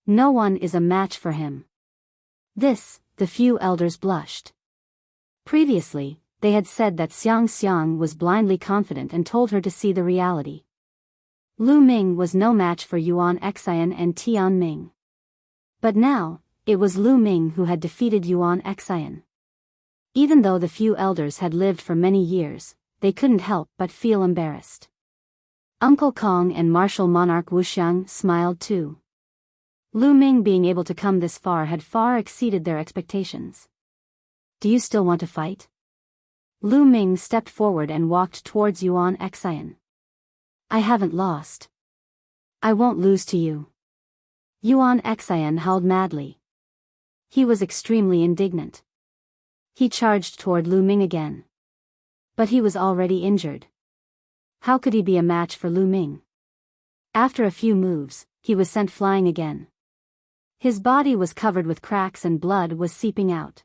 No one is a match for him. This, the few elders blushed. Previously, they had said that Xiang Xiang was blindly confident and told her to see the reality. Lu Ming was no match for Yuan Xian and Tian Ming. But now, it was Lu Ming who had defeated Yuan Xian. Even though the few elders had lived for many years, they couldn't help but feel embarrassed. Uncle Kong and Martial Monarch Wuxiang smiled too. Lu Ming being able to come this far had far exceeded their expectations. Do you still want to fight? Lu Ming stepped forward and walked towards Yuan Xian. I haven't lost. I won't lose to you. Yuan Xian howled madly. He was extremely indignant. He charged toward Lu Ming again. But he was already injured. How could he be a match for Lu Ming? After a few moves, he was sent flying again. His body was covered with cracks and blood was seeping out.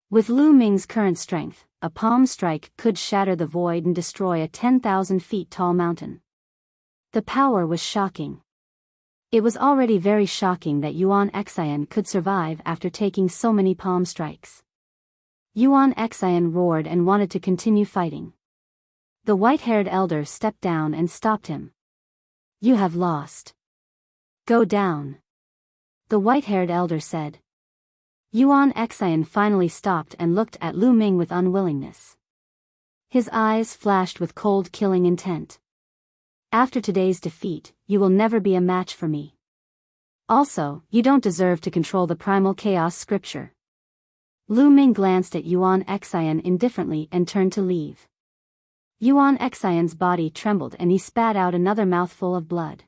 With Lu Ming's current strength, a palm strike could shatter the void and destroy a 10,000 feet tall mountain. The power was shocking. It was already very shocking that Yuan Xian could survive after taking so many palm strikes. Yuan Xian roared and wanted to continue fighting. The white-haired elder stepped down and stopped him. You have lost. Go down. The white-haired elder said. Yuan Xian finally stopped and looked at Lu Ming with unwillingness. His eyes flashed with cold killing intent. After today's defeat, you will never be a match for me. Also, you don't deserve to control the primal chaos scripture. Lu Ming glanced at Yuan Xian indifferently and turned to leave. Yuan Xian's body trembled and he spat out another mouthful of blood.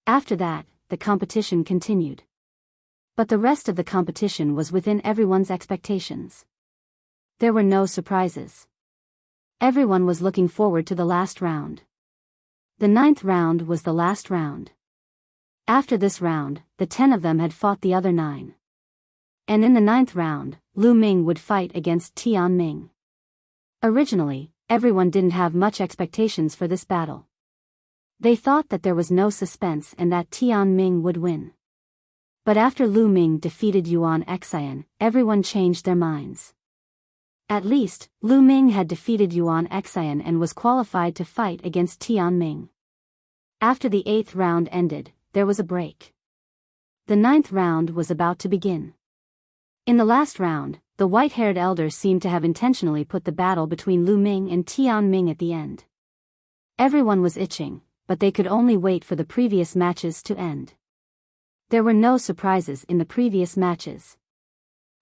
After that, the competition continued. But the rest of the competition was within everyone's expectations. There were no surprises. Everyone was looking forward to the last round. The 9th round was the last round. After this round, the 10 of them had fought the other 9. And in the 9th round, Lu Ming would fight against Tian Ming. Originally, everyone didn't have much expectations for this battle. They thought that there was no suspense and that Tian Ming would win. But after Lu Ming defeated Yuan Xian, everyone changed their minds. At least, Lu Ming had defeated Yuan Xian and was qualified to fight against Tian Ming. After the 8th round ended, there was a break. The 9th round was about to begin. In the last round, the white-haired elder seemed to have intentionally put the battle between Lu Ming and Tian Ming at the end. Everyone was itching, but they could only wait for the previous matches to end. There were no surprises in the previous matches.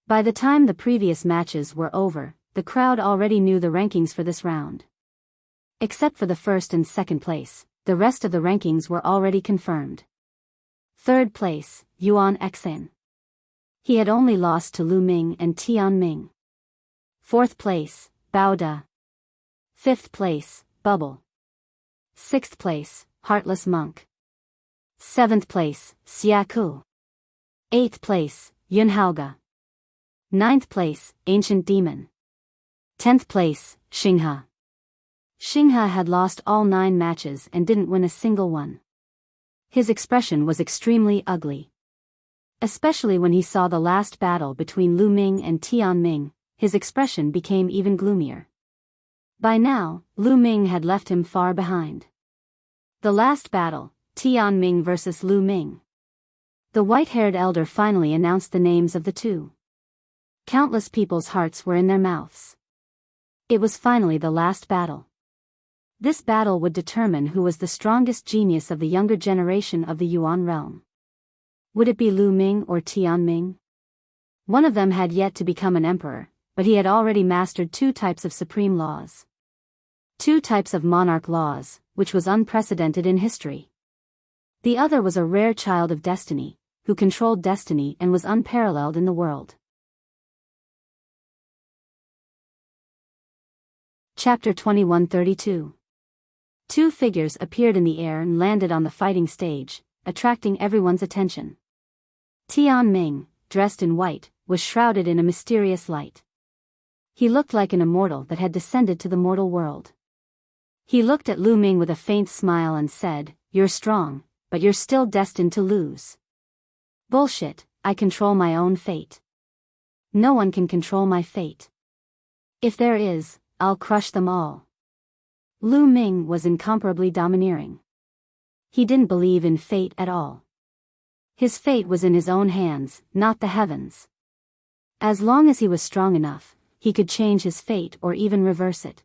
By the time the previous matches were over, the crowd already knew the rankings for this round. Except for the 1st and 2nd place, the rest of the rankings were already confirmed. 3rd place, Yuan Xian. He had only lost to Lu Ming and Tian Ming. 4th place, Bao Da. 5th place, Bubble. 6th place, Heartless Monk. 7th place, Xiaku. 8th place, Yunhaoga. 9th place, Ancient Demon. 10th place, Xinghe. Xinghe had lost all 9 matches and didn't win a single one. His expression was extremely ugly. Especially when he saw the last battle between Lu Ming and Tian Ming, his expression became even gloomier. By now, Lu Ming had left him far behind. The last battle, Tian Ming versus Lu Ming. The white-haired elder finally announced the names of the two. Countless people's hearts were in their mouths. It was finally the last battle. This battle would determine who was the strongest genius of the younger generation of the Yuan realm. Would it be Lu Ming or Tian Ming? One of them had yet to become an emperor, but he had already mastered 2 types of supreme laws. 2 types of monarch laws, which was unprecedented in history. The other was a rare child of destiny, who controlled destiny and was unparalleled in the world. Chapter 2132. Two figures appeared in the air and landed on the fighting stage, attracting everyone's attention. Tianming, dressed in white, was shrouded in a mysterious light. He looked like an immortal that had descended to the mortal world. He looked at Lu Ming with a faint smile and said, "You're strong, but you're still destined to lose." "Bullshit, I control my own fate. No one can control my fate. If there is, I'll crush them all." Lu Ming was incomparably domineering. He didn't believe in fate at all. His fate was in his own hands, not the heavens. As long as he was strong enough, he could change his fate or even reverse it.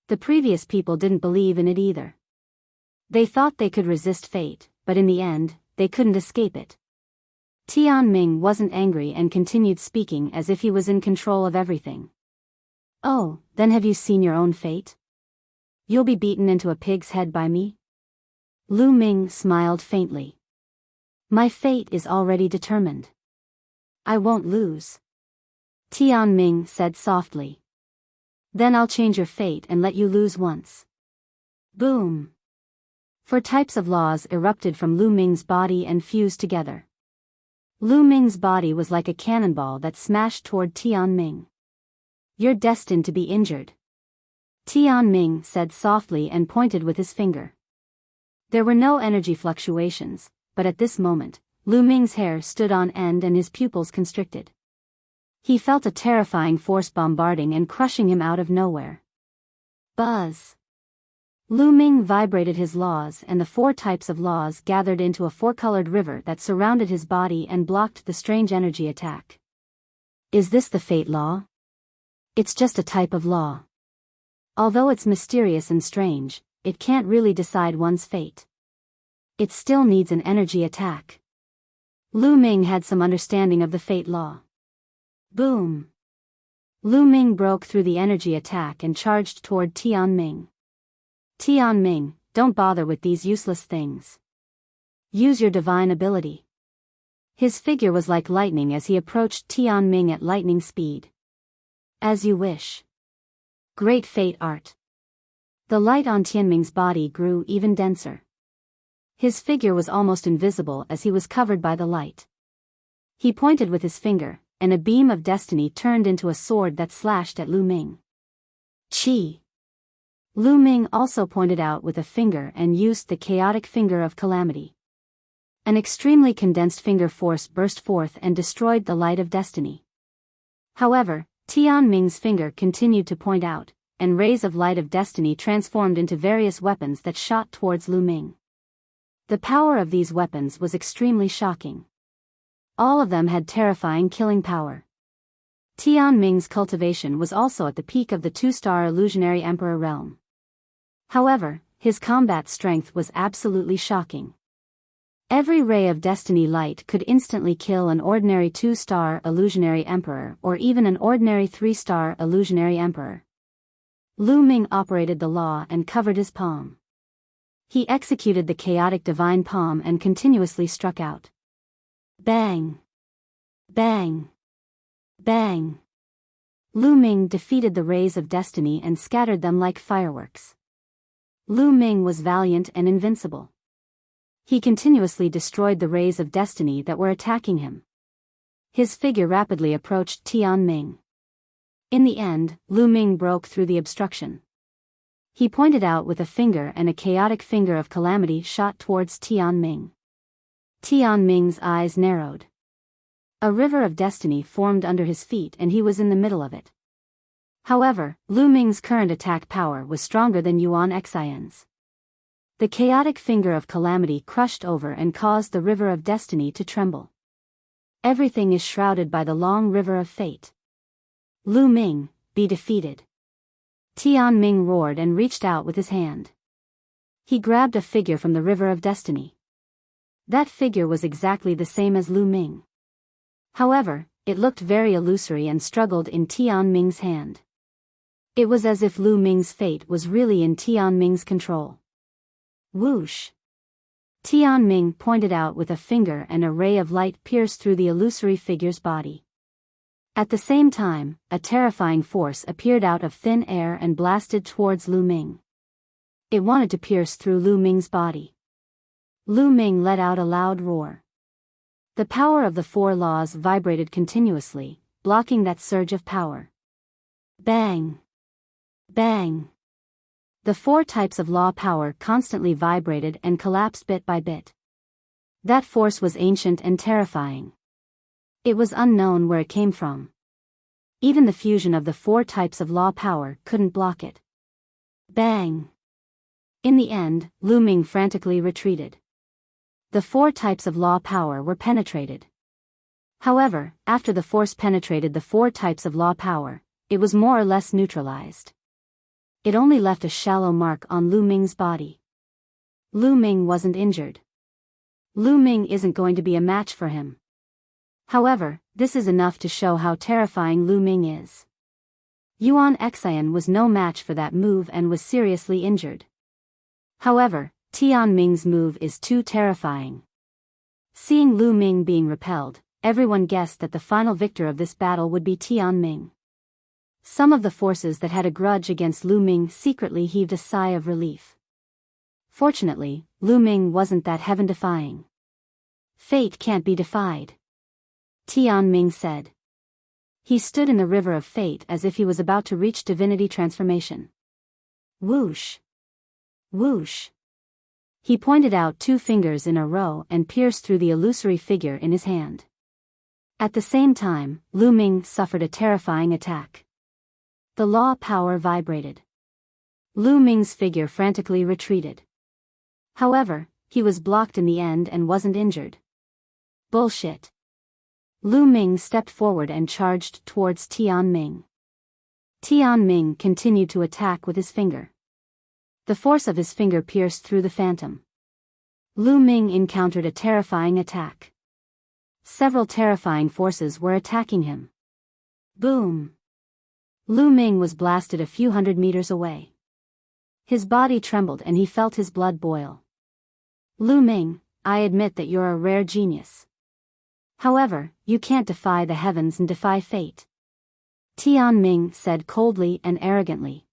The previous people didn't believe in it either. They thought they could resist fate, but in the end, they couldn't escape it. Tianming wasn't angry and continued speaking as if he was in control of everything. "Oh, then have you seen your own fate? You'll be beaten into a pig's head by me?" Lu Ming smiled faintly. "My fate is already determined. I won't lose." Tianming said softly. "Then I'll change your fate and let you lose once." Boom! Four types of laws erupted from Lu Ming's body and fused together. Lu Ming's body was like a cannonball that smashed toward Tianming. "You're destined to be injured," Tianming said softly and pointed with his finger. There were no energy fluctuations, but at this moment, Lu Ming's hair stood on end and his pupils constricted. He felt a terrifying force bombarding and crushing him out of nowhere. Buzz! Lu Ming vibrated his laws and the four types of laws gathered into a four-colored river that surrounded his body and blocked the strange energy attack. Is this the fate law? It's just a type of law. Although it's mysterious and strange, it can't really decide one's fate. It still needs an energy attack. Lu Ming had some understanding of the fate law. Boom! Lu Ming broke through the energy attack and charged toward Tianming. "Tianming, don't bother with these useless things. Use your divine ability." His figure was like lightning as he approached Tianming at lightning speed. "As you wish." Great fate art. The light on Tianming's body grew even denser. His figure was almost invisible as he was covered by the light. He pointed with his finger, and a beam of destiny turned into a sword that slashed at Lu Ming. Chi! Lu Ming also pointed out with a finger and used the chaotic finger of calamity. An extremely condensed finger force burst forth and destroyed the light of destiny. However, Tianming's finger continued to point out, and rays of light of destiny transformed into various weapons that shot towards Lu Ming. The power of these weapons was extremely shocking. All of them had terrifying killing power. Tianming's cultivation was also at the peak of the two-star illusionary emperor realm. However, his combat strength was absolutely shocking. Every ray of destiny light could instantly kill an ordinary 2-star illusionary emperor or even an ordinary 3-star illusionary emperor. Lu Ming operated the law and covered his palm. He executed the chaotic divine palm and continuously struck out. Bang! Bang! Bang! Lu Ming defeated the rays of destiny and scattered them like fireworks. Lu Ming was valiant and invincible. He continuously destroyed the rays of destiny that were attacking him. His figure rapidly approached Tianming. In the end, Lu Ming broke through the obstruction. He pointed out with a finger and a chaotic finger of calamity shot towards Tianming. Tianming's eyes narrowed. A river of destiny formed under his feet and he was in the middle of it. However, Lu Ming's current attack power was stronger than Yuan Xian's. The chaotic finger of calamity crushed over and caused the river of destiny to tremble. Everything is shrouded by the long river of fate. Lu Ming, be defeated. Tianming roared and reached out with his hand. He grabbed a figure from the river of destiny. That figure was exactly the same as Lu Ming. However, it looked very illusory and struggled in Tianming's hand. It was as if Lu Ming's fate was really in Tianming's control. Whoosh! Tianming pointed out with a finger and a ray of light pierced through the illusory figure's body. At the same time, a terrifying force appeared out of thin air and blasted towards Lu Ming. It wanted to pierce through Lu Ming's body. Lu Ming let out a loud roar. The power of the four laws vibrated continuously, blocking that surge of power. Bang! Bang! The four types of law power constantly vibrated and collapsed bit by bit. That force was ancient and terrifying. It was unknown where it came from. Even the fusion of the four types of law power couldn't block it. Bang! In the end, Lu Ming frantically retreated. The four types of law power were penetrated. However, after the force penetrated the four types of law power, it was more or less neutralized. It only left a shallow mark on Lu Ming's body. Lu Ming wasn't injured. Lu Ming isn't going to be a match for him. However, this is enough to show how terrifying Lu Ming is. Yuan Xian was no match for that move and was seriously injured. However, Tian Ming's move is too terrifying. Seeing Lu Ming being repelled, everyone guessed that the final victor of this battle would be Tian Ming. Some of the forces that had a grudge against Lu Ming secretly heaved a sigh of relief. Fortunately, Lu Ming wasn't that heaven-defying. Fate can't be defied, Tian Ming said. He stood in the river of fate as if he was about to reach divinity transformation. Whoosh! Whoosh! He pointed out two fingers in a row and pierced through the illusory figure in his hand. At the same time, Lu Ming suffered a terrifying attack. The law power vibrated. Lu Ming's figure frantically retreated. However, he was blocked in the end and wasn't injured. Bullshit. Lu Ming stepped forward and charged towards Tian Ming. Tian Ming continued to attack with his finger. The force of his finger pierced through the phantom. Lu Ming encountered a terrifying attack. Several terrifying forces were attacking him. Boom! Lu Ming was blasted a few hundred meters away. His body trembled and he felt his blood boil. Lu Ming, I admit that you're a rare genius. However, you can't defy the heavens and defy fate. Tian Ming said coldly and arrogantly.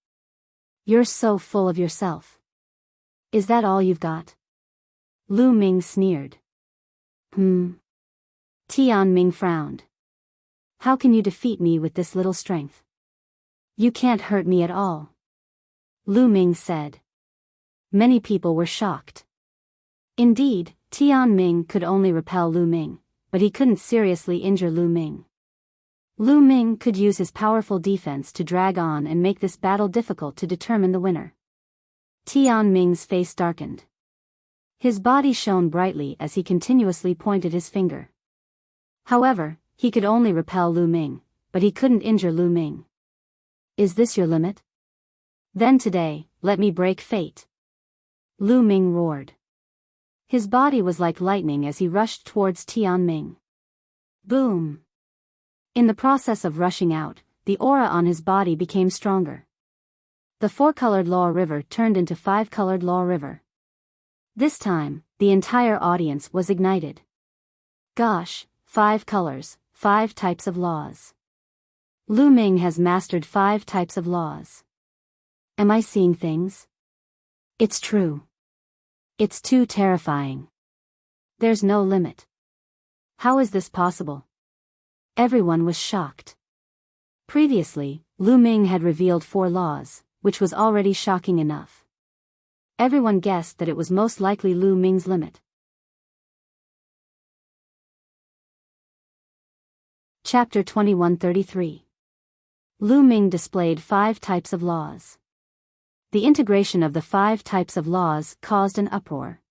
You're so full of yourself. Is that all you've got? Lu Ming sneered. Tian Ming frowned. How can you defeat me with this little strength? You can't hurt me at all, Lu Ming said. Many people were shocked. Indeed, Tian Ming could only repel Lu Ming, but he couldn't seriously injure Lu Ming. Lu Ming could use his powerful defense to drag on and make this battle difficult to determine the winner. Tian Ming's face darkened. His body shone brightly as he continuously pointed his finger. However, he could only repel Lu Ming, but he couldn't injure Lu Ming. Is this your limit? Then today, let me break fate. Lu Ming roared. His body was like lightning as he rushed towards Tian Ming. Boom! In the process of rushing out, the aura on his body became stronger. The four-colored Law River turned into five-colored Law River. This time, the entire audience was ignited. Gosh, 5 colors, 5 types of laws. Lu Ming has mastered 5 types of laws. Am I seeing things? It's true. It's too terrifying. There's no limit. How is this possible? Everyone was shocked. Previously, Lu Ming had revealed 4 laws, which was already shocking enough. Everyone guessed that it was most likely Lu Ming's limit. Chapter 2133. Lu Ming displayed 5 types of laws. The integration of the 5 types of laws caused an uproar.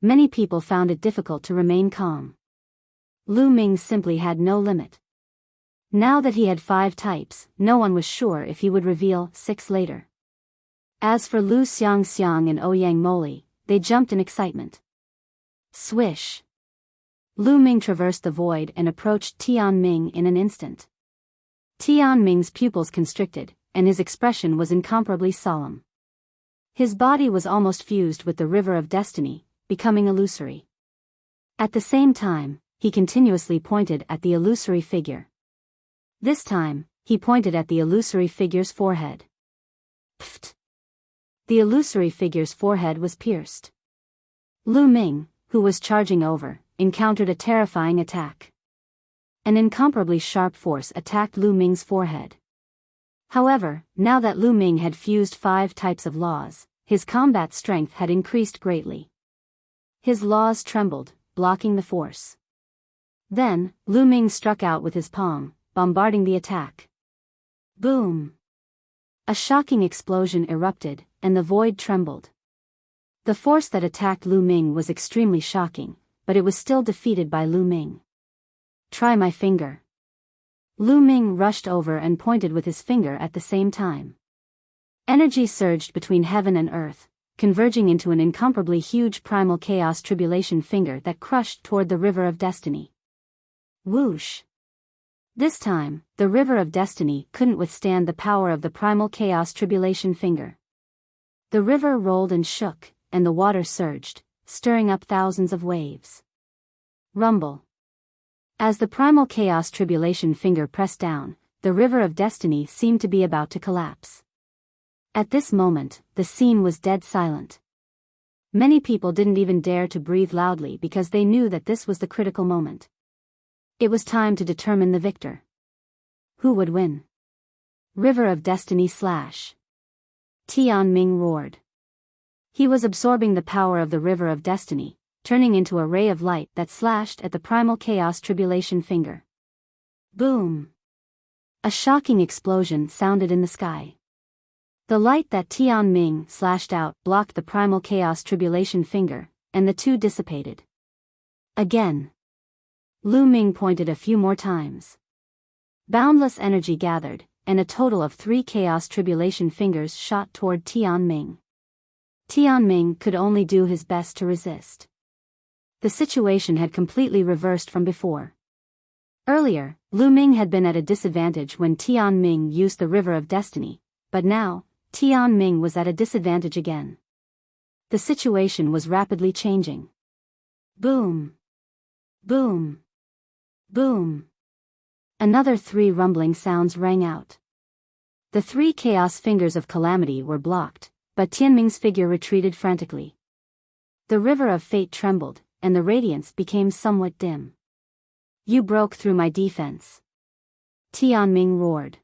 Many people found it difficult to remain calm. Lu Ming simply had no limit. Now that he had 5 types, no one was sure if he would reveal 6 later. As for Lu Xiangxiang and Ouyang Moli, they jumped in excitement. Swish! Lu Ming traversed the void and approached Tian Ming in an instant. Tian Ming's pupils constricted, and his expression was incomparably solemn. His body was almost fused with the river of destiny, becoming illusory. At the same time, he continuously pointed at the illusory figure. This time, he pointed at the illusory figure's forehead. Pfft! The illusory figure's forehead was pierced. Lu Ming, who was charging over, encountered a terrifying attack. An incomparably sharp force attacked Lu Ming's forehead. However, now that Lu Ming had fused 5 types of laws, his combat strength had increased greatly. His laws trembled, blocking the force. Then, Lu Ming struck out with his palm, bombarding the attack. Boom! A shocking explosion erupted, and the void trembled. The force that attacked Lu Ming was extremely shocking, but it was still defeated by Lu Ming. Try my finger. Lu Ming rushed over and pointed with his finger at the same time. Energy surged between heaven and earth, converging into an incomparably huge primal chaos tribulation finger that crushed toward the river of destiny. Whoosh! This time, the river of destiny couldn't withstand the power of the primal chaos tribulation finger. The river rolled and shook, and the water surged, stirring up thousands of waves. Rumble. As the primal chaos tribulation finger pressed down, the river of destiny seemed to be about to collapse. At this moment, the scene was dead silent. Many people didn't even dare to breathe loudly because they knew that this was the critical moment. It was time to determine the victor. Who would win? River of Destiny / Tian Ming roared. He was absorbing the power of the River of Destiny, turning into a ray of light that slashed at the primal chaos tribulation finger. Boom! A shocking explosion sounded in the sky. The light that Tian Ming slashed out blocked the primal chaos tribulation finger, and the two dissipated. Again. Lu Ming pointed a few more times. Boundless energy gathered, and a total of 3 chaos tribulation fingers shot toward Tian Ming. Tian Ming could only do his best to resist. The situation had completely reversed from before. Earlier, Lu Ming had been at a disadvantage when Tian Ming used the River of Destiny, but now, Tian Ming was at a disadvantage again. The situation was rapidly changing. Boom! Boom! Boom! Another 3 rumbling sounds rang out. The 3 chaos fingers of calamity were blocked, but Tianming's figure retreated frantically. The river of fate trembled, and the radiance became somewhat dim. You broke through my defense. Tianming roared.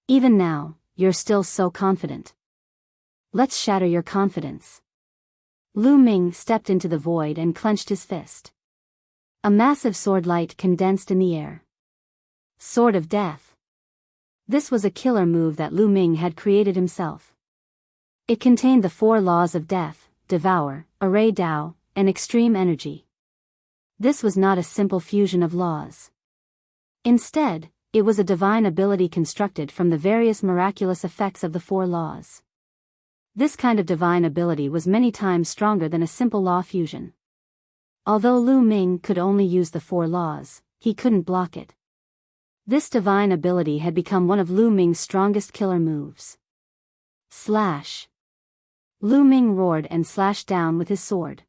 Even now, you're still so confident. Let's shatter your confidence. Lu Ming stepped into the void and clenched his fist. A massive sword light condensed in the air. Sword of Death. This was a killer move that Lu Ming had created himself. It contained the 4 laws of death, devour, array Dao, and extreme energy. This was not a simple fusion of laws. Instead, it was a divine ability constructed from the various miraculous effects of the 4 laws. This kind of divine ability was many times stronger than a simple law fusion. Although Lu Ming could only use the 4 laws, he couldn't block it. This divine ability had become one of Lu Ming's strongest killer moves. Slash! Lu Ming roared and slashed down with his sword.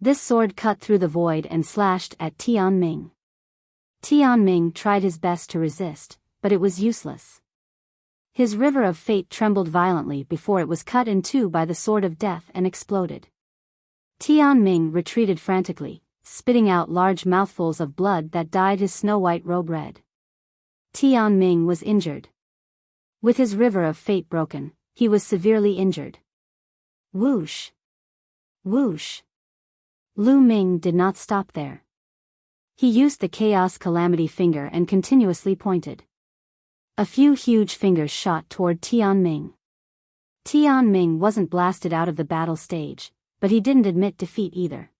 This sword cut through the void and slashed at Tian Ming. Tian Ming tried his best to resist, but it was useless. His river of fate trembled violently before it was cut in 2 by the sword of death and exploded. Tian Ming retreated frantically, spitting out large mouthfuls of blood that dyed his snow-white robe red. Tian Ming was injured. With his river of fate broken, he was severely injured. Whoosh! Whoosh! Lu Ming did not stop there. He used the Chaos Calamity finger and continuously pointed. A few huge fingers shot toward Tian Ming. Tian Ming wasn't blasted out of the battle stage, but he didn't admit defeat either.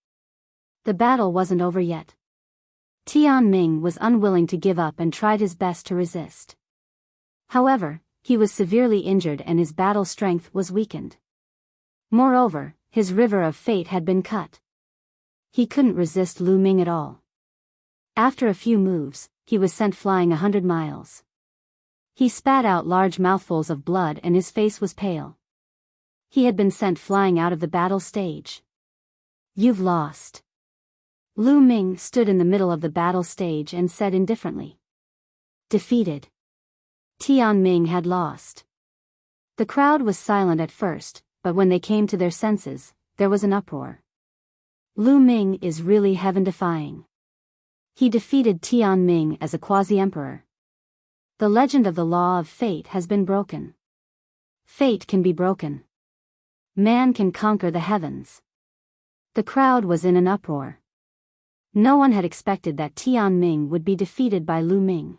The battle wasn't over yet. Tian Ming was unwilling to give up and tried his best to resist. However, he was severely injured and his battle strength was weakened. Moreover, his river of fate had been cut. He couldn't resist Lu Ming at all. After a few moves, he was sent flying 100 miles. He spat out large mouthfuls of blood and his face was pale. He had been sent flying out of the battle stage. You've lost. Lu Ming stood in the middle of the battle stage and said indifferently. Defeated. Tianming had lost. The crowd was silent at first, but when they came to their senses, there was an uproar. Lu Ming is really heaven-defying. He defeated Tianming as a quasi-emperor. The legend of the law of fate has been broken. Fate can be broken. Man can conquer the heavens. The crowd was in an uproar. No one had expected that Tianming would be defeated by Lu Ming.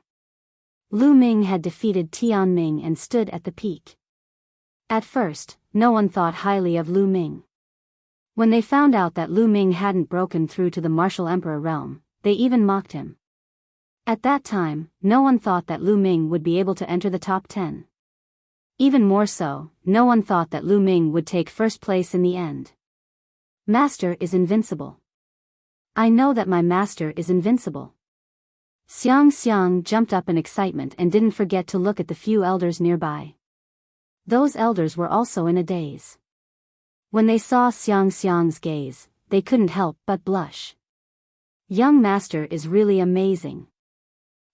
Lu Ming had defeated Tianming and stood at the peak. At first, no one thought highly of Lu Ming. When they found out that Lu Ming hadn't broken through to the martial emperor realm, they even mocked him. At that time, no one thought that Lu Ming would be able to enter the top 10. Even more so, no one thought that Lu Ming would take first place in the end. Master is invincible. I know that my master is invincible. Xiang jumped up in excitement and didn't forget to look at the few elders nearby. Those elders were also in a daze. When they saw Xiang's gaze, they couldn't help but blush. Young master is really amazing.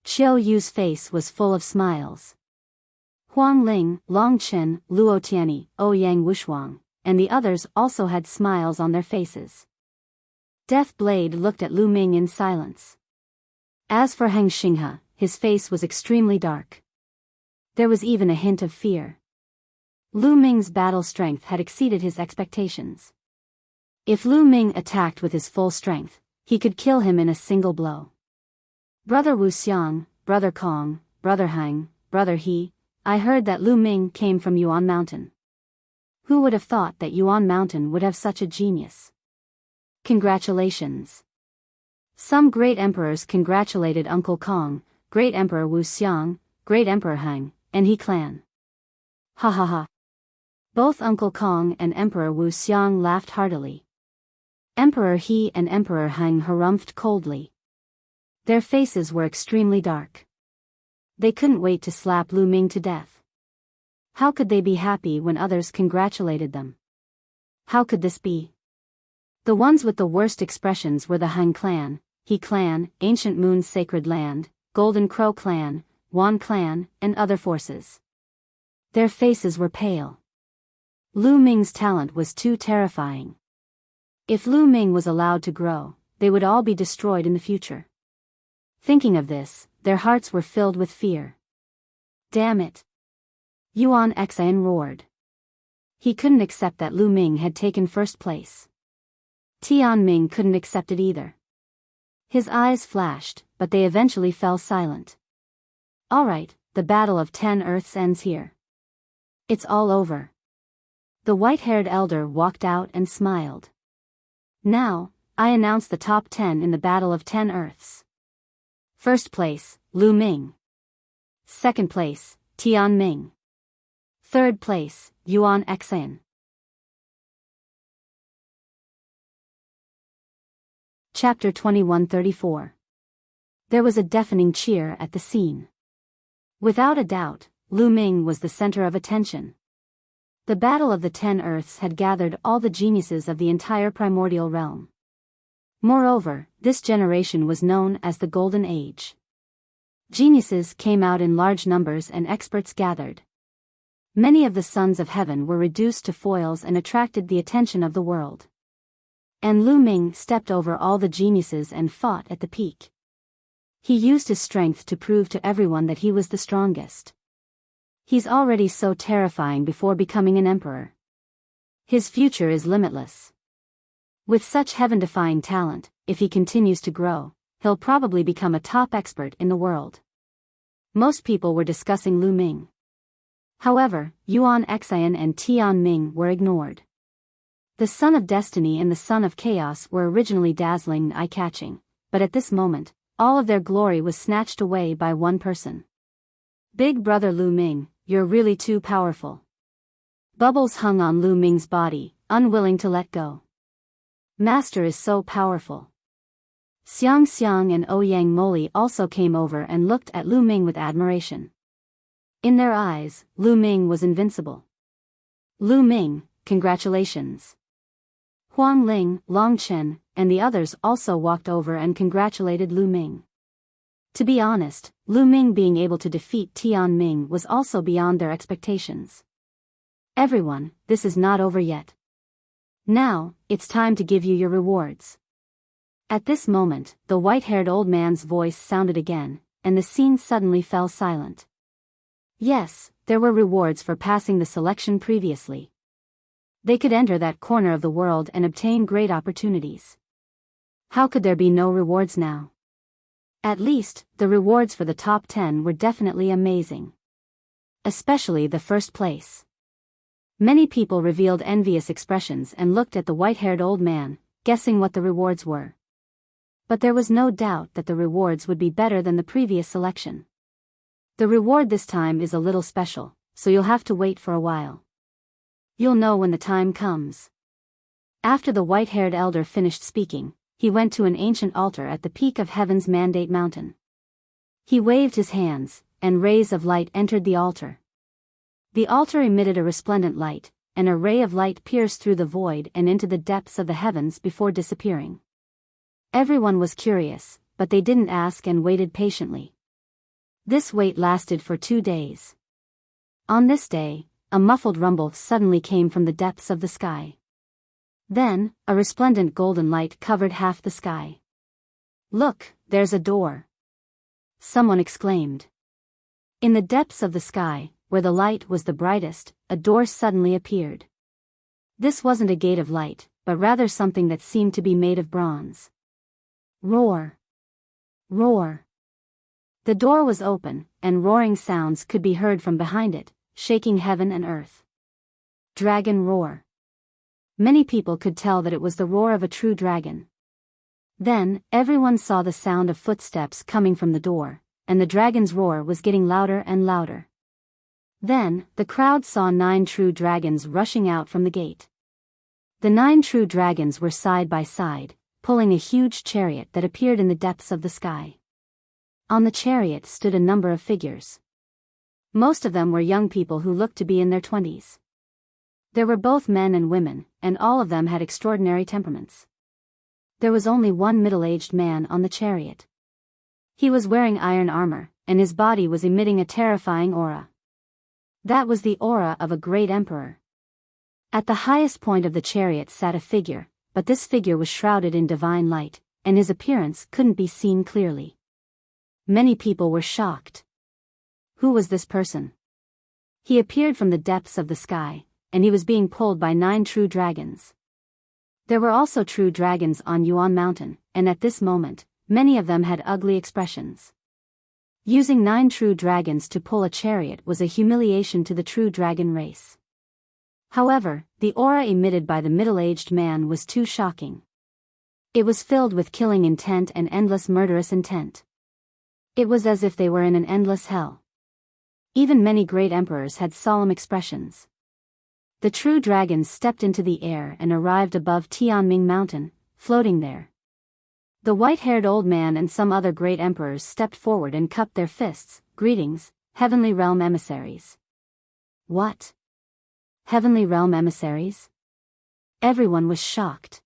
Qiu Yu's face was full of smiles. Huang Ling, Long Chen, Luo Tianyi, Ouyang Wushuang, and the others also had smiles on their faces. Death Blade looked at Lu Ming in silence. As for Heng Xinghe, his face was extremely dark. There was even a hint of fear. Lu Ming's battle strength had exceeded his expectations. If Lu Ming attacked with his full strength, he could kill him in a single blow. Brother Wuxiang, Brother Kong, Brother Heng, Brother He, I heard that Lu Ming came from Yuan Mountain. Who would have thought that Yuan Mountain would have such a genius? Congratulations. Some great emperors congratulated Uncle Kong, Great Emperor Wuxiang, Great Emperor Heng, and He clan. Ha ha ha. Both Uncle Kong and Emperor Wuxiang laughed heartily. Emperor He and Emperor Heng harumphed coldly. Their faces were extremely dark. They couldn't wait to slap Lu Ming to death. How could they be happy when others congratulated them? How could this be? The ones with the worst expressions were the Heng clan, He clan, Ancient Moon's Sacred Land, Golden Crow clan, Wan clan, and other forces. Their faces were pale. Lu Ming's talent was too terrifying. If Lu Ming was allowed to grow, they would all be destroyed in the future. Thinking of this, their hearts were filled with fear. Damn it! Yuan Xian roared. He couldn't accept that Lu Ming had taken first place. Tianming couldn't accept it either. His eyes flashed, but they eventually fell silent. Alright, the Battle of 10 Earths ends here. It's all over. The white-haired elder walked out and smiled. Now, I announce the top 10 in the Battle of 10 Earths. First place, Lu Ming. Second place, Tianming. Third place, Yuan Xian. Chapter 2134. There was a deafening cheer at the scene. Without a doubt, Lu Ming was the center of attention. The Battle of the 10 Earths had gathered all the geniuses of the entire primordial realm. Moreover, this generation was known as the Golden Age. Geniuses came out in large numbers and experts gathered. Many of the sons of heaven were reduced to foils and attracted the attention of the world. And Lu Ming stepped over all the geniuses and fought at the peak. He used his strength to prove to everyone that he was the strongest. He's already so terrifying before becoming an emperor. His future is limitless. With such heaven-defying talent, if he continues to grow, he'll probably become a top expert in the world. Most people were discussing Lu Ming. However, Yuan Xian and Tianming were ignored. The Son of Destiny and the Son of Chaos were originally dazzling and eye-catching, but at this moment, all of their glory was snatched away by one person. Big Brother Lu Ming, you're really too powerful. Bubbles hung on Lu Ming's body, unwilling to let go. Master is so powerful. Xiang and Ouyang Moli also came over and looked at Lu Ming with admiration. In their eyes, Lu Ming was invincible. Lu Ming, congratulations. Huang Ling, Long Chen, and the others also walked over and congratulated Lu Ming. To be honest, Lu Ming being able to defeat Tian Ming was also beyond their expectations. Everyone, this is not over yet. Now, it's time to give you your rewards. At this moment, the white-haired old man's voice sounded again, and the scene suddenly fell silent. Yes, there were rewards for passing the selection previously. They could enter that corner of the world and obtain great opportunities. How could there be no rewards now? At least, the rewards for the top 10 were definitely amazing. Especially the first place. Many people revealed envious expressions and looked at the white-haired old man, guessing what the rewards were. But there was no doubt that the rewards would be better than the previous selection. The reward this time is a little special, so you'll have to wait for a while. You'll know when the time comes. After the white-haired elder finished speaking, he went to an ancient altar at the peak of Heaven's Mandate Mountain. He waved his hands, and rays of light entered the altar. The altar emitted a resplendent light, and a ray of light pierced through the void and into the depths of the heavens before disappearing. Everyone was curious, but they didn't ask and waited patiently. This wait lasted for 2 days. On this day, a muffled rumble suddenly came from the depths of the sky. Then, a resplendent golden light covered half the sky. "Look, there's a door!" someone exclaimed. In the depths of the sky, where the light was the brightest, a door suddenly appeared. This wasn't a gate of light, but rather something that seemed to be made of bronze. Roar! Roar! The door was open, and roaring sounds could be heard from behind it, shaking heaven and earth. Dragon roar. Many people could tell that it was the roar of a true dragon. Then, everyone saw the sound of footsteps coming from the door, and the dragon's roar was getting louder and louder. Then, the crowd saw 9 true dragons rushing out from the gate. The 9 true dragons were side by side, pulling a huge chariot that appeared in the depths of the sky. On the chariot stood a number of figures. Most of them were young people who looked to be in their 20s. There were both men and women, and all of them had extraordinary temperaments. There was only one middle-aged man on the chariot. He was wearing iron armor, and his body was emitting a terrifying aura. That was the aura of a great emperor. At the highest point of the chariot sat a figure, but this figure was shrouded in divine light, and his appearance couldn't be seen clearly. Many people were shocked. Who was this person? He appeared from the depths of the sky, and he was being pulled by 9 true dragons. There were also true dragons on Yuan Mountain, and at this moment, many of them had ugly expressions. Using 9 true dragons to pull a chariot was a humiliation to the true dragon race. However, the aura emitted by the middle-aged man was too shocking. It was filled with killing intent and endless murderous intent. It was as if they were in an endless hell. Even many great emperors had solemn expressions. The true dragons stepped into the air and arrived above Tianming Mountain, floating there. The white-haired old man and some other great emperors stepped forward and cupped their fists. "Greetings, Heavenly Realm emissaries." What? Heavenly Realm emissaries? Everyone was shocked.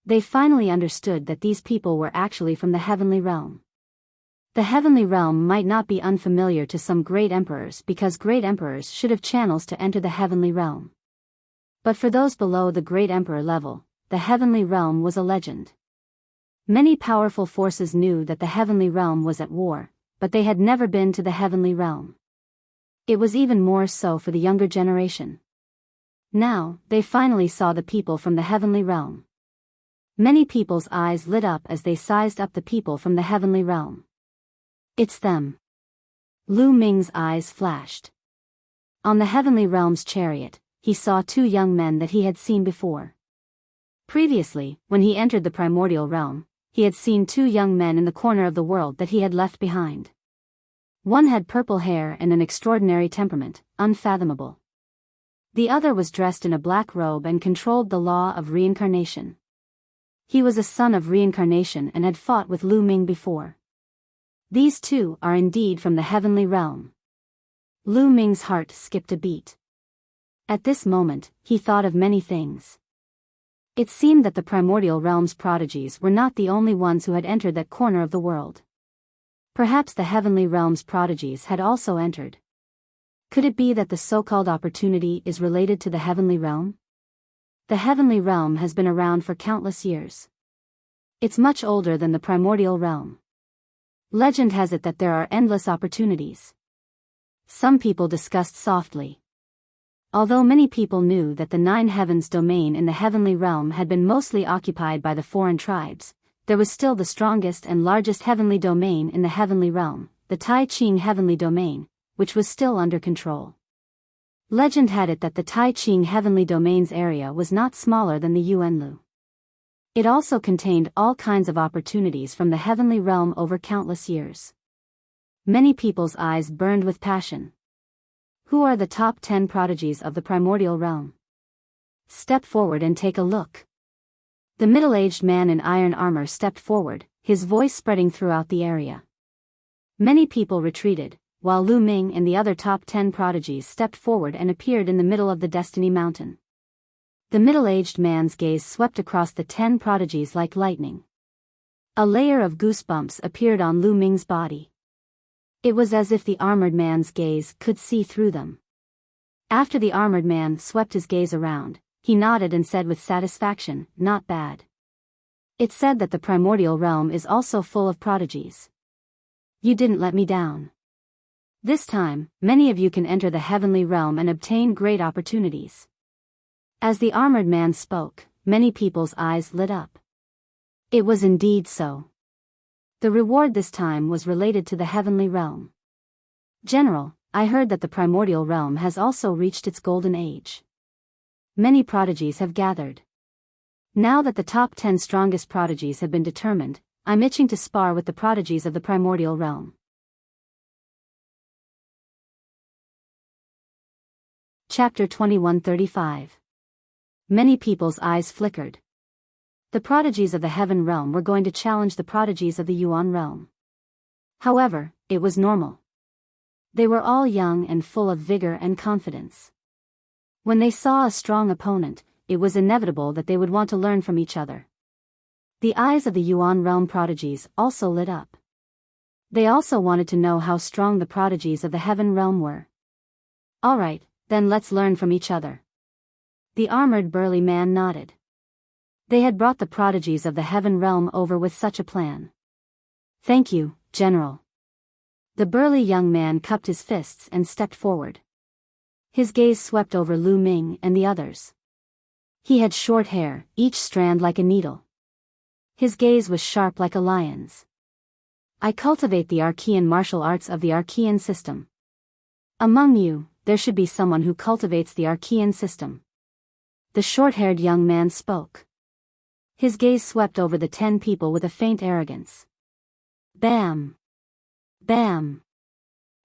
They finally understood that these people were actually from the Heavenly Realm. The Heavenly Realm might not be unfamiliar to some great emperors because great emperors should have channels to enter the Heavenly Realm. But for those below the great emperor level, the Heavenly Realm was a legend. Many powerful forces knew that the Heavenly Realm was at war, but they had never been to the Heavenly Realm. It was even more so for the younger generation. Now, they finally saw the people from the Heavenly Realm. Many people's eyes lit up as they sized up the people from the Heavenly Realm. It's them. Lu Ming's eyes flashed. On the Heavenly Realm's chariot, he saw 2 young men that he had seen before. Previously, when he entered the primordial realm, he had seen 2 young men in the corner of the world that he had left behind. One had purple hair and an extraordinary temperament, unfathomable. The other was dressed in a black robe and controlled the law of reincarnation. He was a son of reincarnation and had fought with Lu Ming before. These 2 are indeed from the Heavenly Realm. Lu Ming's heart skipped a beat. At this moment, he thought of many things. It seemed that the primordial realm's prodigies were not the only ones who had entered that corner of the world. Perhaps the heavenly realm's prodigies had also entered. Could it be that the so-called opportunity is related to the heavenly realm? The heavenly realm has been around for countless years. It's much older than the primordial realm. Legend has it that there are endless opportunities. Some people discussed softly. Although many people knew that the nine heavens domain in the heavenly realm had been mostly occupied by the foreign tribes, there was still the strongest and largest heavenly domain in the heavenly realm, the Tai Ching heavenly domain, which was still under control. Legend had it that the Tai Ching heavenly domain's area was not smaller than the Yuanlu. It also contained all kinds of opportunities from the heavenly realm over countless years. Many people's eyes burned with passion. Who are the top 10 prodigies of the primordial realm? Step forward and take a look. The middle-aged man in iron armor stepped forward, his voice spreading throughout the area. Many people retreated, while Lu Ming and the other top 10 prodigies stepped forward and appeared in the middle of the Destiny Mountain. The middle-aged man's gaze swept across the 10 prodigies like lightning. A layer of goosebumps appeared on Lu Ming's body. It was as if the armored man's gaze could see through them. After the armored man swept his gaze around, he nodded and said with satisfaction, "Not bad." It said that the primordial realm is also full of prodigies. You didn't let me down. This time, many of you can enter the heavenly realm and obtain great opportunities. As the armored man spoke, many people's eyes lit up. It was indeed so. The reward this time was related to the heavenly realm. General, I heard that the primordial realm has also reached its golden age. Many prodigies have gathered. Now that the top 10 strongest prodigies have been determined, I'm itching to spar with the prodigies of the primordial realm. Chapter 2135. Many people's eyes flickered. The prodigies of the heaven realm were going to challenge the prodigies of the Yuan realm. However, it was normal. They were all young and full of vigor and confidence. When they saw a strong opponent, it was inevitable that they would want to learn from each other. The eyes of the Yuan realm prodigies also lit up. They also wanted to know how strong the prodigies of the heaven realm were. All right, then let's learn from each other. The armored burly man nodded. They had brought the prodigies of the heaven realm over with such a plan. Thank you, General. The burly young man cupped his fists and stepped forward. His gaze swept over Lu Ming and the others. He had short hair, each strand like a needle. His gaze was sharp like a lion's. I cultivate the Archean martial arts of the Archean system. Among you, there should be someone who cultivates the Archean system. The short-haired young man spoke. His gaze swept over the 10 people with a faint arrogance. Bam! Bam!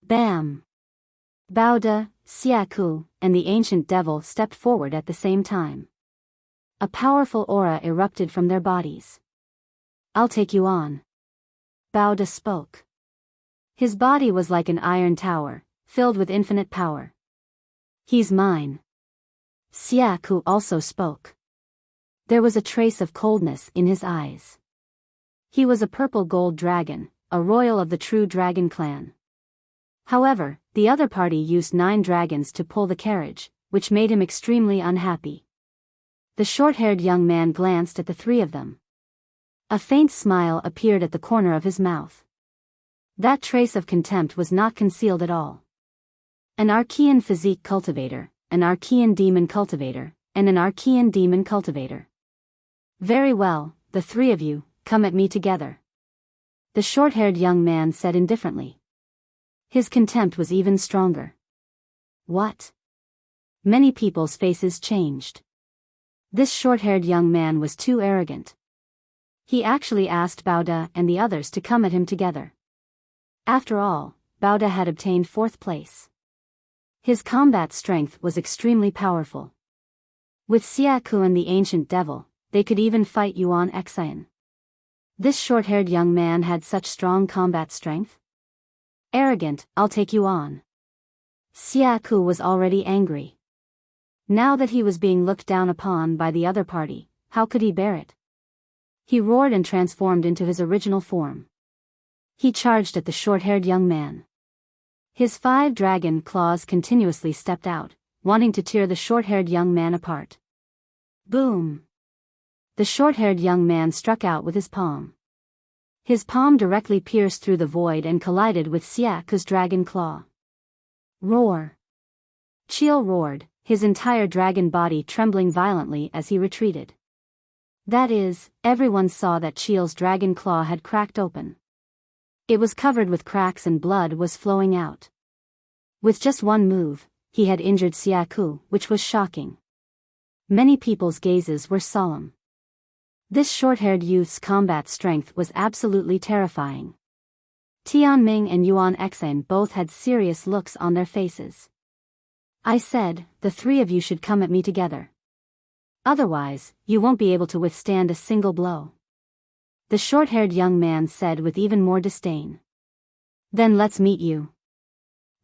Bam! Baoda, Xiaku, and the ancient devil stepped forward at the same time. A powerful aura erupted from their bodies. I'll take you on. Baoda spoke. His body was like an iron tower, filled with infinite power. He's mine. Xiaku also spoke. There was a trace of coldness in his eyes. He was a purple gold dragon, a royal of the true dragon clan. However, the other party used 9 dragons to pull the carriage, which made him extremely unhappy. The short-haired young man glanced at the 3 of them. A faint smile appeared at the corner of his mouth. That trace of contempt was not concealed at all. An Archean physique cultivator, an Archean demon cultivator, and an Archean demon cultivator. Very well, the 3 of you, come at me together. The short-haired young man said indifferently. His contempt was even stronger. What? Many people's faces changed. This short-haired young man was too arrogant. He actually asked Baoda and the others to come at him together. After all, Baoda had obtained 4th place. His combat strength was extremely powerful. With Xiaku and the ancient devil, they could even fight Yuan Xian. This short-haired young man had such strong combat strength? Arrogant, I'll take you on. Xiaku was already angry. Now that he was being looked down upon by the other party, how could he bear it? He roared and transformed into his original form. He charged at the short-haired young man. His 5 dragon claws continuously stepped out, wanting to tear the short-haired young man apart. Boom! The short-haired young man struck out with his palm. His palm directly pierced through the void and collided with Xiaku's dragon claw. Roar! Chil roared, his entire dragon body trembling violently as he retreated. That is, everyone saw that Chil's dragon claw had cracked open. It was covered with cracks and blood was flowing out. With just one move, he had injured Xiaku, which was shocking. Many people's gazes were solemn. This short-haired youth's combat strength was absolutely terrifying. Tianming and Yuan Xan both had serious looks on their faces. I said, the 3 of you should come at me together. Otherwise, you won't be able to withstand a single blow. The short-haired young man said with even more disdain. Then let's meet you.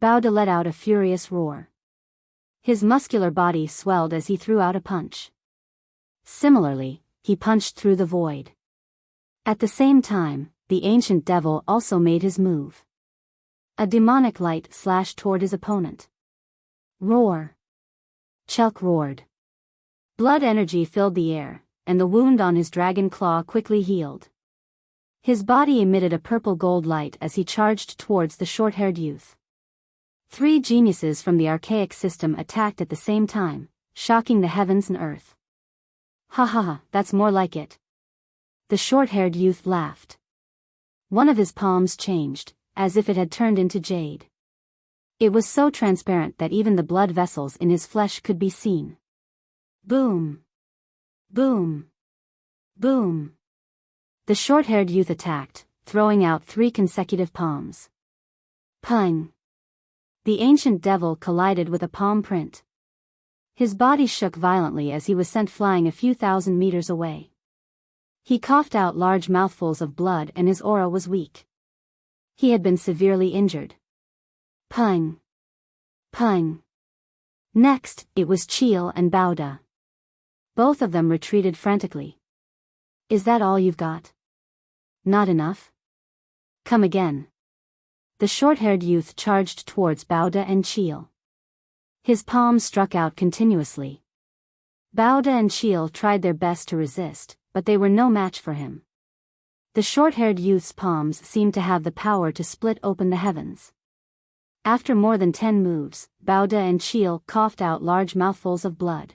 Bao let out a furious roar. His muscular body swelled as he threw out a punch. Similarly, he punched through the void. At the same time, the ancient devil also made his move. A demonic light slashed toward his opponent. Roar! Chelk roared. Blood energy filled the air, and the wound on his dragon claw quickly healed. His body emitted a purple-gold light as he charged towards the short-haired youth. 3 geniuses from the archaic system attacked at the same time, shocking the heavens and earth. Ha ha ha, that's more like it. The short-haired youth laughed. One of his palms changed, as if it had turned into jade. It was so transparent that even the blood vessels in his flesh could be seen. Boom! Boom! Boom! The short-haired youth attacked, throwing out 3 consecutive palms. Pung! The ancient devil collided with a palm print. His body shook violently as he was sent flying a few thousand meters away. He coughed out large mouthfuls of blood and his aura was weak. He had been severely injured. Pung! Pung! Next, it was Chil and Bao. Both of them retreated frantically. Is that all you've got? Not enough? Come again. The short-haired youth charged towards Bao and Chil. His palms struck out continuously. Bao and Chil tried their best to resist, but they were no match for him. The short-haired youth's palms seemed to have the power to split open the heavens. After more than 10 moves, Bao and Chil coughed out large mouthfuls of blood.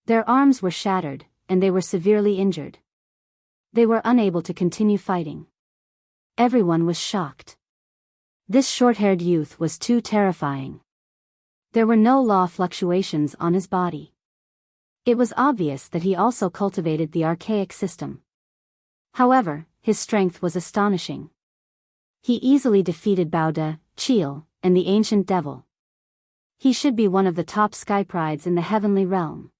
Their arms were shattered, and they were severely injured. They were unable to continue fighting. Everyone was shocked. This short-haired youth was too terrifying. There were no law fluctuations on his body. It was obvious that he also cultivated the archaic system. However, his strength was astonishing. He easily defeated Bao, Chil, and the ancient devil. He should be one of the top sky prides in the heavenly realm.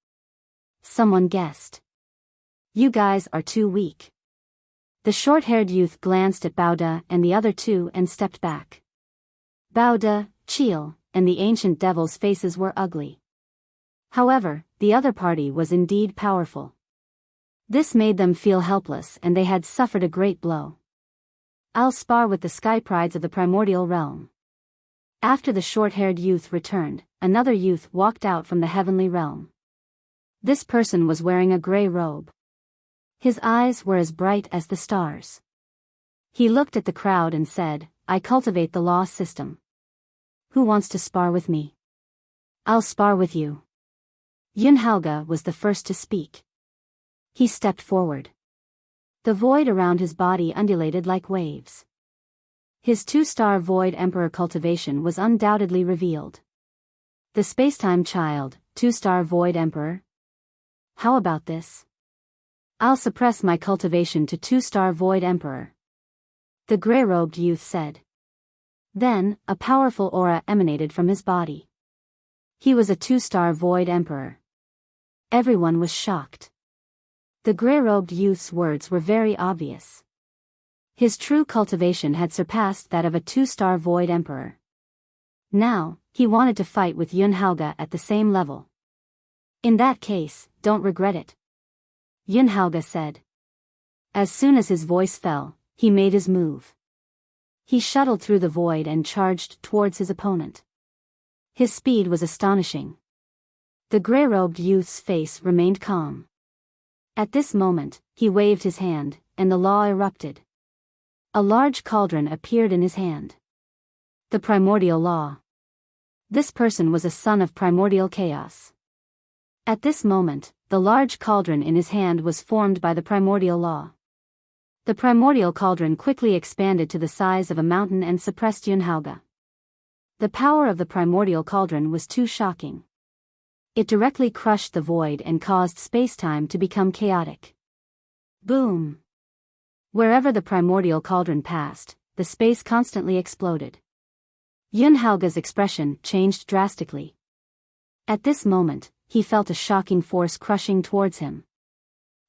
Someone guessed. You guys are too weak. The short-haired youth glanced at Bao and the other 2 and stepped back. Bao, Chil, and the ancient devil's faces were ugly. However, the other party was indeed powerful. This made them feel helpless and they had suffered a great blow. I'll spar with the sky prides of the primordial realm. After the short-haired youth returned, another youth walked out from the heavenly realm. This person was wearing a gray robe. His eyes were as bright as the stars. He looked at the crowd and said, I cultivate the law system. Who wants to spar with me? I'll spar with you. Yunhalga was the first to speak. He stepped forward. The void around his body undulated like waves. His 2-star Void Emperor cultivation was undoubtedly revealed. The spacetime child, 2-star Void Emperor. How about this? I'll suppress my cultivation to 2-star Void Emperor. The gray-robed youth said. Then, a powerful aura emanated from his body. He was a 2-star Void Emperor. Everyone was shocked. The gray-robed youth's words were very obvious. His true cultivation had surpassed that of a 2-star Void Emperor. Now, he wanted to fight with Yunhalga at the same level. In that case, don't regret it. Yunhalga said. As soon as his voice fell, he made his move. He shuttled through the void and charged towards his opponent. His speed was astonishing. The gray-robed youth's face remained calm. At this moment, he waved his hand, and the law erupted. A large cauldron appeared in his hand. The primordial law. This person was a son of primordial chaos. At this moment, the large cauldron in his hand was formed by the primordial law. The primordial cauldron quickly expanded to the size of a mountain and suppressed Yunhauge. The power of the primordial cauldron was too shocking. It directly crushed the void and caused spacetime to become chaotic. Boom! Wherever the primordial cauldron passed, the space constantly exploded. Yunhauge's expression changed drastically. At this moment, he felt a shocking force crushing towards him.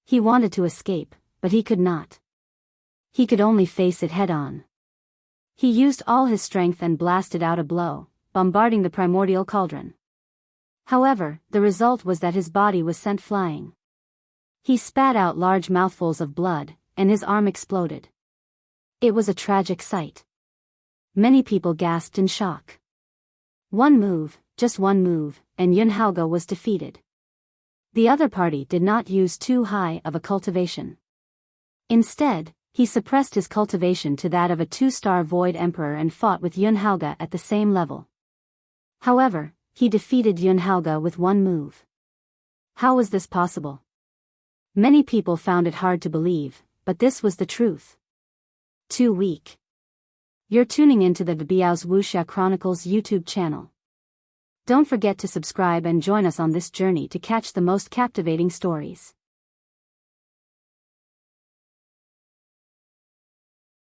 He wanted to escape, but he could not. He could only face it head-on. He used all his strength and blasted out a blow, bombarding the primordial cauldron. However, the result was that his body was sent flying. He spat out large mouthfuls of blood, and his arm exploded. It was a tragic sight. Many people gasped in shock. One move, just one move, and Yunhauge was defeated. The other party did not use too high of a cultivation. Instead, he suppressed his cultivation to that of a 2-star Void Emperor and fought with Yunhauge at the same level. However, he defeated Yunhauge with one move. How was this possible? Many people found it hard to believe, but this was the truth. Too weak. You're tuning into the Biyao's Wuxia Chronicles YouTube channel. Don't forget to subscribe and join us on this journey to catch the most captivating stories.